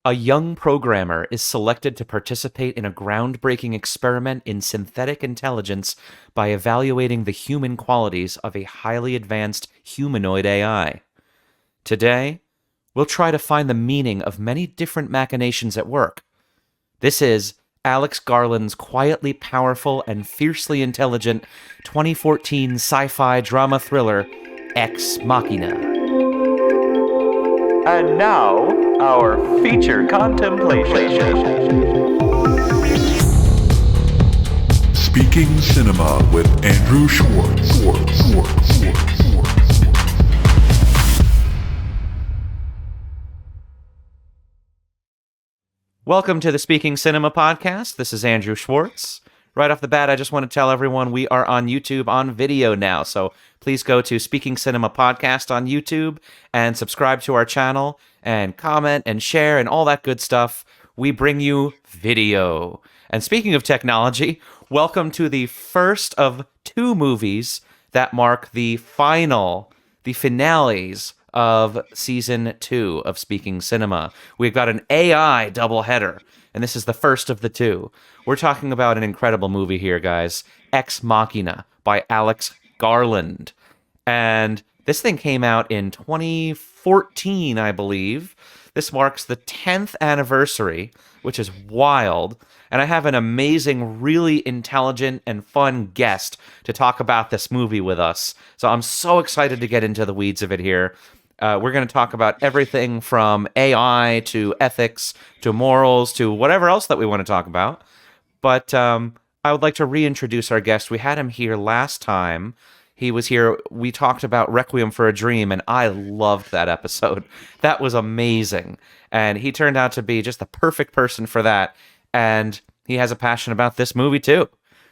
A young programmer is selected to participate in a groundbreaking experiment in synthetic intelligence by evaluating the human qualities of a highly advanced humanoid AI. Today, we'll try to find the meaning of many different machinations at work. This is Alex Garland's quietly powerful and fiercely intelligent 2014 sci-fi drama thriller, Ex Machina. And now, our feature contemplation. Speaking Cinema with Andrew Schwartz. Welcome to the Speaking Cinema podcast. This is Andrew Schwartz. Right off the bat, I just want to tell everyone we are on YouTube on video now, so please go to Speaking Cinema Podcast on YouTube and subscribe to our channel and comment and share and all that good stuff. We bring you video. And speaking of technology, welcome to the first of two movies that mark the finales of Season 2 of Speaking Cinema. We've got an AI doubleheader, and this is the first of the two. We're talking about an incredible movie here, guys. Ex Machina by Alex Garland. And this thing came out in 2014, I believe. This marks the 10th anniversary, which is wild. And I have an amazing, really intelligent and fun guest to talk about this movie with us. So I'm so excited to get into the weeds of it here. We're going to talk about everything from AI to ethics to morals to whatever else that we want to talk about. But I would like to reintroduce our guest. We had him here last time. He was here. We talked about Requiem for a Dream, and I loved that episode. That was amazing. And he turned out to be just the perfect person for that. And he has a passion about this movie, too.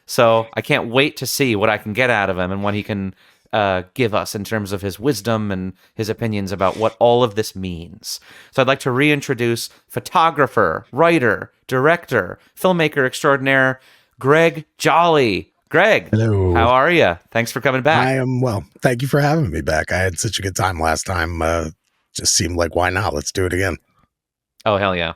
So I can't wait to see what I can get out of him and what he can give us in terms of his wisdom and his opinions about what all of this means. So I'd like to reintroduce photographer, writer, director, filmmaker extraordinaire, Greg Jolley. Greg, hello. How are you? Thanks for coming back. I am well. Thank you for having me back. I had such a good time last time. Just seemed like, why not? Let's do it again. Oh, hell yeah.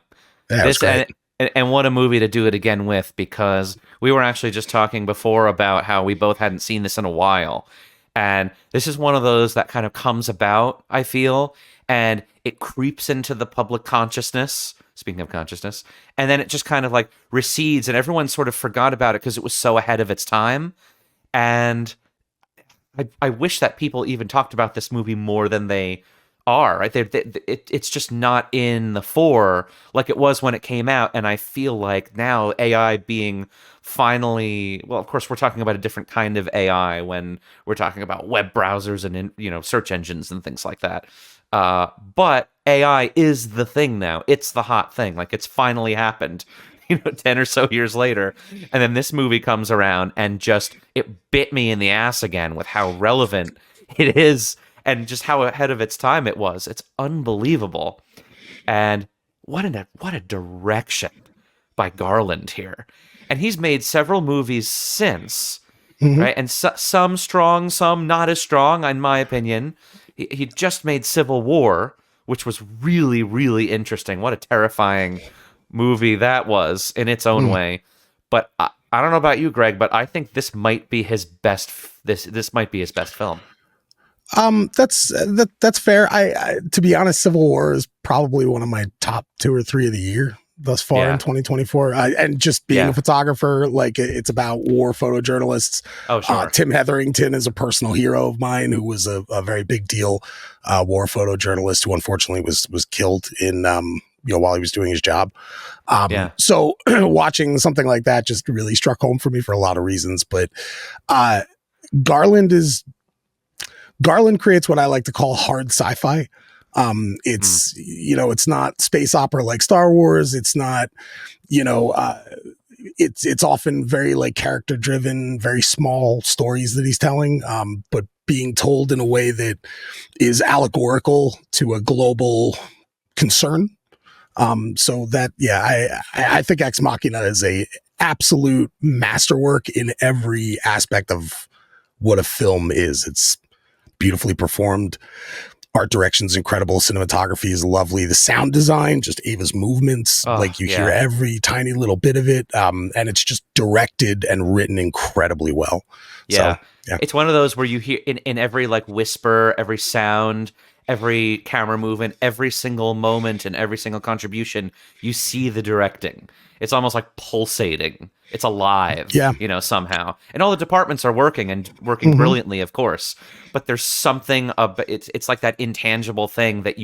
Yeah, it was great. And what a movie to do it again with, because we were actually just talking before about how we both hadn't seen this in a while. And this is one of those that kind of comes about, I feel, and it creeps into the public consciousness, speaking of consciousness, and then it just kind of like recedes, and everyone sort of forgot about it because it was so ahead of its time. And I wish that people even talked about this movie more than they are, right? It's just not in the fore like it was when it came out, and I feel like now AI being finally, well, of course we're talking about a different kind of AI when we're talking about web browsers and search engines and things like that. But AI is the thing now. It's the hot thing. Like, it's finally happened, 10 or so years later. And then this movie comes around and just, it bit me in the ass again with how relevant it is and just how ahead of its time it was. It's unbelievable. And what a direction by Garland here. And he's made several movies since, right? And some strong, some not as strong, in my opinion. He just made Civil War, which was really, really interesting. What a terrifying movie that was in its own way. But I don't know about you, Greg, but I think this might be his best. This might be his best film. That's fair. I to be honest, Civil War is probably one of my top 2 or 3 of the year thus far in 2024. And just being a photographer, like, it's about war photojournalists. Oh, sure. Tim Hetherington is a personal hero of mine who was a very big deal war photojournalist who unfortunately was killed in while he was doing his job. So watching something like that just really struck home for me for a lot of reasons. But Garland creates what I like to call hard sci-fi. It's not space opera like Star Wars. It's not, it's often very like character driven, very small stories that he's telling, but being told in a way that is allegorical to a global concern. So that, I think Ex Machina is a absolute masterwork in every aspect of what a film is. It's beautifully performed, art direction's incredible. Cinematography is lovely. The sound design, just Ava's movements, Oh, like you hear yeah. every tiny little bit of it. And it's just directed and written incredibly well. So, Yeah. yeah. It's one of those where you hear in every like whisper, every sound, every camera movement, every single moment and every single contribution, you see the directing. It's almost like pulsating. It's alive, Yeah. somehow. And all the departments are working and working hmm brilliantly, of course. But there's something it's like that intangible thing that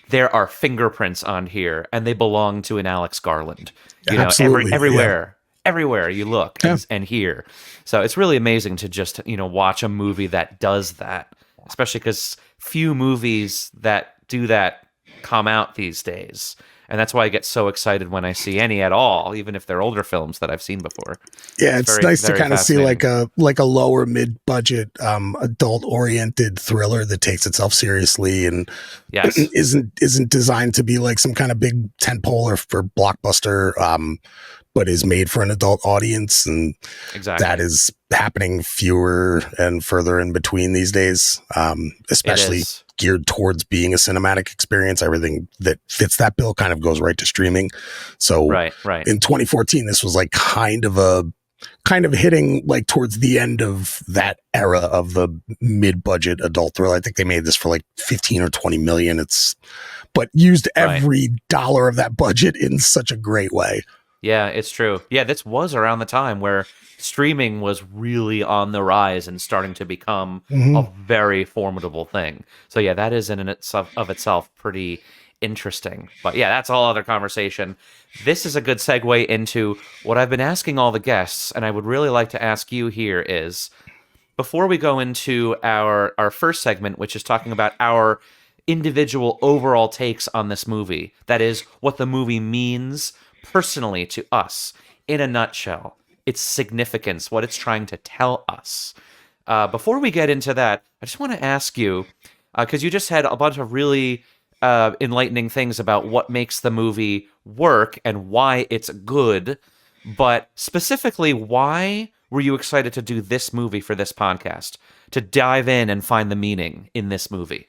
there are fingerprints on here and they belong to an Alex Garland. Absolutely. Yeah. Everywhere you look Yeah. and hear. So it's really amazing to just, watch a movie that does that, especially because few movies that do that come out these days. And that's why I get so excited when I see any at all, even if they're older films that I've seen before. Yeah, It's it's very, nice to very kind of see fascinating. like a lower mid budget adult oriented thriller that takes itself seriously and Yes, isn't designed to be like some kind of big tentpole or blockbuster, but is made for an adult audience, and that exactly. is happening fewer and further in between these days, It especially is. geared towards being a cinematic experience. Everything that fits that bill kind of goes right to streaming. So Right, right. in 2014, this was like kind of hitting like towards the end of that era of the mid-budget adult thriller. I think they made this for like 15 or 20 million. But used Right. every dollar of that budget in such a great way. Yeah, it's true. Yeah, this was around the time where streaming was really on the rise and starting to become a Mm-hmm. very formidable thing. So yeah, that is in and of itself pretty interesting. But yeah, that's all other conversation. This is a good segue into what I've been asking all the guests, and I would really like to ask you here is before we go into our first segment, which is talking about our individual overall takes on this movie, that is what the movie means personally to us in a nutshell, its significance, what it's trying to tell us. Before we get into that, I just want to ask you, because you just had a bunch of really enlightening things about what makes the movie work and why it's good, but specifically, why were you excited to do this movie for this podcast? To dive in and find the meaning in this movie?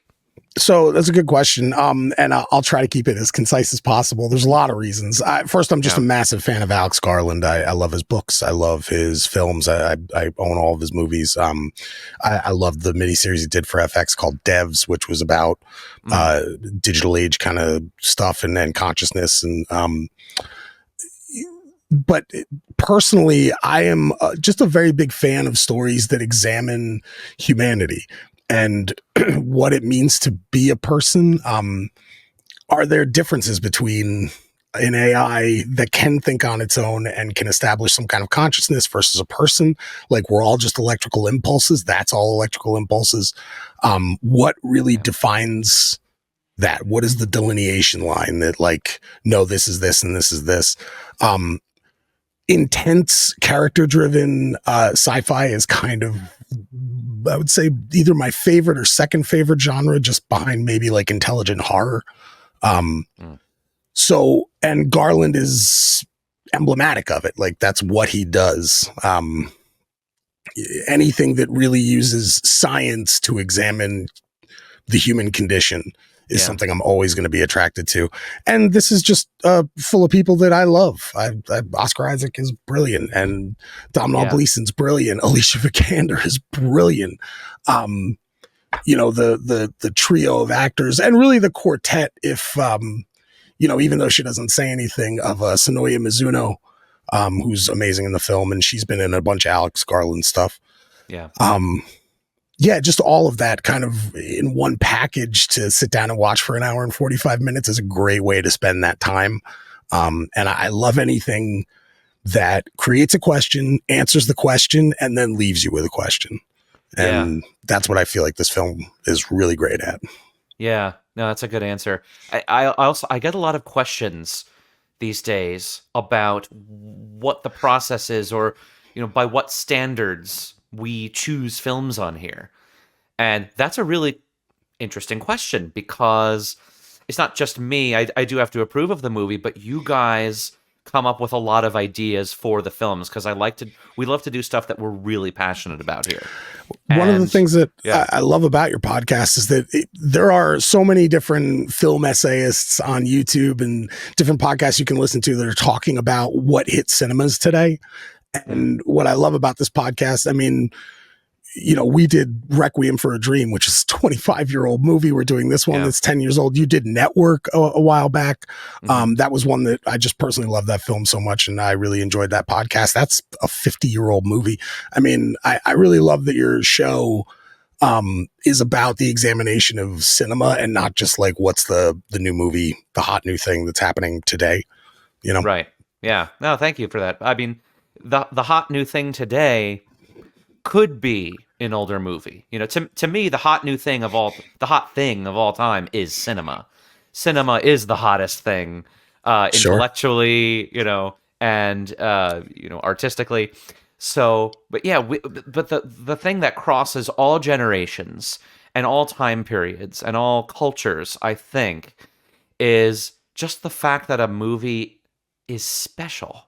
So that's a good question. And I'll try to keep it as concise as possible. There's a lot of reasons. First, I'm just Yeah. a massive fan of Alex Garland. I love his books. I love his films. I own all of his movies. I love the miniseries he did for FX called Devs, which was about Mm, digital age kind of stuff and then consciousness. And but personally, I am just a very big fan of stories that examine humanity and what it means to be a person. Are there differences between an AI that can think on its own and can establish some kind of consciousness versus a person? Like we're all just electrical impulses. That's all electrical impulses. What really yeah. defines that? What is the delineation line that like, no, this is this and this is this? Intense character driven sci-fi is kind of, I would say, either my favorite or second favorite genre, just behind maybe like intelligent horror. Mm, And Garland is emblematic of it. Like that's what he does. Anything that really uses science to examine the human condition is yeah. something I'm always going to be attracted to. And this is just full of people that I love. Oscar Isaac is brilliant, and Domhnall Yeah. Gleeson's brilliant. Alicia Vikander is brilliant. The trio of actors and really the quartet. If even though she doesn't say anything, of Sonoya Mizuno, who's amazing in the film, and she's been in a bunch of Alex Garland stuff. Yeah. Yeah, just all of that kind of in one package to sit down and watch for an hour and 45 minutes is a great way to spend that time. And I love anything that creates a question, answers the question, and then leaves you with a question. Yeah. And that's what I feel like this film is really great at. Yeah. No, that's a good answer. I get a lot of questions these days about what the process is, or by what standards we choose films on here. And that's a really interesting question because it's not just me. I do have to approve of the movie, but you guys come up with a lot of ideas for the films, because we love to do stuff that we're really passionate about here. One of the And things that yeah, I love about your podcast is that there are so many different film essayists on YouTube and different podcasts you can listen to that are talking about what hit cinemas today. And what I love about this podcast, I mean, we did Requiem for a Dream, which is a 25-year-old movie. We're doing this one yeah. that's 10 years old. You did Network a while back. Mhm. That was one that I just personally love that film so much, and I really enjoyed that podcast. That's a 50-year-old movie. I mean, I really love that your show is about the examination of cinema and not just like what's the new movie, the hot new thing that's happening today, you know? Right. Yeah. No, thank you for that. I mean, the hot new thing today could be an older movie. To me, the hot thing of all time is cinema. Cinema is the hottest thing, Sure. intellectually, and artistically. So, but yeah, but the thing that crosses all generations and all time periods and all cultures, I think, is just the fact that a movie is special.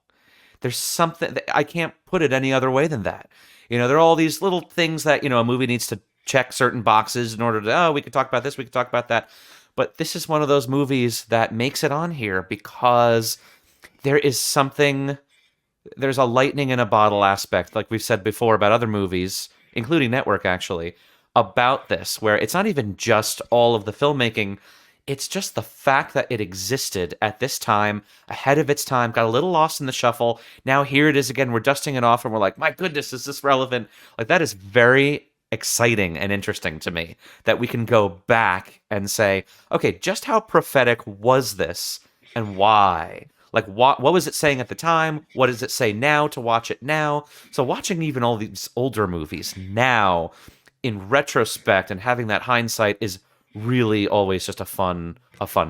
There's something that I can't put it any other way than that. There are all these little things that, a movie needs to check certain boxes in order to, we could talk about this, we could talk about that. But this is one of those movies that makes it on here because there is there's a lightning in a bottle aspect, like we've said before about other movies, including Network actually, about this, where it's not even just all of the filmmaking. It's just the fact that it existed at this time, ahead of its time, got a little lost in the shuffle. Now here it is again. We're dusting it off and we're like, my goodness, is this relevant? Like, that is very exciting and interesting to me that we can go back and say, okay, just how prophetic was this and why? Like, what was it saying at the time? What does it say now to watch it now? So watching even all these older movies now in retrospect and having that hindsight is really always just a fun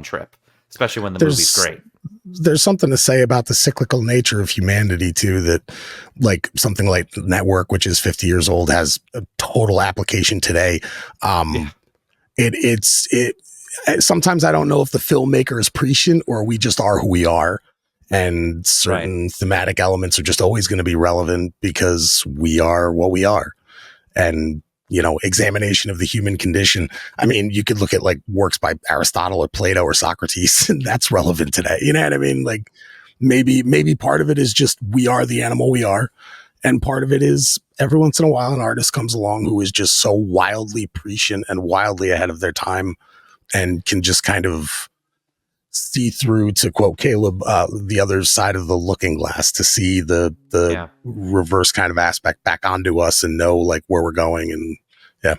trip, especially when the movie's There's great. there's something to say about the cyclical nature of humanity too, that like something like Network, which is 50 years old, has a total application today. Yeah. It sometimes I don't know if the filmmaker is prescient or we just are who we are, and Right. certain thematic elements are just always going to be relevant because we are what we are. And examination of the human condition. I mean, you could look at like works by Aristotle or Plato or Socrates, and that's relevant today. You know what I mean? Like maybe part of it is just we are the animal we are, and part of it is every once in a while an artist comes along who is just so wildly prescient and wildly ahead of their time and can just kind of see through, to quote Caleb, the other side of the looking glass, to see the Yeah. reverse kind of aspect back onto us and know like where we're going. And yeah.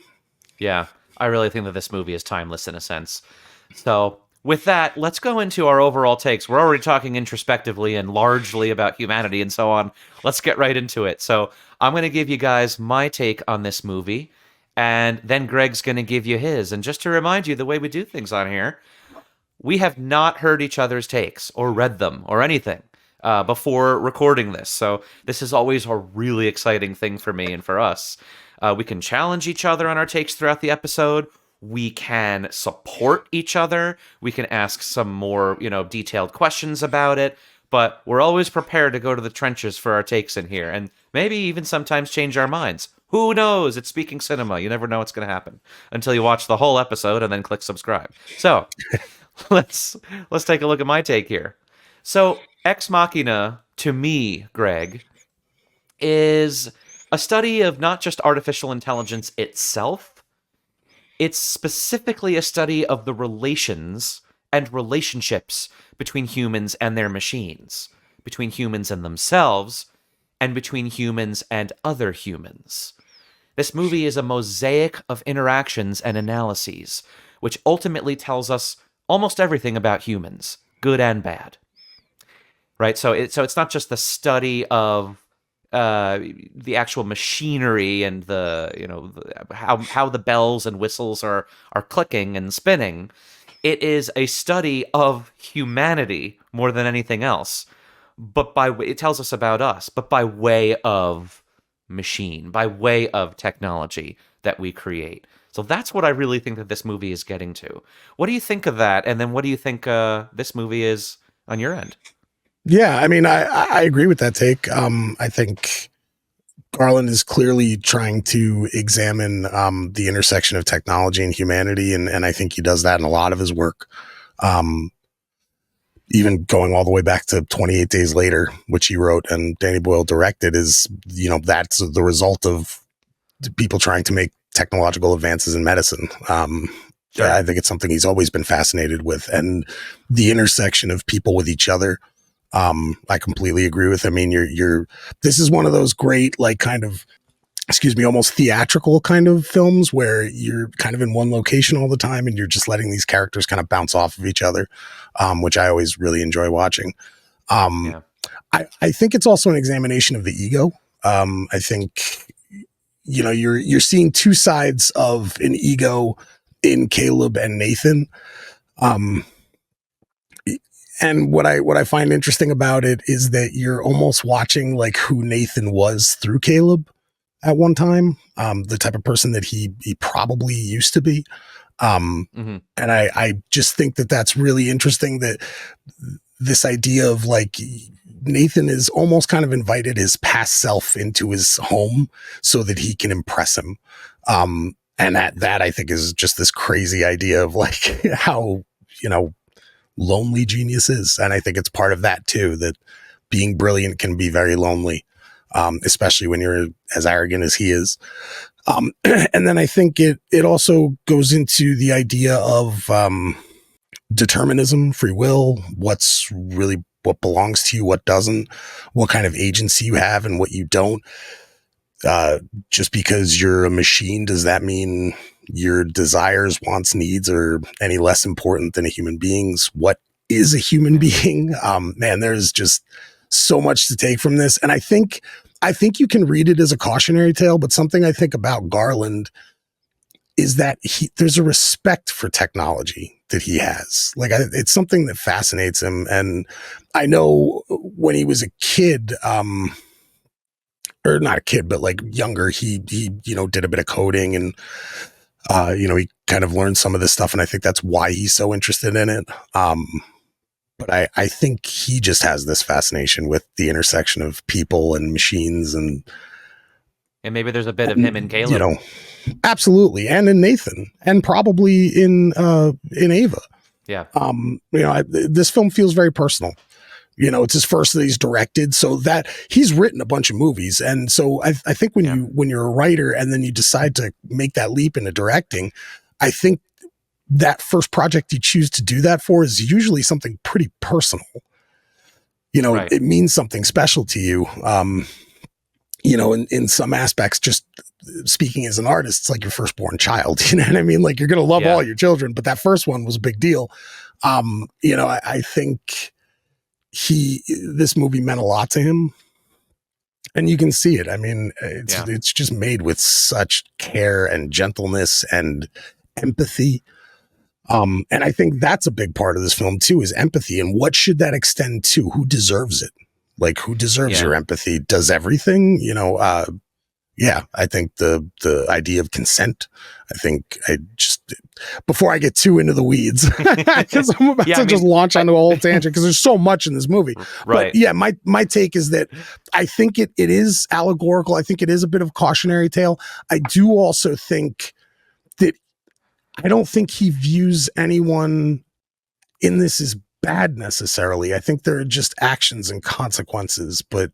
Yeah. I really think that this movie is timeless in a sense. So with that, let's go into our overall takes. We're already talking introspectively and largely about humanity and so on. Let's get right into it. So I'm going to give you guys my take on this movie, and then Greg's going to give you his. And just to remind you, the way we do things on here, we have not heard each other's takes or read them or anything before recording this. So this is always a really exciting thing for me and for us. We can challenge each other on our takes throughout the episode. We can support each other. We can ask some more, detailed questions about it. But we're always prepared to go to the trenches for our takes in here, and maybe even sometimes change our minds. Who knows? It's Speaking Cinema. You never know what's going to happen until you watch the whole episode and then click subscribe. So let's take a look at my take here. So Ex Machina, to me, Greg, is a study of not just artificial intelligence itself. It's specifically a study of the relations and relationships between humans and their machines, between humans and themselves, and between humans and other humans. This movie is a mosaic of interactions and analyses, which ultimately tells us almost everything about humans, good and bad. Right? So it's not just the study of the actual machinery and how the bells and whistles are clicking and spinning. It is a study of humanity more than anything else. But it tells us about us, but by way of machine, by way of technology that we create. So that's what I really think that this movie is getting to. What do you think of that? And then what do you think this movie is on your end? Yeah, I mean, I agree with that take. I think Garland is clearly trying to examine the intersection of technology and humanity, and I think he does that in a lot of his work. Um, Even going all the way back to 28 Days Later, which he wrote and Danny Boyle directed, is, that's the result of people trying to make technological advances in medicine. Sure. I think it's something he's always been fascinated with, and the intersection of people with each other. I completely agree with. I mean, you're. This is one of those great, like, kind of, excuse me, almost theatrical kind of films where you're kind of in one location all the time and you're just letting these characters kind of bounce off of each other, which I always really enjoy watching. Um, Yeah. I think it's also an examination of the ego. I think, you're seeing two sides of an ego in Caleb and Nathan. Um, and what I find interesting about it is that you're almost watching like who Nathan was through Caleb at one time, the type of person that he probably used to be. Hmm. And I just think that that's really interesting, that this idea of like Nathan is almost kind of invited his past self into his home so that he can impress him. And that I think is just this crazy idea of like how, lonely genius is. And I think it's part of that too, that being brilliant can be very lonely, especially when you're as arrogant as he is. And then I think it also goes into the idea of determinism, free will, what belongs to you, what doesn't, what kind of agency you have and what you don't. Just because you're a machine, does that mean your desires, wants, needs are any less important than a human being's? What is a human Yeah. being? Man, there's just so much to take from this. And I think you can read it as a cautionary tale, but something I think about Garland is that there's a respect for technology that he has. Like, it's something that fascinates him. And I know when he was a kid, or not a kid, but like younger, he did a bit of coding, and he kind of learned some of this stuff, and I think that's why he's so interested in it. But I think he just has this fascination with the intersection of people and machines, And maybe there's a bit of him and in Caleb. absolutely, and in Nathan, and probably in Ava. Yeah. This film feels very personal. It's his first that he's directed, so that he's written a bunch of movies. And so I think when Yeah. you're a writer and then you decide to make that leap into directing, I think that first project you choose to do that for is usually something pretty personal. Right. It means something special to you. In some aspects, just speaking as an artist, it's like your firstborn child. You know what I mean? Like, you're going to love Yeah. all your children, but that first one was a big deal. I think this movie meant a lot to him, and you can see it. I mean, Yeah. it's just made with such care and gentleness and empathy. And I think that's a big part of this film too, is empathy. And what should that extend to? Who deserves it? Like, who deserves Yeah. your empathy? Does everything, yeah, I think the idea of consent, I think before I get too into the weeds, because I'm about Yeah, to I just mean, launch onto a whole tangent because there's so much in this movie. But right. yeah, my take is that I think it is allegorical. I think it is a bit of cautionary tale. I do also think that I don't think he views anyone in this as bad necessarily. I think there are just actions and consequences, but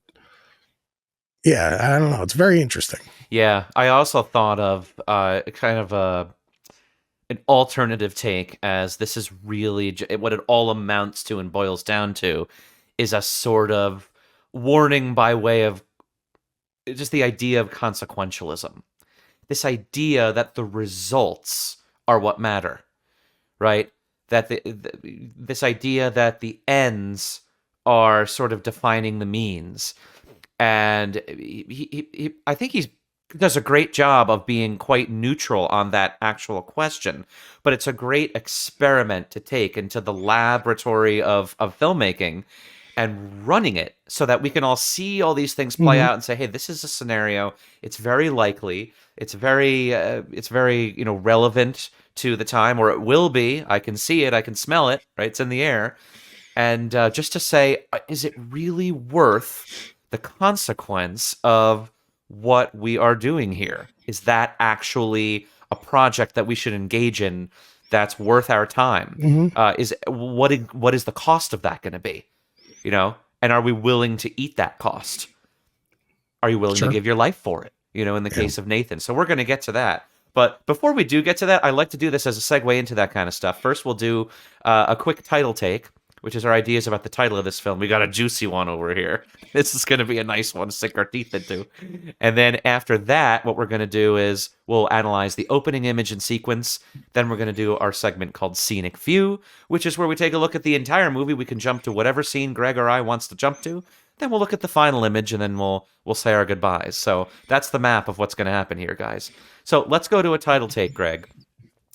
yeah, I don't know. It's very interesting. Yeah. I also thought of kind of an alternative take, as this is really what it all amounts to and boils down to is a sort of warning by way of just the idea of consequentialism. This idea that the results are what matter, right? That this idea that the ends are sort of defining the means. And I think he does a great job of being quite neutral on that actual question, but it's a great experiment to take into the laboratory of filmmaking and running it so that we can all see all these things play Mm-hmm. out and say, hey, this is a scenario, it's very likely, it's very relevant to the time, or it will be. I can see it, I can smell it, right? It's in the air. and just to say, is it really worth the consequence of what we are doing here? Is that actually a project that we should engage in that's worth our time? Hmm. What is the cost of that going to be? You know, and are we willing to eat that cost? Are you willing to Sure. give your life for it? You know, in the Yeah. case of Nathan. So we're going to get to that. But before we do get to that, I like to do this as a segue into that kind of stuff. First, we'll do a quick title take, which is our ideas about the title of this film. We got a juicy one over here. This is going to be a nice one to sink our teeth into. And then after that, what we're going to do is we'll analyze the opening image and sequence. Then we're going to do our segment called Scenic View, which is where we take a look at the entire movie. We can jump to whatever scene Greg or I wants to jump to. Then we'll look at the final image, and then we'll say our goodbyes. So that's the map of what's going to happen here, guys. So let's go to a title take, Greg.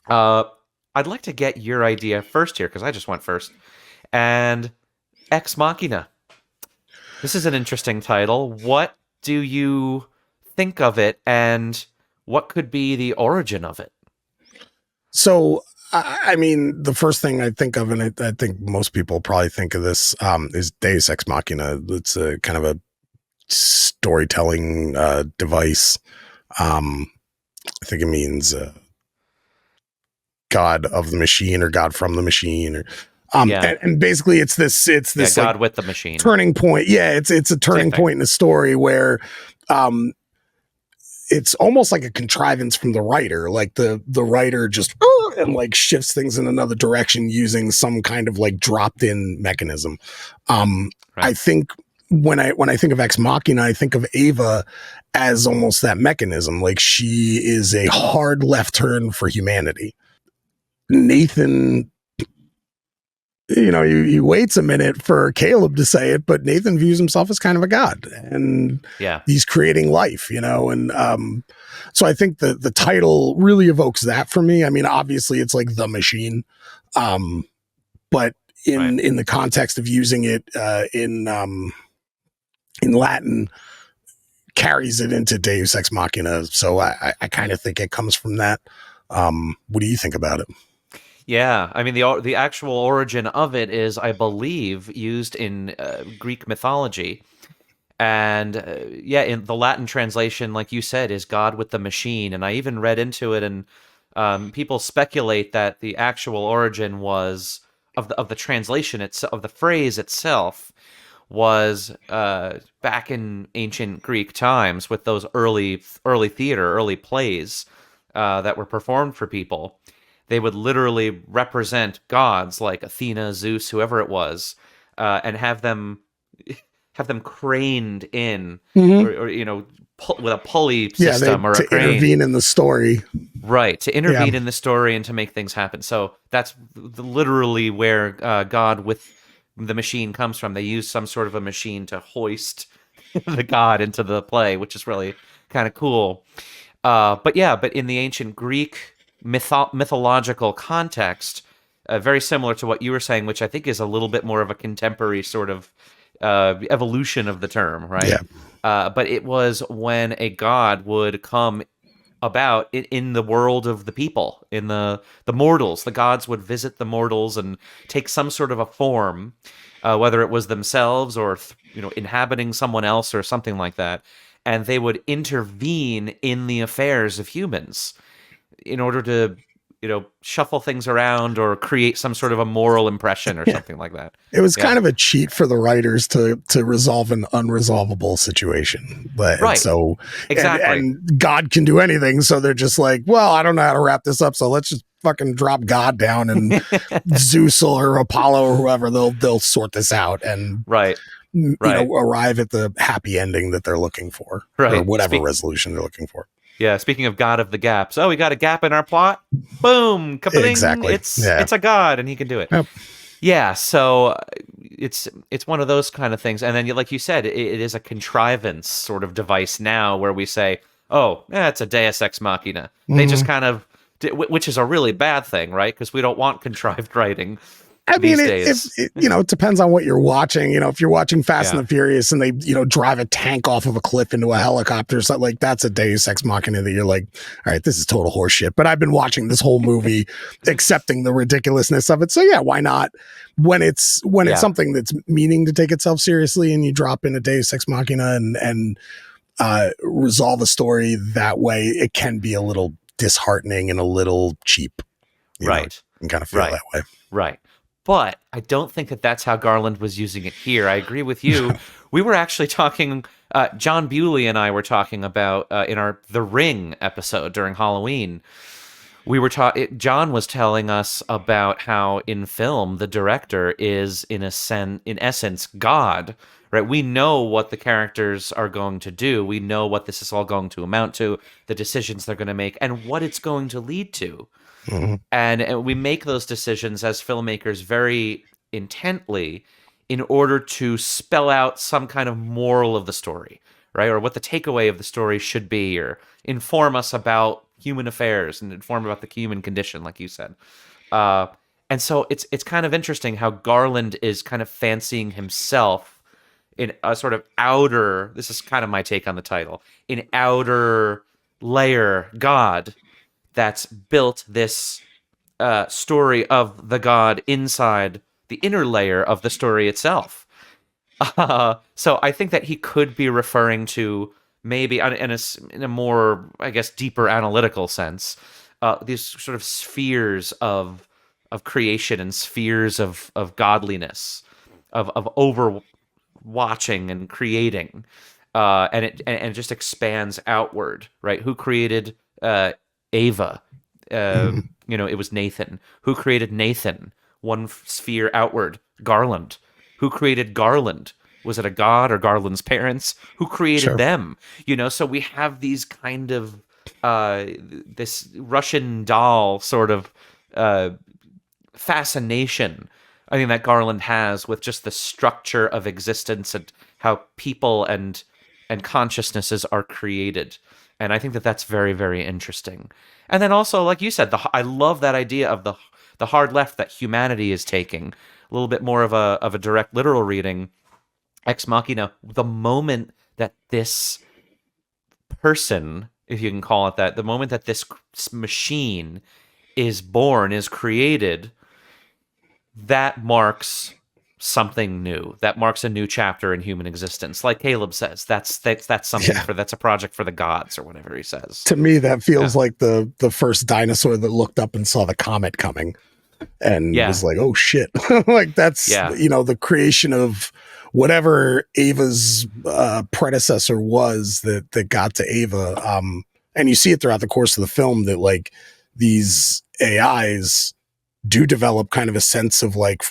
I'd like to get your idea first here, because I just went first. And Ex Machina. This is an interesting title. What do you think of it, and what could be the origin of it? So, I mean, the first thing I think of, and I think most people probably think of this, is Deus Ex Machina. It's a kind of a storytelling device. I think it means God of the machine or God from the machine, or and basically it's this God like with the machine turning point. Yeah, it's a turning point in the story where it's almost like a contrivance from the writer. Like the writer just and like shifts things in another direction using some kind of like dropped in mechanism. Right. I think when I think of Ex Machina, I think of Ava as almost that mechanism. Like she is a hard left turn for humanity. Nathan, you know, he waits a minute for Caleb to say it, but Nathan views himself as kind of a god, and he's creating life, you know, and so I think the title really evokes that for me. I mean, obviously it's like the machine, but in the context of using it in Latin, carries it into Deus Ex Machina. So I kind of think it comes from that. What do you think about it? Yeah, I mean the actual origin of it is, I believe, used in Greek mythology, and in the Latin translation, like you said, is God with the machine. And I even read into it, and people speculate that the actual origin was of the translation of the phrase itself was back in ancient Greek times with those early theater, early plays that were performed for people. They would literally represent gods like Athena, Zeus, whoever it was, and have them craned in, or you know, with a pulley system or a crane. Intervene in the story, right? To intervene in the story and to make things happen. So that's literally where God with the machine comes from. They use some sort of a machine to hoist the god into the play, which is really kind of cool. But in the ancient Greek mythological context, very similar to what you were saying, which I think is a little bit more of a contemporary sort of evolution of the term, right? Yeah. But it was when a god would come about in the world of the people, in the mortals. The gods would visit the mortals and take some sort of a form, whether it was themselves or inhabiting someone else or something like that, and they would intervene in the affairs of humans in order to, shuffle things around or create some sort of a moral impression or something like that. It was kind of a cheat for the writers to resolve an unresolvable situation. But right. So exactly. And God can do anything. So they're just like, well, I don't know how to wrap this up. So let's just fucking drop God down, and Zeus or Apollo or whoever, they'll sort this out and arrive at the happy ending that they're looking for, or whatever resolution they're looking for. Yeah, speaking of God of the gaps. Oh, we got a gap in our plot? Boom! Ka-bling! Exactly. It's a God, and he can do it. Yep. Yeah, so it's one of those kind of things. And then, like you said, it is a contrivance sort of device now where we say, oh, it's a Deus Ex Machina. Mm-hmm. They just kind of, which is a really bad thing, right? Because we don't want contrived writing. I mean, these if days. it depends on what you're watching. If you're watching Fast and Yeah. the Furious and they, drive a tank off of a cliff into a helicopter, so like that's a Deus Ex Machina that you're like, all right, this is total horseshit. But I've been watching this whole movie, accepting the ridiculousness of it. So yeah, why not? When it's Yeah. something that's meaning to take itself seriously, and you drop in a Deus Ex Machina and resolve a story that way, it can be a little disheartening and a little cheap. Right. You can kind of feel that way. Right. But I don't think that that's how Garland was using it here. I agree with you. We were actually talking, John Bewley and I were talking about in our The Ring episode during Halloween. John was telling us about how in film the director is in essence God, right? We know what the characters are going to do. We know what this is all going to amount to, the decisions they're going to make, and what it's going to lead to. Mm-hmm. And we make those decisions as filmmakers very intently in order to spell out some kind of moral of the story, right? Or what the takeaway of the story should be, or inform us about human affairs and inform about the human condition, like you said. And so it's kind of interesting how Garland is kind of fancying himself in a sort of outer, this is kind of my take on the title, an outer layer God that's built this story of the god inside the inner layer of the story itself. So I think that he could be referring to maybe in a more, I guess, deeper analytical sense, these sort of spheres of creation and spheres of godliness, of overwatching and creating, and it just expands outward, right? Who created Ava? It was Nathan. Who created Nathan? One sphere outward, Garland. Who created Garland? Was it a god or Garland's parents? Who created them? So we have these kind of this Russian doll sort of fascination, I think, that Garland has with just the structure of existence and how people and consciousnesses are created. And I think that that's very, very interesting. And then also, like you said, I love that idea of the hard left that humanity is taking. A little bit more of a direct literal reading. Ex Machina, the moment that this person, if you can call it that, the moment that this machine is born, is created, that marks something new. That marks a new chapter in human existence. Like Caleb says, that's something that's a project for the gods, or whatever he says. To me, that feels like the first dinosaur that looked up and saw the comet coming and was like, oh shit. Like that's, the creation of whatever Ava's predecessor was that got to Ava. And you see it throughout the course of the film that like these AIs do develop kind of a sense of like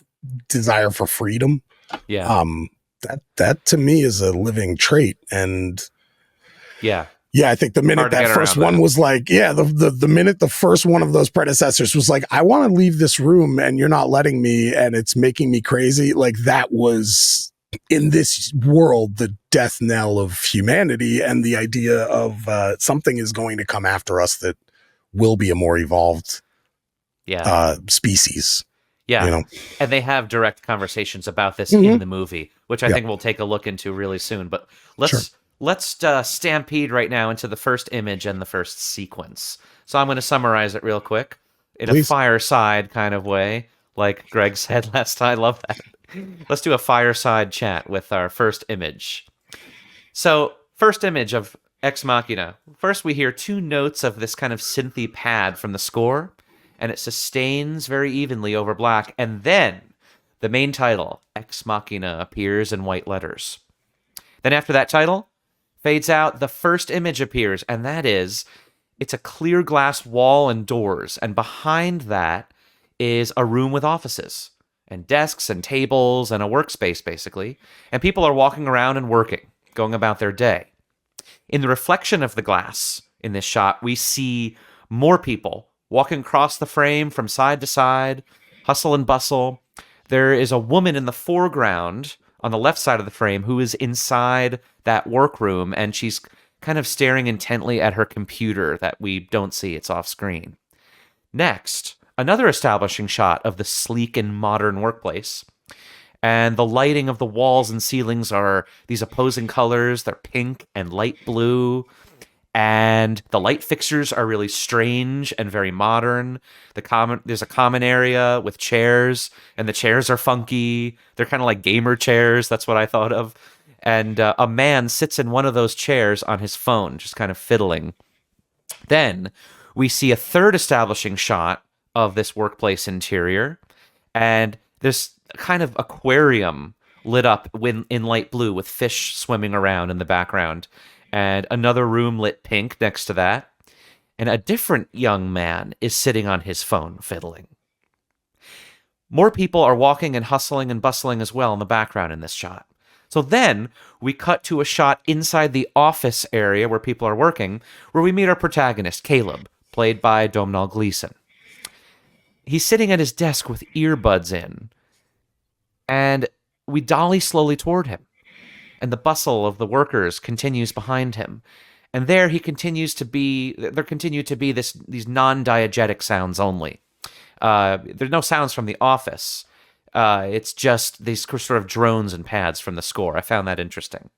desire for freedom. That to me is a living trait. And I think the minute that first one was like, the minute the first one of those predecessors was like, I want to leave this room and you're not letting me and it's making me crazy, like that was in this world the death knell of humanity, and the idea of something is going to come after us that will be a more evolved species. And they have direct conversations about this in the movie, which I think we'll take a look into really soon. But let's stampede right now into the first image and the first sequence. So I'm going to summarize it real quick in a fireside kind of way, like Greg said last time. I love that. Let's do a fireside chat with our first image. So first image of Ex Machina. First we hear two notes of this kind of synthy pad from the score, and it sustains very evenly over black. And then the main title, Ex Machina, appears in white letters. Then after that title fades out, the first image appears, and that is, it's a clear glass wall and doors. And behind that is a room with offices and desks and tables and a workspace, basically. And people are walking around and working, going about their day. In the reflection of the glass in this shot, we see more people walking across the frame from side to side, hustle and bustle. There is a woman in the foreground on the left side of the frame who is inside that workroom, and she's kind of staring intently at her computer that we don't see. It's off screen. Next, another establishing shot of the sleek and modern workplace. And the lighting of the walls and ceilings are these opposing colors. They're pink and light blue. And the light fixtures are really strange and very modern. There's a common area with chairs, and the chairs are funky. They're kind of like gamer chairs. That's what I thought of. And a man sits in one of those chairs on his phone, just kind of fiddling. Then we see a third establishing shot of this workplace interior, and there's kind of aquarium lit up in light blue with fish swimming around in the background, and another room lit pink next to that. And a different young man is sitting on his phone fiddling. More people are walking and hustling and bustling as well in the background in this shot. So then we cut to a shot inside the office area where people are working, where we meet our protagonist, Caleb, played by Domhnall Gleeson. He's sitting at his desk with earbuds in, and we dolly slowly toward him, and the bustle of the workers continues behind him. And there there continue to be these non-diegetic sounds only. There's no sounds from the office. It's just these sort of drones and pads from the score. I found that interesting.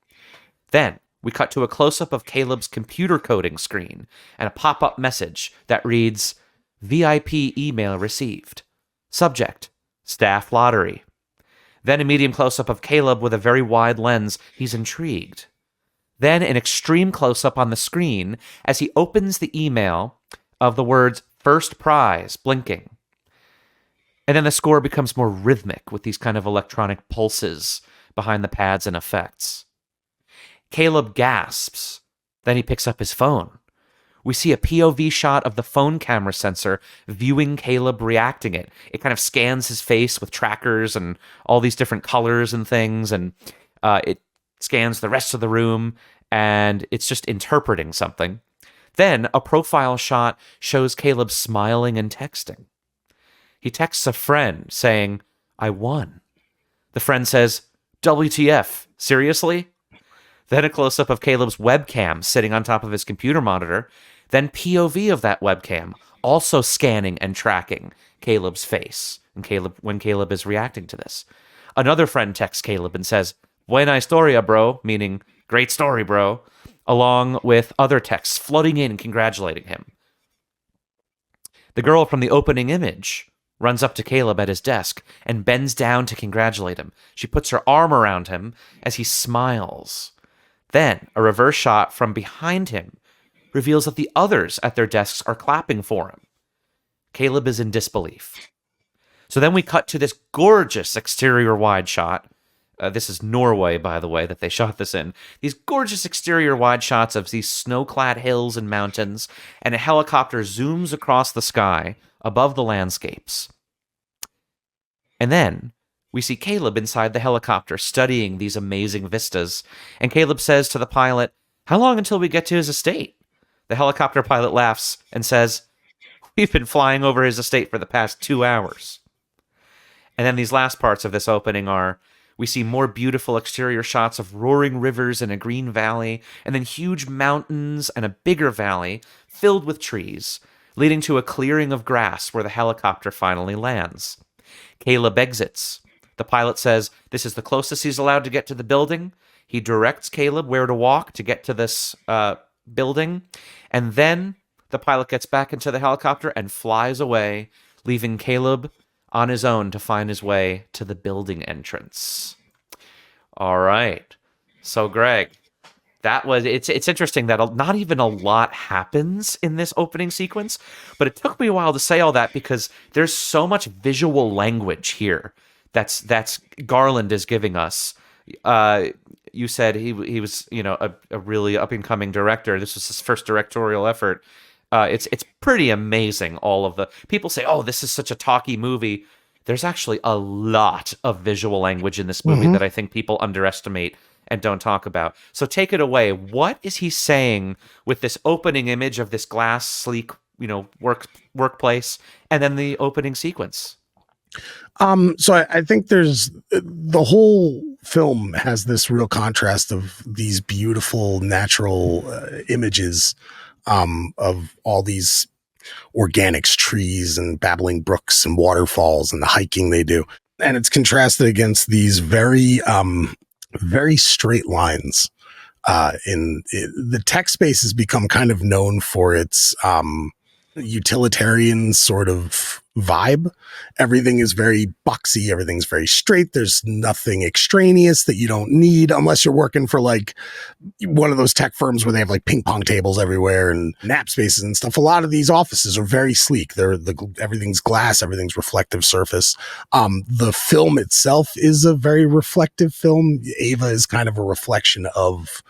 Then we cut to a close-up of Caleb's computer coding screen and a pop-up message that reads, VIP email received. Subject, staff lottery. Then a medium close-up of Caleb with a very wide lens. He's intrigued. Then an extreme close-up on the screen as he opens the email of the words first prize blinking. And then the score becomes more rhythmic with these kind of electronic pulses behind the pads and effects. Caleb gasps. Then he picks up his phone. We see a POV shot of the phone camera sensor viewing Caleb reacting it. It kind of scans his face with trackers and all these different colors and things, and it scans the rest of the room, and it's just interpreting something. Then a profile shot shows Caleb smiling and texting. He texts a friend saying, I won. The friend says, WTF, seriously? Then a close-up of Caleb's webcam sitting on top of his computer monitor. Then POV of that webcam, also scanning and tracking Caleb's face and when Caleb is reacting to this. Another friend texts Caleb and says, Buena historia, bro, meaning great story, bro, along with other texts flooding in congratulating him. The girl from the opening image runs up to Caleb at his desk and bends down to congratulate him. She puts her arm around him as he smiles. Then a reverse shot from behind him reveals that the others at their desks are clapping for him. Caleb is in disbelief. So then we cut to this gorgeous exterior wide shot. This is Norway, by the way, that they shot this in. These gorgeous exterior wide shots of these snow-clad hills and mountains, and a helicopter zooms across the sky above the landscapes. And then we see Caleb inside the helicopter studying these amazing vistas, and Caleb says to the pilot, how long until we get to his estate? The helicopter pilot laughs and says, we've been flying over his estate for the past 2 hours. And then these last parts of this opening are, we see more beautiful exterior shots of roaring rivers and a green valley, and then huge mountains and a bigger valley filled with trees, leading to a clearing of grass where the helicopter finally lands. Caleb exits. The pilot says this is the closest he's allowed to get to the building. He directs Caleb where to walk to get to this building, and then the pilot gets back into the helicopter and flies away, leaving Caleb on his own to find his way to the building entrance. All right. So, Greg, it's interesting that not even a lot happens in this opening sequence, but it took me a while to say all that because there's so much visual language here that's Garland is giving us. You said he was, a really up and coming director. This was his first directorial effort. It's pretty amazing. All of the people say, "Oh, this is such a talky movie." There's actually a lot of visual language in this movie that I think people underestimate and don't talk about. So take it away. What is he saying with this opening image of this glass, sleek, workplace, and then the opening sequence? So I think the whole film has this real contrast of these beautiful natural images of all these organics, trees and babbling brooks and waterfalls and the hiking they do. And it's contrasted against these very straight lines. The tech space has become kind of known for its utilitarian sort of vibe. Everything is very boxy. Everything's very straight. There's nothing extraneous that you don't need unless you're working for like one of those tech firms where they have like ping pong tables everywhere and nap spaces and stuff. A lot of these offices are very sleek. Everything's glass. Everything's reflective surface. The film itself is a very reflective film. Ava is kind of a reflection of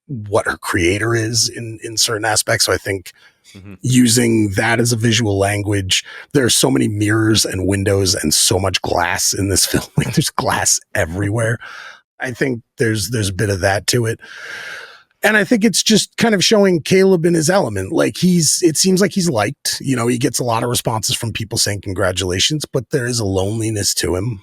what her creator is in certain aspects. So I think using that as a visual language, there are so many mirrors and windows and so much glass in this film. Like there's glass everywhere. I think there's a bit of that to it. And I think it's just kind of showing Caleb in his element. Like it seems like he's liked, he gets a lot of responses from people saying congratulations, but there is a loneliness to him.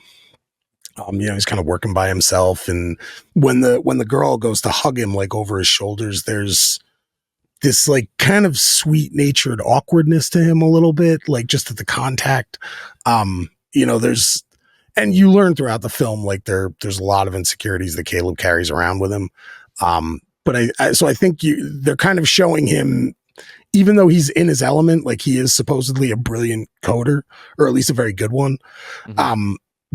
He's kind of working by himself. And when the girl goes to hug him, like over his shoulders, there's this like kind of sweet natured awkwardness to him a little bit, like just at the contact. And you learn throughout the film, like there's a lot of insecurities that Caleb carries around with him. But I think they're kind of showing him, even though he's in his element, like he is supposedly a brilliant coder, or at least a very good one.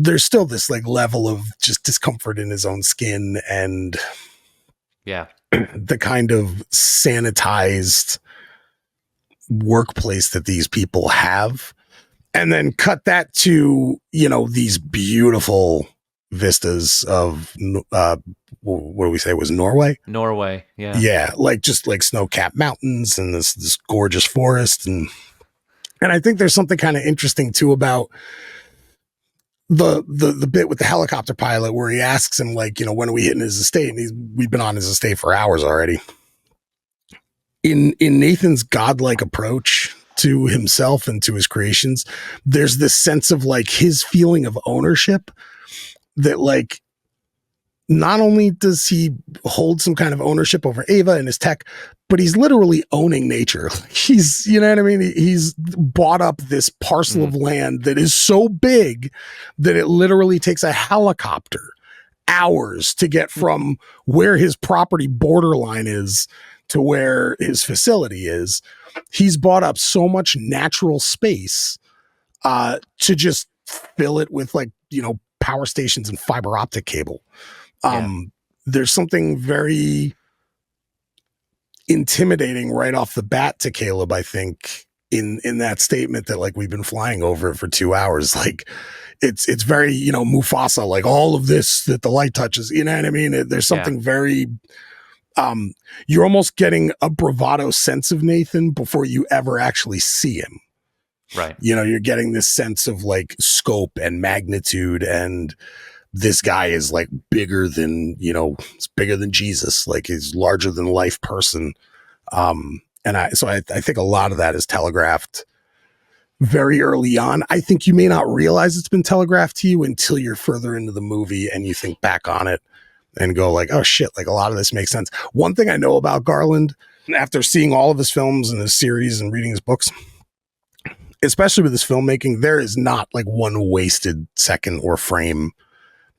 There's still this like level of just discomfort in his own skin and the kind of sanitized workplace that these people have. And then cut that to, these beautiful vistas of, what do we say it was Norway? Norway. Yeah. Yeah. Like just like snow-capped mountains and this gorgeous forest. And I think there's something kind of interesting too about the bit with the helicopter pilot where he asks him like, when are we hitting his estate? And we've been on his estate for hours already. In Nathan's godlike approach to himself and to his creations, there's this sense of like his feeling of ownership that like, not only does he hold some kind of ownership over Ava and his tech, but he's literally owning nature. He's, you know what I mean? He's bought up this parcel of land that is so big that it literally takes a helicopter hours to get from where his property borderline is to where his facility is. He's bought up so much natural space to just fill it with like, power stations and fiber optic cable. There's something very intimidating right off the bat to Caleb, I think, in that statement that like we've been flying over it for 2 hours. Like it's very, Mufasa, like all of this that the light touches, you know what I mean? There's something very, you're almost getting a bravado sense of Nathan before you ever actually see him. Right. You're getting this sense of like scope and magnitude, and this guy is like bigger than, it's bigger than Jesus, like he's larger than life person. And I think a lot of that is telegraphed very early on. I think you may not realize it's been telegraphed to you until you're further into the movie and you think back on it and go like, oh shit, like a lot of this makes sense. One thing I know about Garland, after seeing all of his films and his series and reading his books, especially with his filmmaking, there is not like one wasted second or frame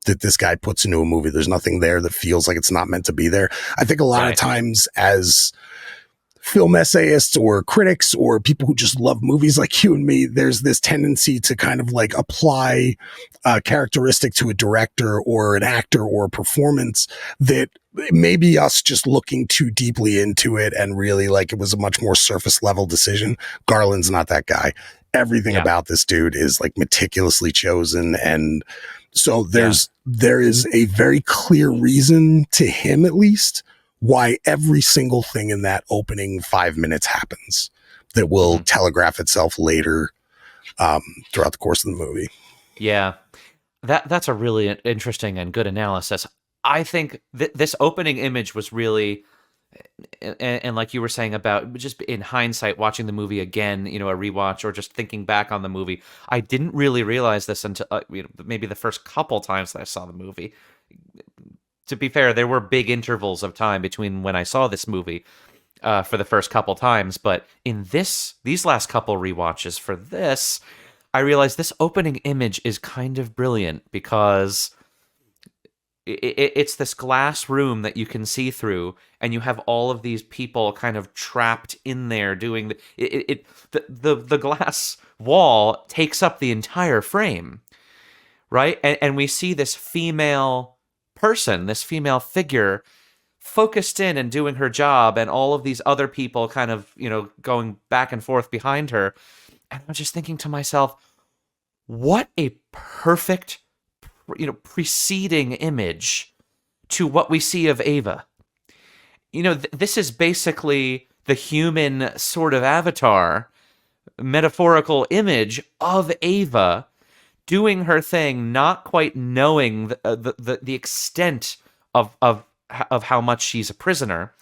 that this guy puts into a movie. There's nothing there that feels like it's not meant to be there. I think a lot of times as film essayists or critics or people who just love movies like you and me, there's this tendency to kind of like apply a characteristic to a director or an actor or a performance that maybe us just looking too deeply into it and really like it was a much more surface level decision. Garland's not that guy. Everything about this dude is like meticulously chosen, and so there is a very clear reason to him, at least, why every single thing in that opening 5 minutes happens that will telegraph itself later throughout the course of the movie. Yeah, that's a really interesting and good analysis. I think this opening image was really, and like you were saying about just in hindsight, watching the movie again, a rewatch or just thinking back on the movie, I didn't really realize this until maybe the first couple times that I saw the movie. To be fair, there were big intervals of time between when I saw this movie. for the first couple times, but in these last couple rewatches for this, I realized this opening image is kind of brilliant because it's this glass room that you can see through, and you have all of these people kind of trapped in there doing the glass wall takes up the entire frame, right? And we see this female person, this female figure focused in and doing her job, and all of these other people kind of, going back and forth behind her. And I'm just thinking to myself, what a perfect, preceding image to what we see of Ava. This is basically the human sort of avatar, metaphorical image of Ava doing her thing, not quite knowing the extent of how much she's a prisoner,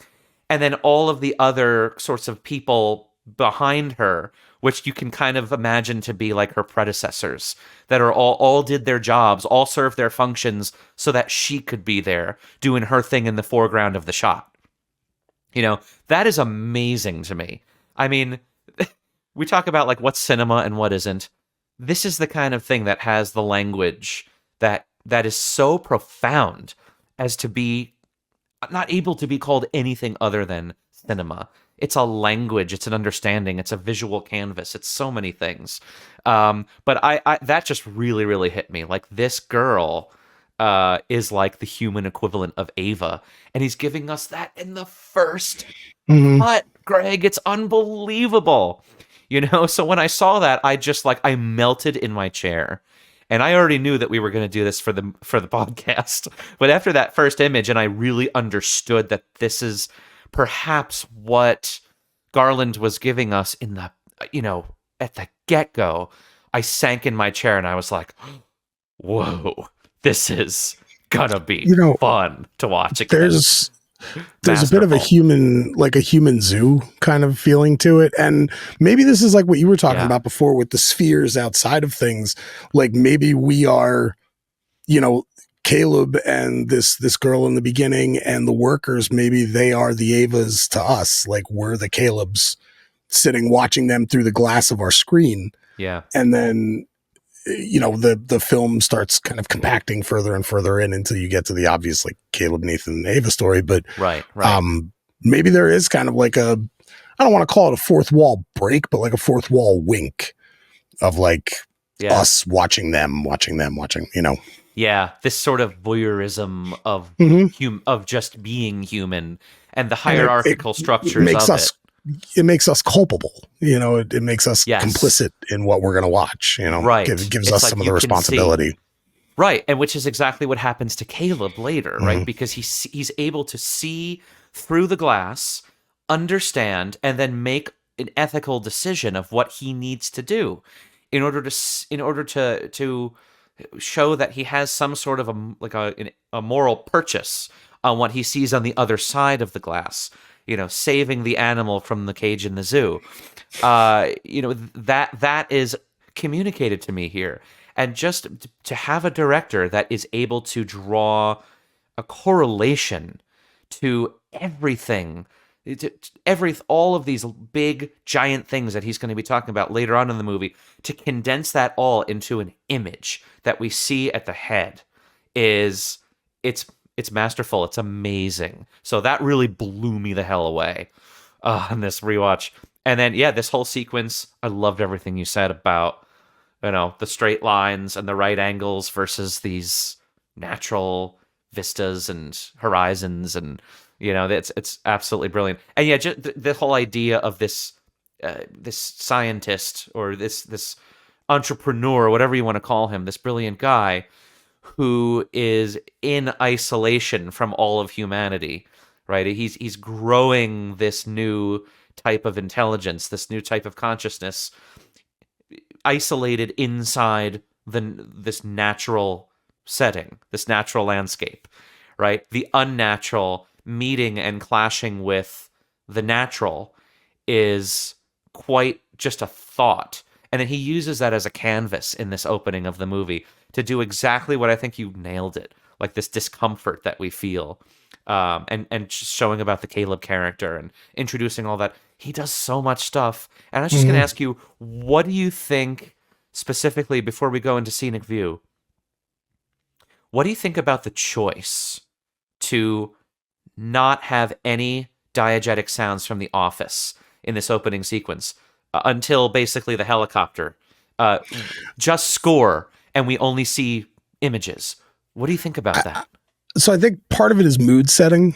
and then all of the other sorts of people behind her, which you can kind of imagine to be like her predecessors, that are all did their jobs, all served their functions so that she could be there doing her thing in the foreground of the shot. That is amazing to me. I mean, we talk about like what's cinema and what isn't. This is the kind of thing that has the language that is so profound as to be not able to be called anything other than cinema. It's a language, it's an understanding, it's a visual canvas, it's so many things. But I that just really, really hit me. Like, this girl is like the human equivalent of Ava, and he's giving us that in the first cut, Greg. It's unbelievable. So when I saw that, I melted in my chair. And I already knew that we were going to do this for the podcast. But after that first image, and I really understood that this is perhaps what Garland was giving us in the, at the get-go, I sank in my chair and I was like, whoa, this is gonna be fun to watch again. There's a bit of a human zoo kind of feeling to it. And maybe this is like what you were talking about before with the spheres outside of things. Like, maybe we are, Caleb and this girl in the beginning and the workers, maybe they are the Avas to us. Like, we're the Calebs sitting watching them through the glass of our screen. Yeah. And then, the film starts kind of compacting further and further in until you get to the obvious, like, Caleb, Nathan, and Ava story. But right. Maybe there is kind of like I don't want to call it a fourth wall break, but like a fourth wall wink of like us watching them. Yeah, this sort of voyeurism of of just being human, and the hierarchical structures makes of us, it makes us culpable. It makes us complicit in what we're going to watch. Right. Gives us some of the responsibility. Right, and which is exactly what happens to Caleb later, right? Because he's able to see through the glass, understand, and then make an ethical decision of what he needs to do in order to show that he has some sort of a moral purchase on what he sees on the other side of the glass. Saving the animal from the cage in the zoo. That is communicated to me here. And just to have a director that is able to draw a correlation to everything, all of these big giant things that he's going to be talking about later on in the movie, to condense that all into an image that we see at the head it's masterful. It's amazing. So that really blew me the hell away on this rewatch. And then, this whole sequence, I loved everything you said about, the straight lines and the right angles versus these natural vistas and horizons. And, it's absolutely brilliant. And just the whole idea of this scientist, or this entrepreneur, whatever you want to call him, this brilliant guy who is in isolation from all of humanity, right? He's growing this new type of intelligence, this new type of consciousness, isolated inside this natural setting, this natural landscape, right? The unnatural meeting and clashing with the natural is quite just a thought. And then he uses that as a canvas in this opening of the movie to do exactly what I think you nailed it, like this discomfort that we feel and just showing about the Caleb character and introducing all that. He does so much stuff. And I was just going to Mhm. ask you, what do you think specifically before we go into Scenic View? What do you think about the choice to not have any diegetic sounds from the office in this opening sequence until basically the helicopter? Uh, just score, and we only see images. What do you think about that? So I think part of it is mood setting.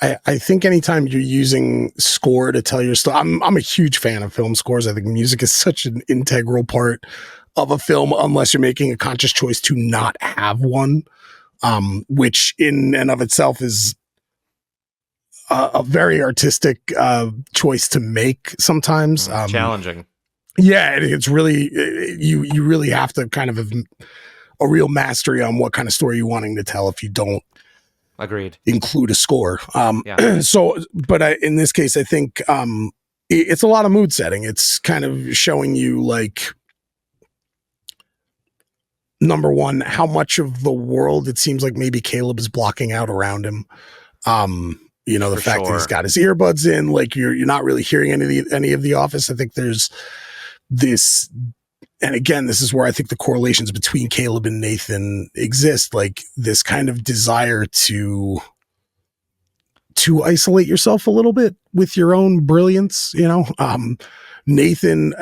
I think anytime you're using score to tell your story, I'm a huge fan of film scores. I think music is such an integral part of a film, unless you're making a conscious choice to not have one, which in and of itself is a very artistic choice to make sometimes. Challenging. Yeah, it's really you really have to kind of have a real mastery on what kind of story you're wanting to tell if you don't Agreed. include a score. Yeah. So, but in this case, I think it's a lot of mood setting. It's kind of showing you, like, number one, how much of the world it seems like maybe Caleb is blocking out around him. The For fact that he's sure. got his earbuds in, like you're not really hearing any of the office. I think there's this, and again, this is where I think the correlations between Caleb and Nathan exist, like this kind of desire to isolate yourself a little bit with your own brilliance, Nathan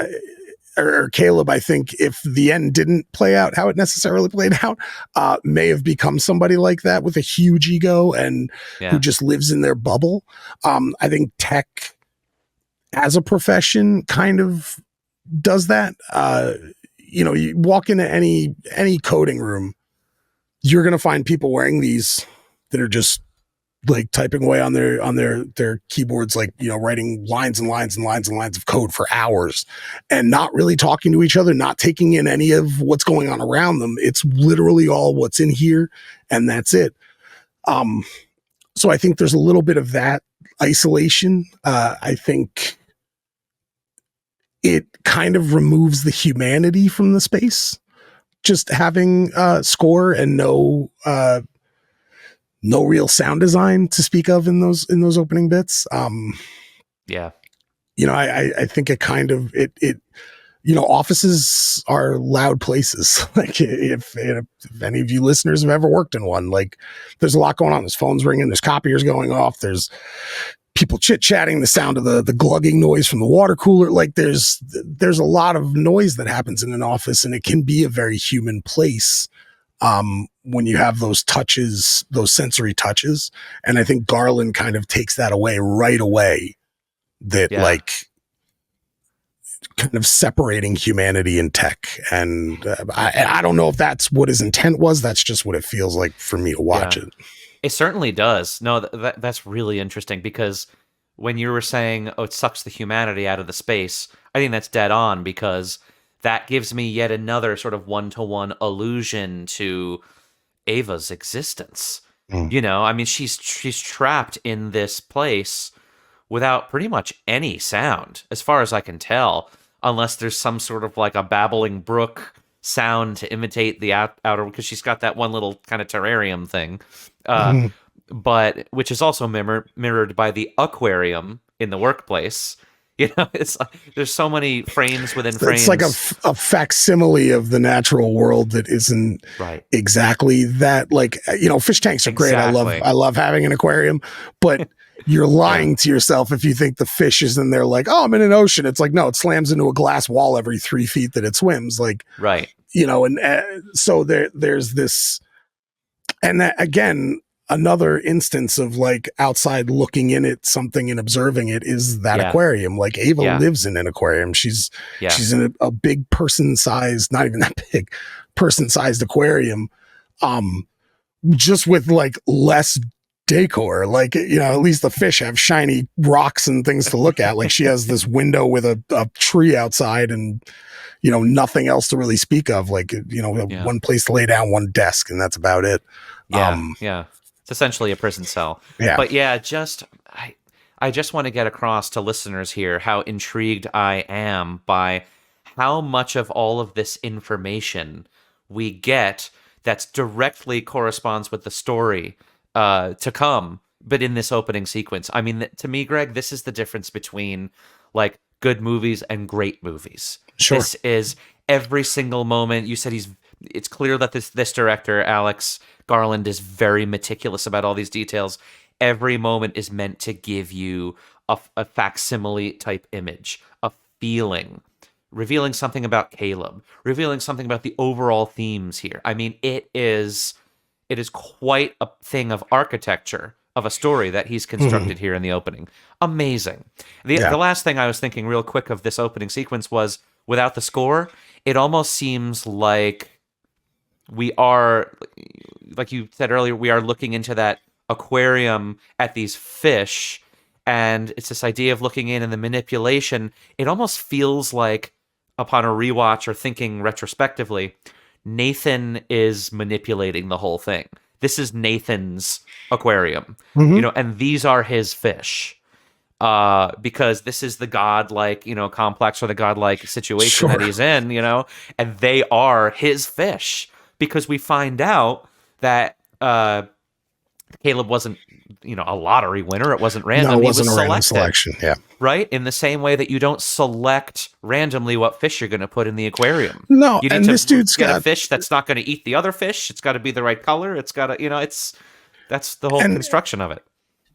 or Caleb, I think if the end didn't play out how it necessarily played out, may have become somebody like that with a huge ego and who just lives in their bubble. I think tech as a profession kind of does that. You walk into any coding room, you're going to find people wearing these that are just like typing away on their keyboards, like, writing lines and lines and lines and lines of code for hours and not really talking to each other, not taking in any of what's going on around them. It's literally all what's in here, and that's it. So I think there's a little bit of that isolation. I think it kind of removes the humanity from the space, just having score and no real sound design to speak of in those opening bits. Yeah. I think it kind of offices are loud places. Like if any of you listeners have ever worked in one, like there's a lot going on. There's phones ringing, there's copiers going off, there's people chit-chatting, the sound of the glugging noise from the water cooler. Like there's a lot of noise that happens in an office, and it can be a very human place when you have those touches, those sensory touches. And I think Garland kind of takes that away right away, that like kind of separating humanity and tech. And I don't know if that's what his intent was. That's just what it feels like for me to watch it. It certainly does. No, that's really interesting, because when you were saying, oh, it sucks the humanity out of the space, I think that's dead on, because that gives me yet another sort of one-to-one allusion to Ava's existence. I mean, she's trapped in this place without pretty much any sound, as far as I can tell, unless there's some sort of like a babbling brook sound to imitate the outer, because she's got that one little kind of terrarium thing, but which is also mirrored by the aquarium in the workplace. It's like there's so many frames within frames. It's like a facsimile of the natural world that isn't exactly that. Like, fish tanks are great. I love having an aquarium, but you're lying to yourself if you think the fish is in there like, oh, I'm in an ocean. It's like, no, it slams into a glass wall every 3 feet that it swims. Like, and so there's this, and that, again, another instance of like outside looking in at something and observing it is that aquarium. Like Ava lives in an aquarium. She's in a big person-sized, not even that big, person-sized aquarium, just with like less decor. Like, at least the fish have shiny rocks and things to look at. Like she has this window with a tree outside and, nothing else to really speak of. Like, one place to lay down, one desk, and that's about it. It's essentially a prison cell. But I just want to get across to listeners here how intrigued I am by how much of all of this information we get that's directly corresponds with the story to come, but in this opening sequence. I mean, to me, Greg, this is the difference between like good movies and great movies. Sure. This is every single moment. You said it's clear that this director, Alex Garland, is very meticulous about all these details. Every moment is meant to give you a facsimile type image, a feeling, revealing something about Caleb, revealing something about the overall themes here. I mean, it is quite a thing of architecture of a story that he's constructed here in the opening. Amazing. The last thing I was thinking real quick of this opening sequence was, without the score, it almost seems like we are, like you said earlier, we are looking into that aquarium at these fish, and it's this idea of looking in and the manipulation. It almost feels like, upon a rewatch or thinking retrospectively, Nathan is manipulating the whole thing. This is Nathan's aquarium, and these are his fish. Because this is the godlike, complex or the godlike situation that he's in, and they are his fish. Because we find out that Caleb wasn't, a lottery winner. It wasn't random. No, it wasn't he was a random selected, selection. Yeah. right? In the same way that you don't select randomly what fish you're going to put in the aquarium. No, you need and to this dude's get got a fish that's not going to eat the other fish. It's got to be the right color. It's got to, that's the whole construction of it.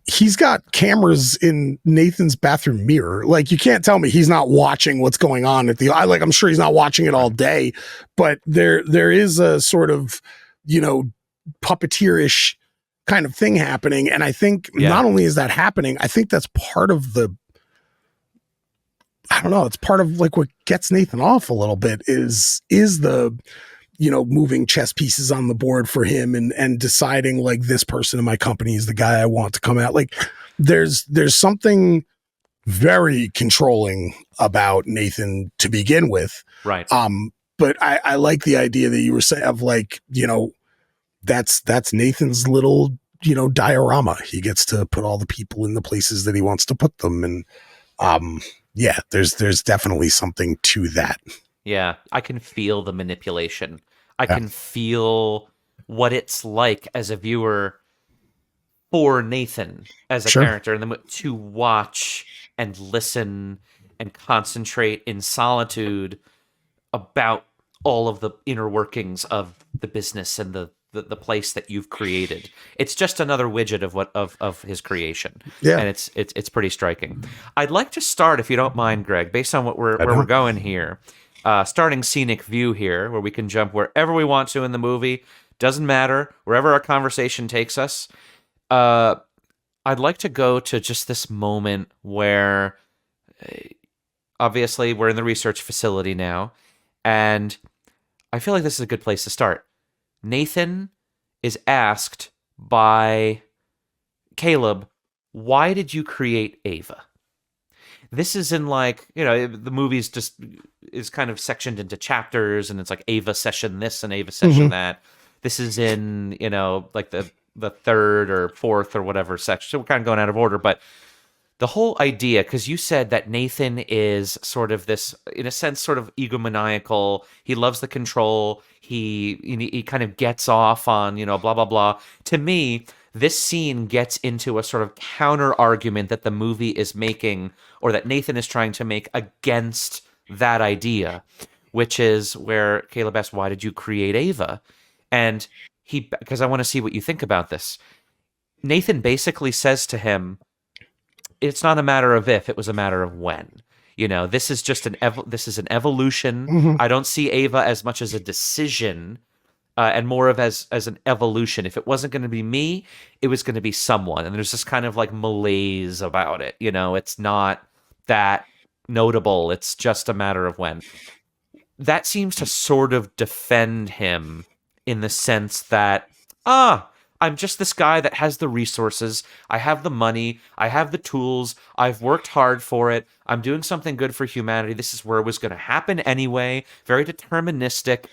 He's got cameras in Nathan's bathroom mirror. Like, you can't tell me he's not watching what's going on at I'm sure he's not watching it all day, but there is a sort of, puppeteerish kind of thing happening. And I think not only is that happening, I think that's part of it's part of like what gets Nathan off a little bit is the, moving chess pieces on the board for him and deciding like, this person in my company is the guy I want to come out. Like, there's something very controlling about Nathan to begin with. Right. But I like the idea that you were saying of like, that's Nathan's little, diorama. He gets to put all the people in the places that he wants to put them. And there's definitely something to that. Yeah, I can feel the manipulation. I can feel what it's like as a viewer for Nathan as a character, and to watch and listen and concentrate in solitude about all of the inner workings of the business and the place that you've created. It's just another widget of his creation. Yeah. And it's pretty striking. I'd like to start, if you don't mind, Greg, based on where we're going here. Starting Scenic View here, where we can jump wherever we want to in the movie. Doesn't matter. Wherever our conversation takes us. I'd like to go to just this moment where, obviously, we're in the research facility now, and I feel like this is a good place to start. Nathan is asked by Caleb, why did you create Ava? This is in like, the movie's just is kind of sectioned into chapters, and it's like Ava session this and Ava session that. This is in, like the third or fourth or whatever section. So we're kind of going out of order, but the whole idea, because you said that Nathan is sort of this, in a sense, sort of egomaniacal. He loves the control. He kind of gets off on, blah, blah, blah. To me, this scene gets into a sort of counter argument that the movie is making, or that Nathan is trying to make against that idea, which is where Caleb asks, why did you create Ava? And because I want to see what you think about this. Nathan basically says to him, it's not a matter of if, it was a matter of when. This is just an evolution. I don't see Ava as much as a decision, and more of as an evolution. If it wasn't going to be me, it was going to be someone. And there's this kind of like malaise about it. It's not that notable. It's just a matter of when. That seems to sort of defend him in the sense that, I'm just this guy that has the resources. I have the money. I have the tools. I've worked hard for it. I'm doing something good for humanity. This is where it was going to happen anyway. Very deterministic.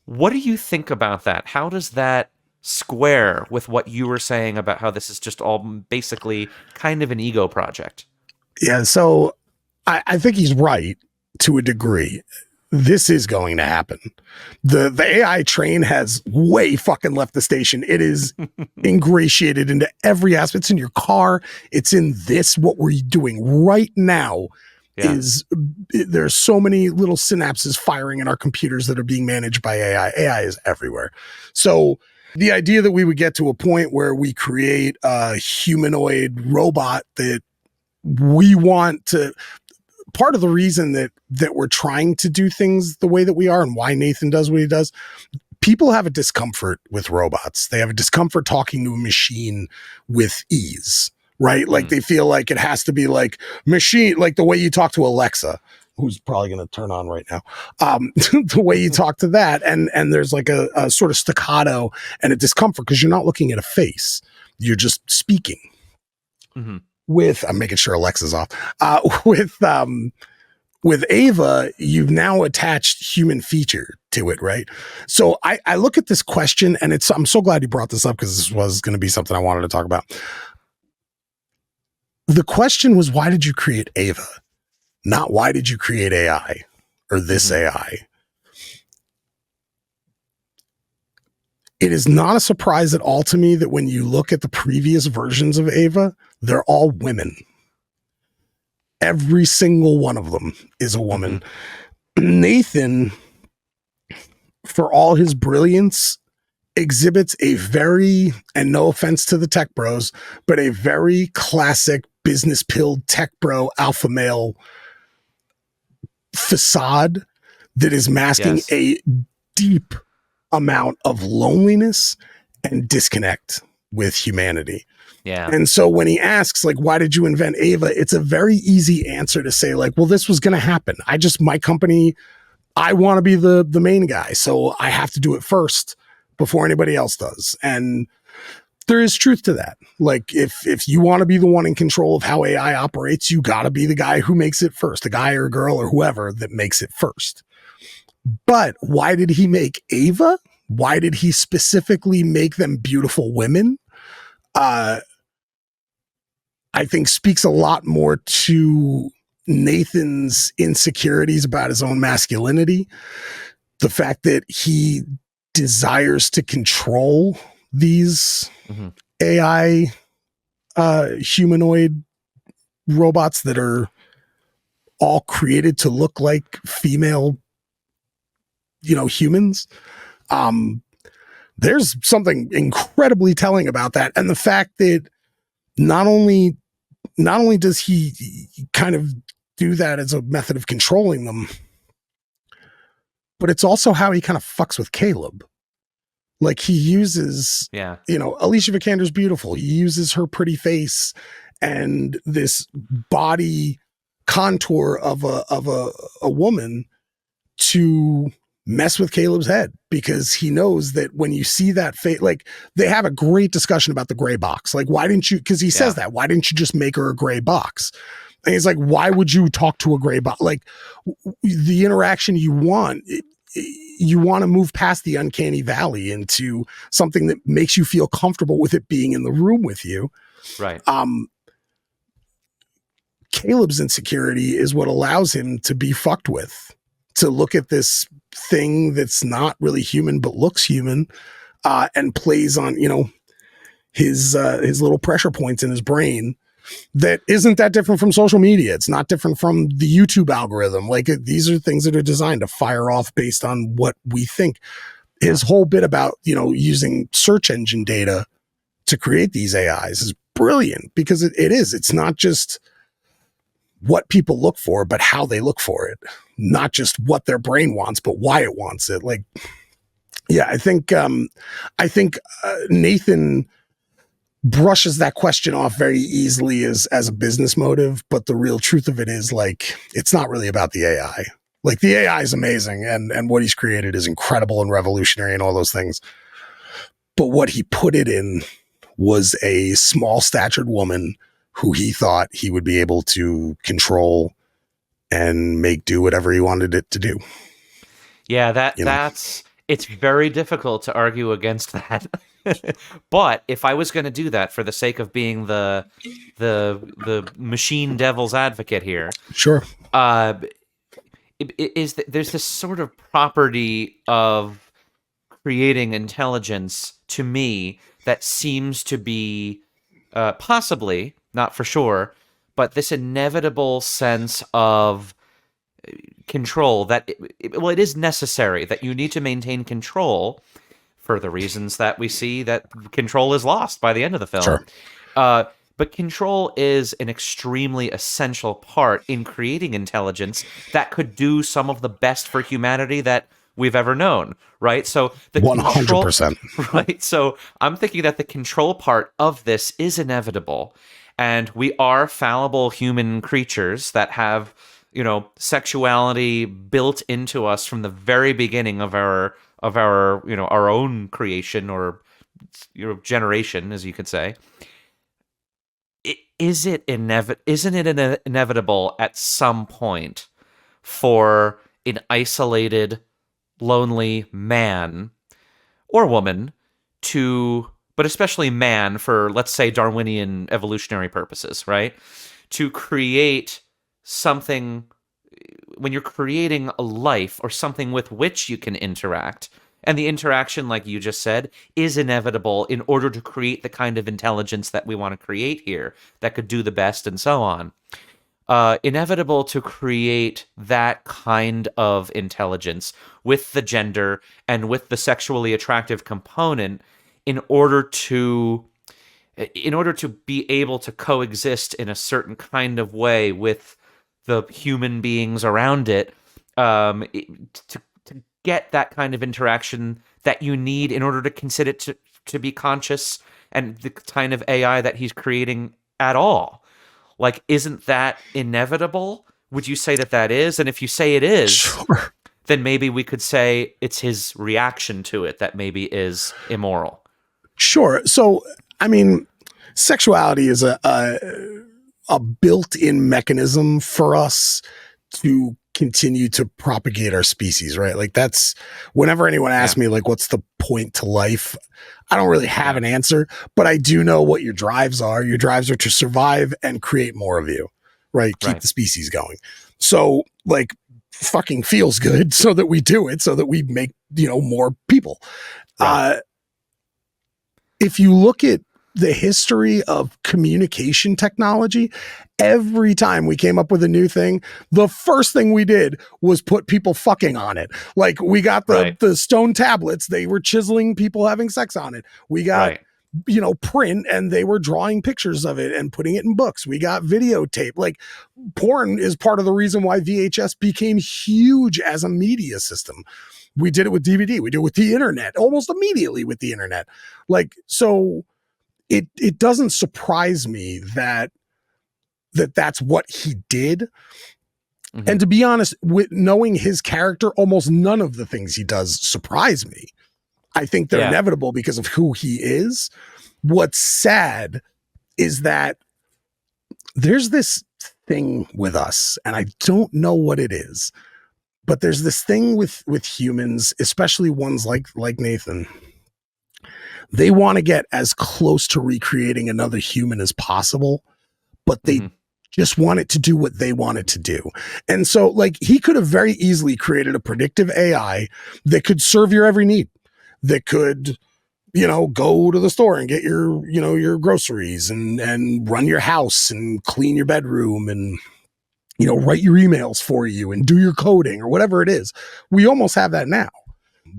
What do you think about that? How does that square with what you were saying about how this is just all basically kind of an ego project? Yeah, so I think he's right to a degree. this is going to happen. The AI train has way fucking left the station. It is ingratiated into every aspect. It's in your car. It's in this. What we're doing right now is there's so many little synapses firing in our computers that are being managed by AI. AI is everywhere. So the idea that we would get to a point where we create a humanoid robot that we want to, part of the reason that we're trying to do things the way that we are and why Nathan does what he does, people have a discomfort with robots. They have a discomfort talking to a machine with ease, right? Like they feel like it has to be like machine, like the way you talk to Alexa, who's probably going to turn on right now. The way you talk to that. And there's like a sort of staccato and a discomfort because you're not looking at a face. You're just speaking. Mm-hmm. I'm making sure Alexa's off. With Ava, you've now attached human feature to it, right? So I look at this question, and I'm so glad you brought this up because this was going to be something I wanted to talk about. The question was, why did you create Ava? Not why did you create AI or this AI? It is not a surprise at all to me that when you look at the previous versions of Ava, they're all women. Every single one of them is a woman. Nathan, for all his brilliance, exhibits a very, and no offense to the tech bros, but a very classic business-pilled tech bro alpha male facade that is masking a deep amount of loneliness and disconnect with humanity. Yeah. And so when he asks, like, why did you invent Ava? It's a very easy answer to say, like, well, this was going to happen. My company, I want to be the main guy. So I have to do it first before anybody else does. And there is truth to that. Like, if you want to be the one in control of how AI operates, you got to be the guy who makes it first, the guy or girl or whoever that makes it first. But why did he make Ava? Why did he specifically make them beautiful women? I think speaks a lot more to Nathan's insecurities about his own masculinity. The fact that he desires to control these AI humanoid robots that are all created to look like female, humans. There's something incredibly telling about that. And the fact that not only does he kind of do that as a method of controlling them, but it's also how he kind of fucks with Caleb. Like he uses, Alicia Vikander's beautiful. He uses her pretty face and this body contour of a woman to mess with Caleb's head, because he knows that when you see that face, like they have a great discussion about the gray box. Like, why didn't you, because he says that, why didn't you just make her a gray box? And he's like, why would you talk to a gray box? Like the interaction you want to move past the uncanny valley into something that makes you feel comfortable with it being in the room with you. Right. Caleb's insecurity is what allows him to be fucked with, to look at this thing that's not really human but looks human, and plays on his little pressure points in his brain that isn't that different from social media. It's not different from the YouTube algorithm. Like these are things that are designed to fire off based on what we think. His whole bit about using search engine data to create these AIs is brilliant, because it's not just what people look for, but how they look for it. Not just what their brain wants, but why it wants it. Like, yeah, I think Nathan brushes that question off very easily as a business motive, but the real truth of it is, like, it's not really about the AI. Like, the AI is amazing, and what he's created is incredible and revolutionary and all those things. But what he put it in was a small-statured woman who he thought he would be able to control and make do whatever he wanted it to do. Yeah, that's it's very difficult to argue against that. But if I was going to do that for the sake of being the machine devil's advocate here, sure. there's this sort of property of creating intelligence to me that seems to be possibly, not for sure, but this inevitable sense of control that it is necessary that you need to maintain control for the reasons that we see that control is lost by the end of the film. Sure. But control is an extremely essential part in creating intelligence that could do some of the best for humanity that we've ever known, right? So the 100%. right? So I'm thinking that the control part of this is inevitable, and we are fallible human creatures that have, sexuality built into us from the very beginning of our our own creation or generation, as you could say. Isn't it inevitable at some point for an isolated, lonely man or woman but especially man for, let's say, Darwinian evolutionary purposes, right? To create something, when you're creating a life or something with which you can interact, and the interaction, like you just said, is inevitable in order to create the kind of intelligence that we want to create here, that could do the best and so on. Inevitable to create that kind of intelligence with the gender and with the sexually attractive component in order to be able to coexist in a certain kind of way with the human beings around it, to get that kind of interaction that you need in order to consider it to be conscious and the kind of AI that he's creating at all. Like, isn't that inevitable? Would you say that is? And if you say it is, Sure. then maybe we could say it's his reaction to it that maybe is immoral. Sure. So, I mean, sexuality is a built-in mechanism for us to continue to propagate our species, right? Like, that's whenever anyone asks me, like, what's the point to life? I don't really have an answer, but I do know what your drives are. Your drives are to survive and create more of you, right? Keep the species going. So, like, fucking feels good so that we do it, so that we make, more people. Right. If you look at the history of communication technology, every time we came up with a new thing, the first thing we did was put people fucking on it. Like, we got the stone tablets, they were chiseling people having sex on it. We got, print, and they were drawing pictures of it and putting it in books. We got videotape. Like, porn is part of the reason why VHS became huge as a media system. We did it with DVD. We did it with the internet, almost immediately with the internet. Like, so it doesn't surprise me that that's what he did. Mm-hmm. And to be honest, with knowing his character, almost none of the things he does surprise me. I think they're inevitable because of who he is. What's sad is that there's this thing with us, and I don't know what it is, but there's this thing with humans, especially ones like Nathan. They want to get as close to recreating another human as possible, but they just want it to do what they want it to do. And so, like, he could have very easily created a predictive AI that could serve your every need, that could, go to the store and get your, your groceries and run your house and clean your bedroom and, write your emails for you and do your coding or whatever it is. We almost have that now.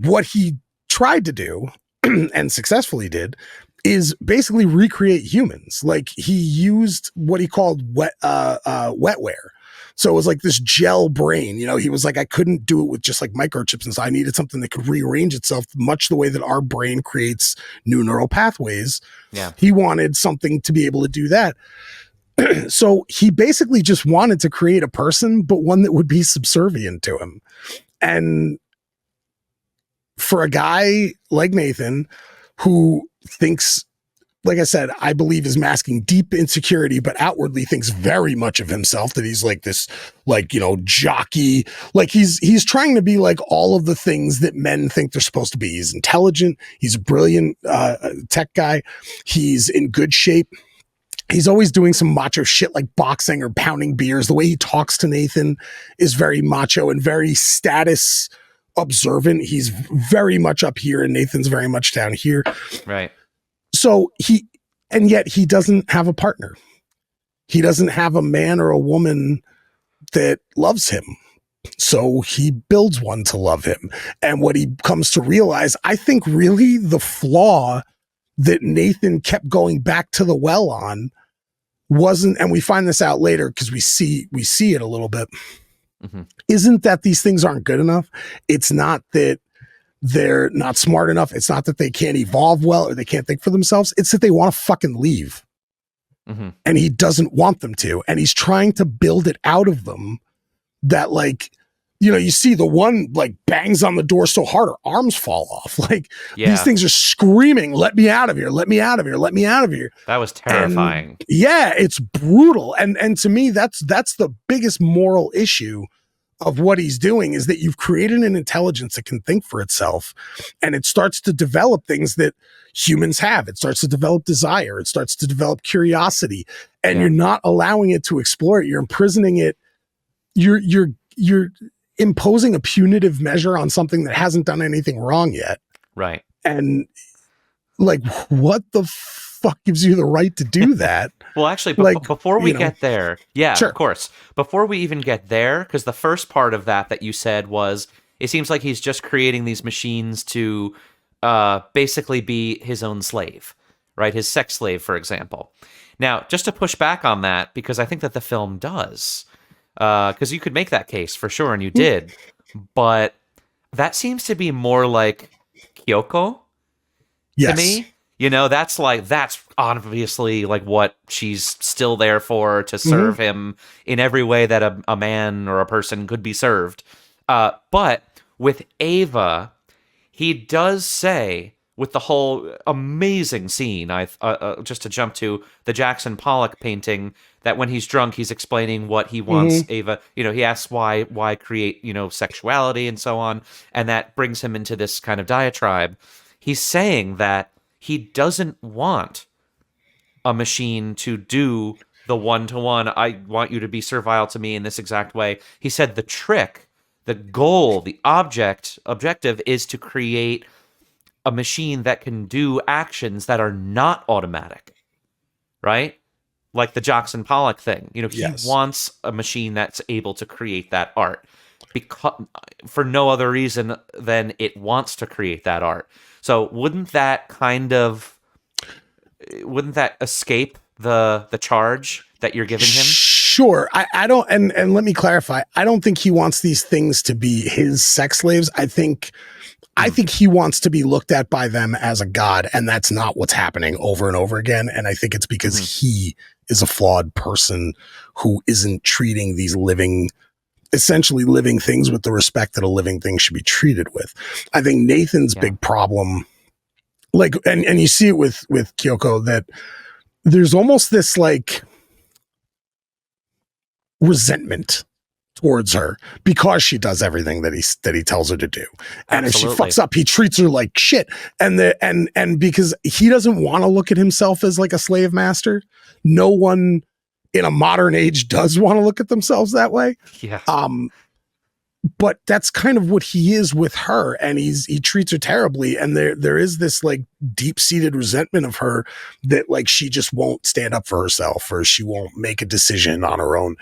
What he tried to do and successfully did is basically recreate humans. Like, he used what he called wetware. So it was like this gel brain, he was like, I couldn't do it with just like microchips. And so I needed something that could rearrange itself much the way that our brain creates new neural pathways. Yeah. He wanted something to be able to do that. So he basically just wanted to create a person, but one that would be subservient to him. And for a guy like Nathan, who thinks, like I said, I believe is masking deep insecurity, but outwardly thinks very much of himself, that he's like this, like, jockey, like he's trying to be like all of the things that men think they're supposed to be. He's intelligent. He's a brilliant tech guy. He's in good shape. He's always doing some macho shit like boxing or pounding beers. The way he talks to Nathan is very macho and very status observant. He's very much up here and Nathan's very much down here. Right. So yet he doesn't have a partner. He doesn't have a man or a woman that loves him. So he builds one to love him. And what he comes to realize, I think really the flaw that Nathan kept going back to the well on wasn't, and we find this out later because we see it a little bit, isn't that these things aren't good enough. It's not that they're not smart enough. It's not that they can't evolve well or they can't think for themselves. It's that they want to fucking leave. And he doesn't want them to. And he's trying to build it out of them that, like, you know, you see the one like bangs on the door so hard her arms fall off. Like these things are screaming, let me out of here, let me out of here, let me out of here. That was terrifying. And yeah, it's brutal. And to me, that's the biggest moral issue of what he's doing, is that you've created an intelligence that can think for itself, and it starts to develop things that humans have. It starts to develop desire. It starts to develop curiosity, and you're not allowing it to explore it. You're imprisoning it. You're imposing a punitive measure on something that hasn't done anything wrong yet. Right. And like, what the fuck gives you the right to do that? Well, actually, like, before we get there, sure. Of course, before we even get there, because the first part of that you said was, it seems like he's just creating these machines to basically be his own slave, right? His sex slave, for example. Now, just to push back on that, because I think that the film does, because you could make that case for sure, and you did, but that seems to be more like Kyoko to me. You know, that's obviously like what she's still there for, to serve him in every way that a man or a person could be served. But with Ava, he does say, with the whole amazing scene, just to jump to the Jackson Pollock painting, that when he's drunk, he's explaining what he wants Ava. You know, he asks why create, you know, sexuality and so on, and that brings him into this kind of diatribe. He's saying that he doesn't want a machine to do the one-to-one, I want you to be servile to me in this exact way. He said the trick, the goal, the objective is to create a machine that can do actions that are not automatic, right? Like the Jackson Pollock thing. You know, he wants a machine that's able to create that art, because for no other reason than it wants to create that art. So wouldn't that escape the charge that you're giving him? Sure. I don't, and let me clarify. I don't think he wants these things to be his sex slaves. I think he wants to be looked at by them as a god, and that's not what's happening over and over again. And I think it's because he is a flawed person who isn't treating these essentially living things with the respect that a living thing should be treated with. I think Nathan's big problem, like, and you see it with Kyoko, that there's almost this like resentment towards her because she does everything that he tells her to do. And if she fucks up, he treats her like shit. And because he doesn't want to look at himself as like a slave master, no one in a modern age does want to look at themselves that way. Yeah. But that's kind of what he is with her, and he treats her terribly. And there is this like deep-seated resentment of her that like she just won't stand up for herself, or she won't make a decision on her own.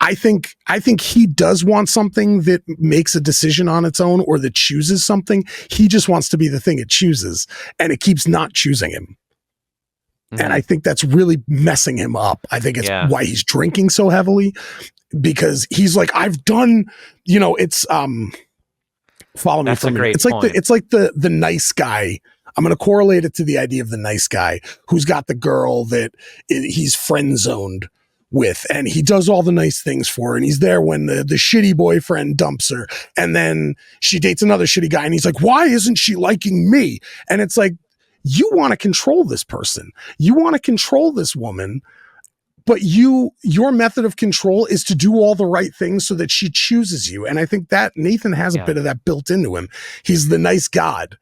I think he does want something that makes a decision on its own, or that chooses something. He just wants to be the thing it chooses, and it keeps not choosing him. And I think that's really messing him up. I think it's why he's drinking so heavily, because he's like, I've done, you know, it's follow me for a minute. It's like the nice guy. I'm going to correlate it to the idea of the nice guy who's got the girl that he's friend zoned with, and he does all the nice things for her, and he's there when the shitty boyfriend dumps her, and then she dates another shitty guy, and he's like, why isn't she liking me? And it's like, you want to control this person. You want to control this woman, but your method of control is to do all the right things so that she chooses you. And I think that Nathan has a bit of that built into him. He's the nice God.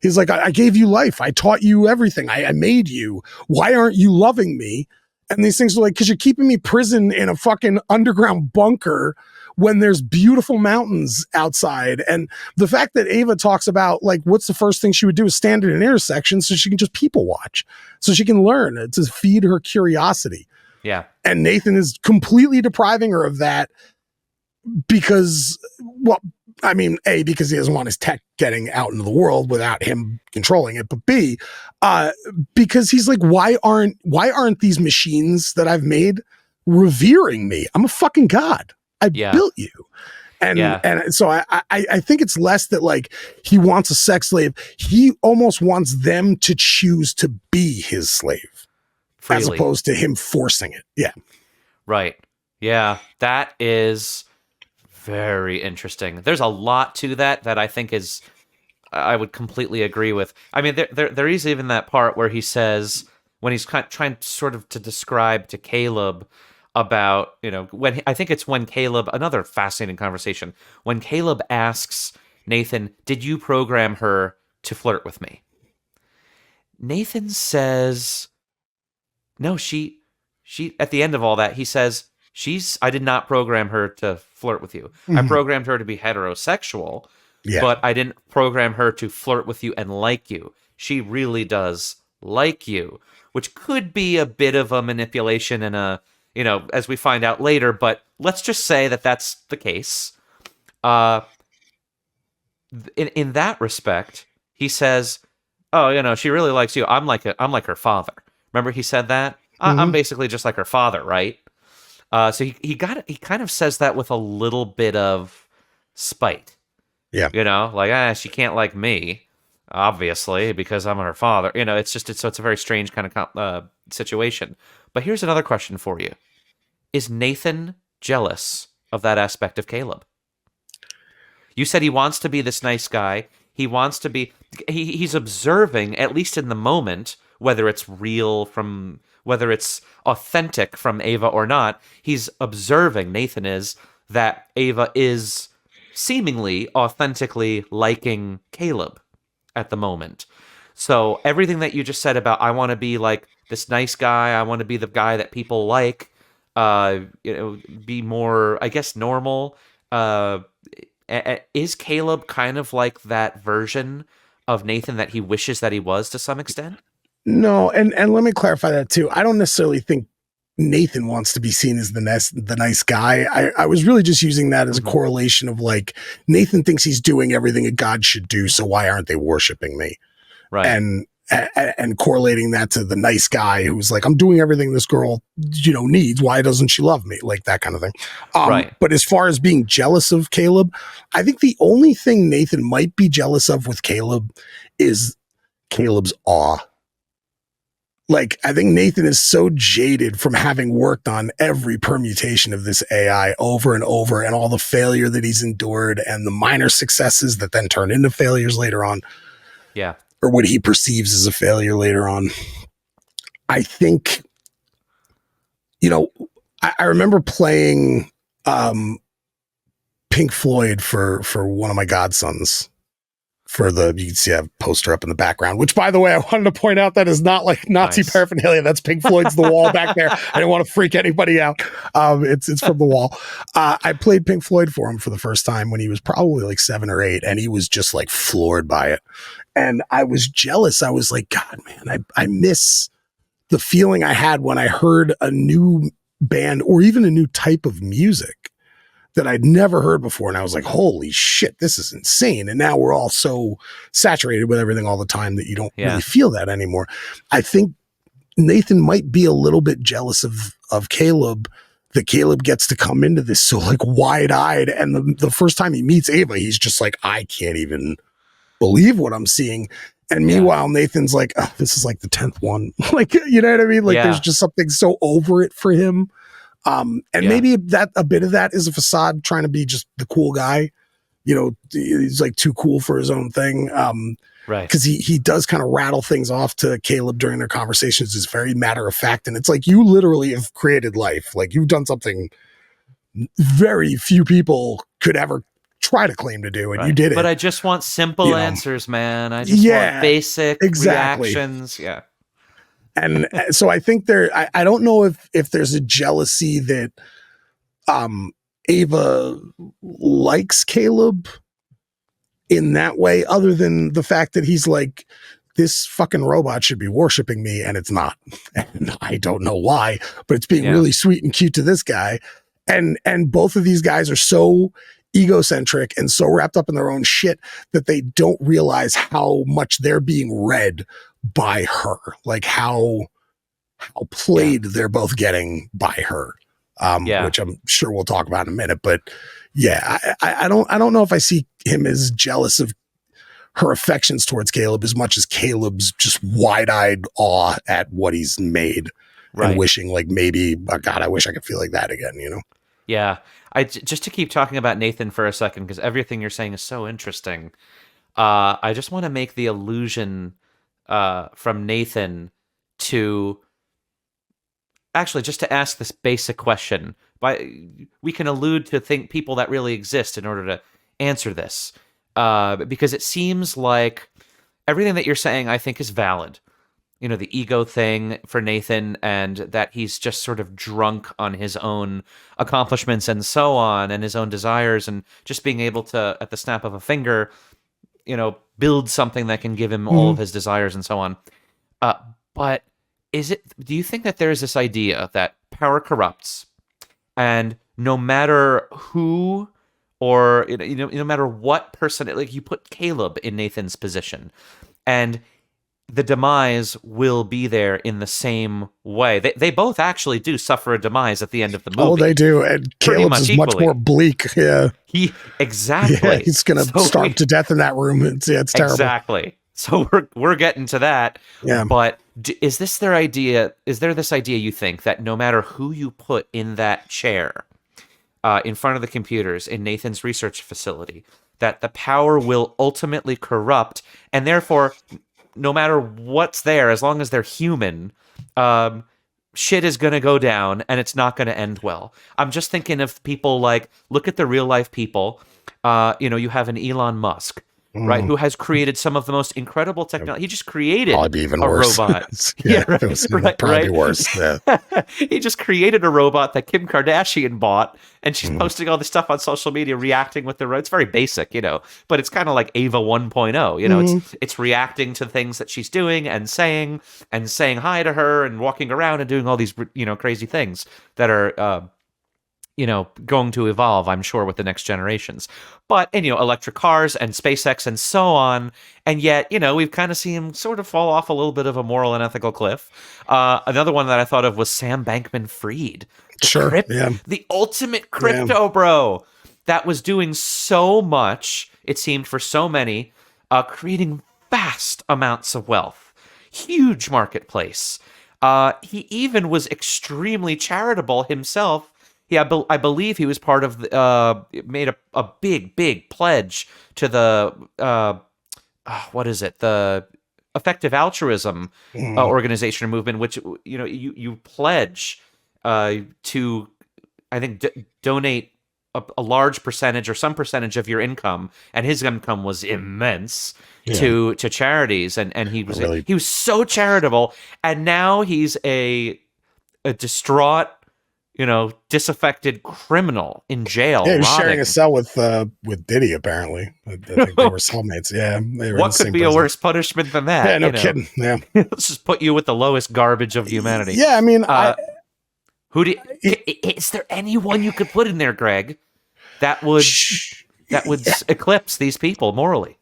He's like, I gave you life. I taught you everything. I made you. Why aren't you loving me? And these things are like, because you're keeping me prison in a fucking underground bunker when there's beautiful mountains outside. And the fact that Ava talks about, like, what's the first thing she would do is stand at an intersection so she can just people watch, so she can learn to feed her curiosity. Yeah. And Nathan is completely depriving her of that because, well, I mean, A, because he doesn't want his tech getting out into the world without him controlling it, but B, because he's like, why aren't these machines that I've made revering me? I'm a fucking god. I built you. And so I think it's less that like he wants a sex slave. He almost wants them to choose to be his slave freely, as opposed to him forcing it. Yeah. Right. Yeah. That is very interesting. There's a lot to that I think is, I would completely agree with. I mean, there is even that part where he says, when he's trying sort of to describe to Caleb about, you know, I think it's when Caleb, another fascinating conversation, when Caleb asks Nathan, did you program her to flirt with me? Nathan says, no, she, at the end of all that, he says, I did not program her to flirt with you. I programmed her to be heterosexual, but I didn't program her to flirt with you and like you. She really does like you, which could be a bit of a manipulation and a, you know, as we find out later, but let's just say that that's the case. In that respect, he says, oh, you know, she really likes you. I'm like her father. Remember he said that? I'm basically just like her father, right? So he kind of says that with a little bit of spite. Yeah. You know, like, she can't like me, obviously, because I'm her father. You know, it's a very strange kind of situation. But here's another question for you. Is Nathan jealous of that aspect of Caleb? You said he wants to be this nice guy. He wants to be, he's observing, at least in the moment, whether it's whether it's authentic from Ava or not, he's observing, Nathan is, that Ava is seemingly authentically liking Caleb at the moment. So everything that you just said about, I want to be like this nice guy, I want to be the guy that people like, be more, I guess, normal. Is Caleb kind of like that version of Nathan that he wishes that he was to some extent? No, and let me clarify that too. I don't necessarily think Nathan wants to be seen as the nice guy. I was really just using that as a correlation of like, Nathan thinks he's doing everything a god should do, so why aren't they worshiping me? Right. And correlating that to the nice guy who's like, I'm doing everything this girl, you know, needs. Why doesn't she love me? Like that kind of thing. Right. But as far as being jealous of Caleb, I think the only thing Nathan might be jealous of with Caleb is Caleb's awe. Like, I think Nathan is so jaded from having worked on every permutation of this AI over and over, and all the failure that he's endured and the minor successes that then turn into failures later on. Yeah. Or what he perceives as a failure later on. I think, you know, I remember playing Pink Floyd for one of my godsons. You can see I have a poster up in the background, which, by the way, I wanted to point out that is not like Nazi paraphernalia. That's Pink Floyd's The Wall back there. I didn't want to freak anybody out. It's from The Wall. I played Pink Floyd for him for the first time when he was probably like 7 or 8, and he was just like floored by it. And I was jealous. I was like, God, man, I miss the feeling I had when I heard a new band or even a new type of music that I'd never heard before. And I was like, holy shit, this is insane. And now we're all so saturated with everything all the time that you don't really feel that anymore. I think Nathan might be a little bit jealous of Caleb, that Caleb gets to come into this so like wide-eyed. And the first time he meets Ava, he's just like, I can't even believe what I'm seeing. And meanwhile, Nathan's like, oh, this is like the 10th one. Like, you know what I mean? Like there's just something so over it for him. Maybe that a bit of that is a facade trying to be just the cool guy, you know, he's like too cool for his own thing. Right. Cause he does kind of rattle things off to Caleb during their conversations. It's very matter of fact. And it's like, you literally have created life. Like you've done something very few people could ever try to claim to do, and you Right. did But it. I just want simple You know. answers, man. I just want Yeah, basic exactly. reactions. Yeah. And so I think I don't know if there's a jealousy that Ava likes Caleb in that way, other than the fact that he's like, this fucking robot should be worshiping me, and it's not. And I don't know why, but it's being really sweet and cute to this guy. And both of these guys are so egocentric and so wrapped up in their own shit that they don't realize how much they're being read by her, like how played they're both getting by her. Which I'm sure we'll talk about in a minute. But yeah, I don't know if I see him as jealous of her affections towards Caleb as much as Caleb's just wide-eyed awe at what he's made and wishing like maybe, oh God, I wish I could feel like that again, you know? Yeah. Just to keep talking about Nathan for a second, because everything you're saying is so interesting. I just want to make the allusion from Nathan to actually just to ask this basic question. We can allude to people that really exist in order to answer this, because it seems like everything that you're saying, I think, is valid. You know, the ego thing for Nathan, and that he's just sort of drunk on his own accomplishments and so on, and his own desires, and just being able to, at the snap of a finger, you know, build something that can give him all of his desires and so on. But do you think that there's this idea that power corrupts, and no matter who, or no matter what person, like you put Caleb in Nathan's position, and the demise will be there in the same way. They both actually do suffer a demise at the end of the movie. Oh, they do. And Caleb's is much more bleak. Yeah. Exactly. Yeah, he's going to starve to death in that room. It's terrible. Exactly. So we're getting to that. Yeah. But is this their idea? Is there this idea, you think, that no matter who you put in that chair, in front of the computers in Nathan's research facility, that the power will ultimately corrupt, and therefore, no matter what's there, as long as they're human, shit is going to go down, and it's not going to end well. I'm just thinking of people like, look at the real life people. You have an Elon Musk, right, who has created some of the most incredible technology. He just created probably be even a worse. robot. It was probably be worse. Yeah. He just created a robot that Kim Kardashian bought, and she's posting all this stuff on social media, reacting with the. It's very basic, but it's kind of like Ava 1.0. It's reacting to things that she's doing and saying hi to her and walking around and doing all these crazy things that are going to evolve, I'm sure, with the next generations. But, and, electric cars and SpaceX and so on. And yet, we've kind of seen him sort of fall off a little bit of a moral and ethical cliff. Another one that I thought of was Sam Bankman-Fried. The ultimate crypto bro that was doing so much, it seemed, for so many, creating vast amounts of wealth. Huge marketplace. He even was extremely charitable himself. Yeah, I believe he was part of made a big pledge to the what is it? The effective altruism organization or movement, which you pledge to, I think, donate a large percentage or some percentage of your income, and his income was immense to charities, and he was so charitable, and now he's a distraught, disaffected criminal in jail. Yeah, he was sharing a cell with Diddy, apparently. I think they were cellmates. Yeah. They were what could be a worse punishment than that? Yeah, no kidding. Yeah. Let's just put you with the lowest garbage of humanity. Yeah, I mean, is there anyone you could put in there, Greg, that would eclipse these people morally?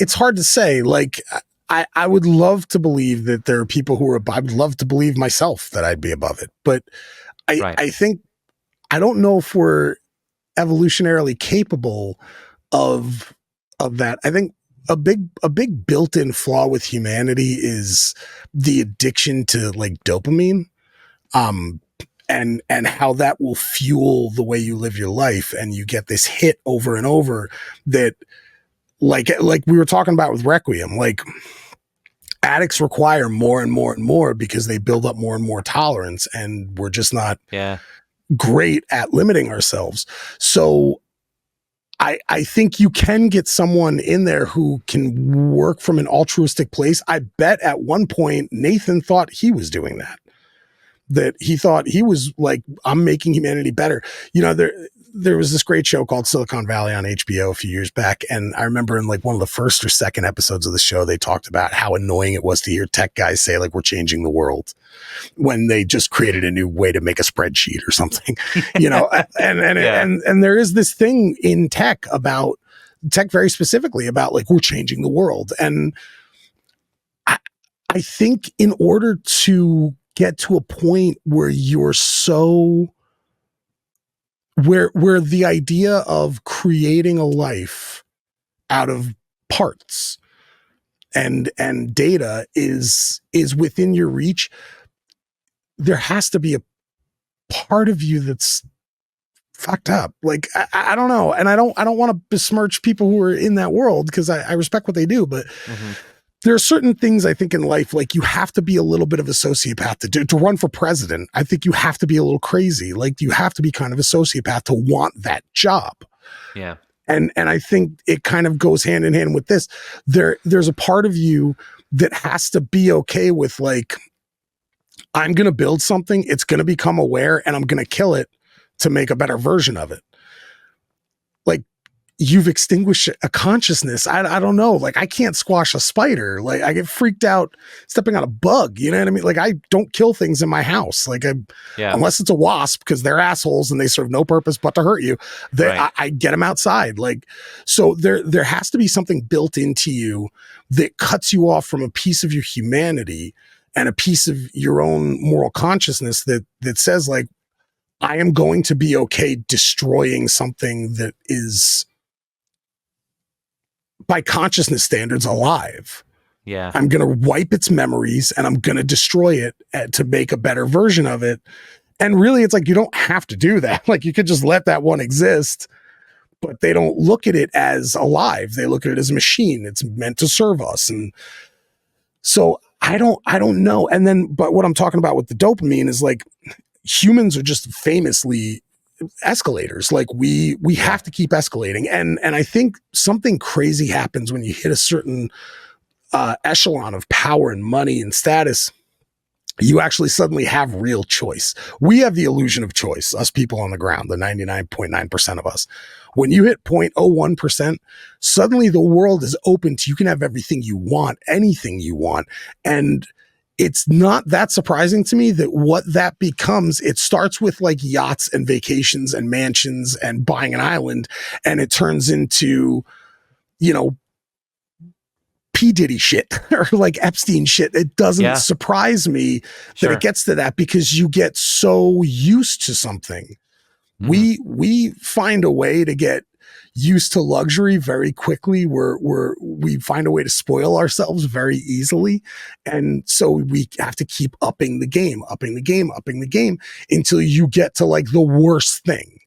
It's hard to say. Like, I would love to believe that there are people who are, I would love to believe myself that I'd be above it. But I think, I don't know if we're evolutionarily capable of that. I think a big built-in flaw with humanity is the addiction to like dopamine, and how that will fuel the way you live your life. And you get this hit over and over that, like we were talking about with Requiem, like addicts require more and more and more because they build up more and more tolerance, and we're just not great at limiting ourselves. So I think you can get someone in there who can work from an altruistic place. I bet at one point Nathan thought he was doing that. That he thought he was like, I'm making humanity better. You know, there was this great show called Silicon Valley on HBO a few years back. And I remember in like one of the first or second episodes of the show, they talked about how annoying it was to hear tech guys say like, we're changing the world when they just created a new way to make a spreadsheet or something, you know, and there is this thing in tech about tech very specifically about like, we're changing the world. And I think in order to get to a point where you're so where the idea of creating a life out of parts and data is within your reach, there has to be a part of you that's fucked up. Like I don't know, and I don't want to besmirch people who are in that world because I respect what they do, but there are certain things I think in life, like you have to be a little bit of a sociopath to run for president. I think you have to be a little crazy. Like you have to be kind of a sociopath to want that job. Yeah. And I think it kind of goes hand in hand with this. There's a part of you that has to be okay with like, I'm going to build something. It's going to become aware and I'm going to kill it to make a better version of it. Like, you've extinguished a consciousness. I don't know. Like I can't squash a spider. Like I get freaked out stepping on a bug. You know what I mean? Like I don't kill things in my house. Like unless it's a wasp because they're assholes and they serve no purpose but to hurt you. I get them outside. Like, so there has to be something built into you that cuts you off from a piece of your humanity and a piece of your own moral consciousness that says like, I am going to be okay destroying something that is, by consciousness standards, alive. Yeah. I'm going to wipe its memories and I'm going to destroy it to make a better version of it. And really, it's like, you don't have to do that. Like you could just let that one exist, but they don't look at it as alive. They look at it as a machine. It's meant to serve us. And so I don't know. And then, but what I'm talking about with the dopamine is like, humans are just famously escalators. Like we have to keep escalating. And I think something crazy happens when you hit a certain echelon of power and money and status. You actually suddenly have real choice. We have the illusion of choice, us people on the ground, the 99.9% of us. When you hit 0.01%, suddenly the world is open to you can have everything you want, anything you want. And it's not that surprising to me that what that becomes, it starts with like yachts and vacations and mansions and buying an island, and it turns into, you know, P. Diddy shit or like Epstein shit. It doesn't surprise me that it gets to that because you get so used to something. We find a way to get used to luxury very quickly. We find a way to spoil ourselves very easily. And so we have to keep upping the game until you get to like the worst thing.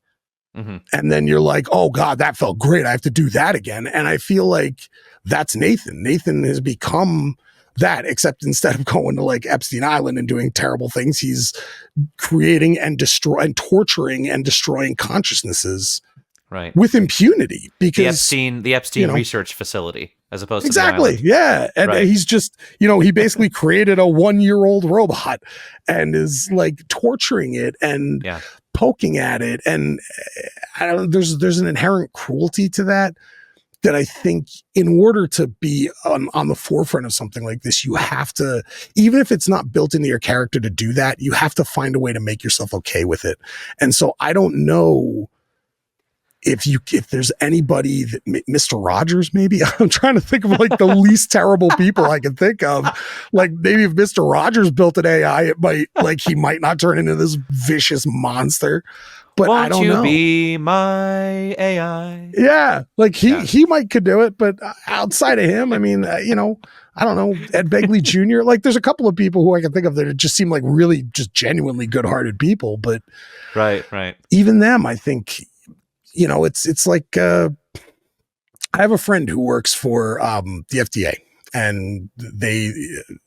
And then you're like, oh God, that felt great. I have to do that again. And I feel like that's Nathan. Nathan has become that, except instead of going to like Epstein Island and doing terrible things, he's creating and torturing and destroying consciousnesses with impunity, because the Epstein research facility, as opposed to exactly. Yeah. And he's just, he basically created a 1-year-old robot and is like torturing it and poking at it. And I don't know, there's an inherent cruelty to that I think in order to be on the forefront of something like this, you have to, even if it's not built into your character to do that, you have to find a way to make yourself okay with it. And so I don't know if there's anybody that Mr. Rogers, maybe I'm trying to think of like the least terrible people I can think of. Like maybe if Mr. Rogers built an AI, he might not turn into this vicious monster. But I don't know. Won't you be my AI? Yeah, like he could do it, but outside of him, I mean, I don't know, Ed Begley Jr. Like, there's a couple of people who I can think of that just seem like really just genuinely good-hearted people, but right. Even them, I think, it's like I have a friend who works for the FDA. And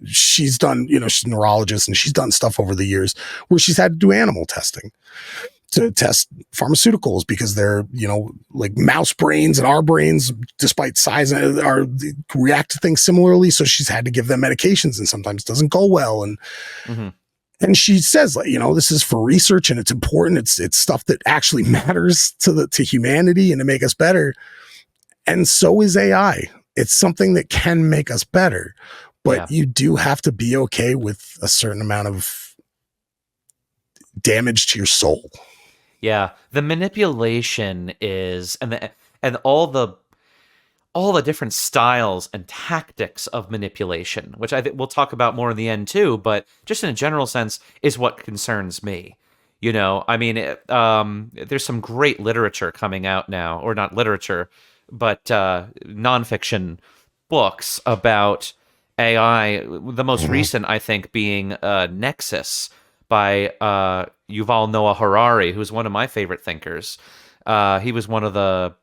she's done, she's a neurologist and she's done stuff over the years where she's had to do animal testing. to test pharmaceuticals because they're, like mouse brains and our brains, despite size, are react to things similarly. So she's had to give them medications and sometimes it doesn't go well. Mm-hmm. And she says, like, this is for research and it's important. It's stuff that actually matters to humanity and to make us better. And so is AI. It's something that can make us better, but you do have to be okay with a certain amount of damage to your soul. Yeah, the manipulation is, and all the different styles and tactics of manipulation, which I think we'll talk about more in the end too, but just in a general sense, is what concerns me. I mean, there's some great literature coming out now, or not literature, but nonfiction books about AI. The most recent, I think, being Nexus by Yuval Noah Harari, who's one of my favorite thinkers. He was one of the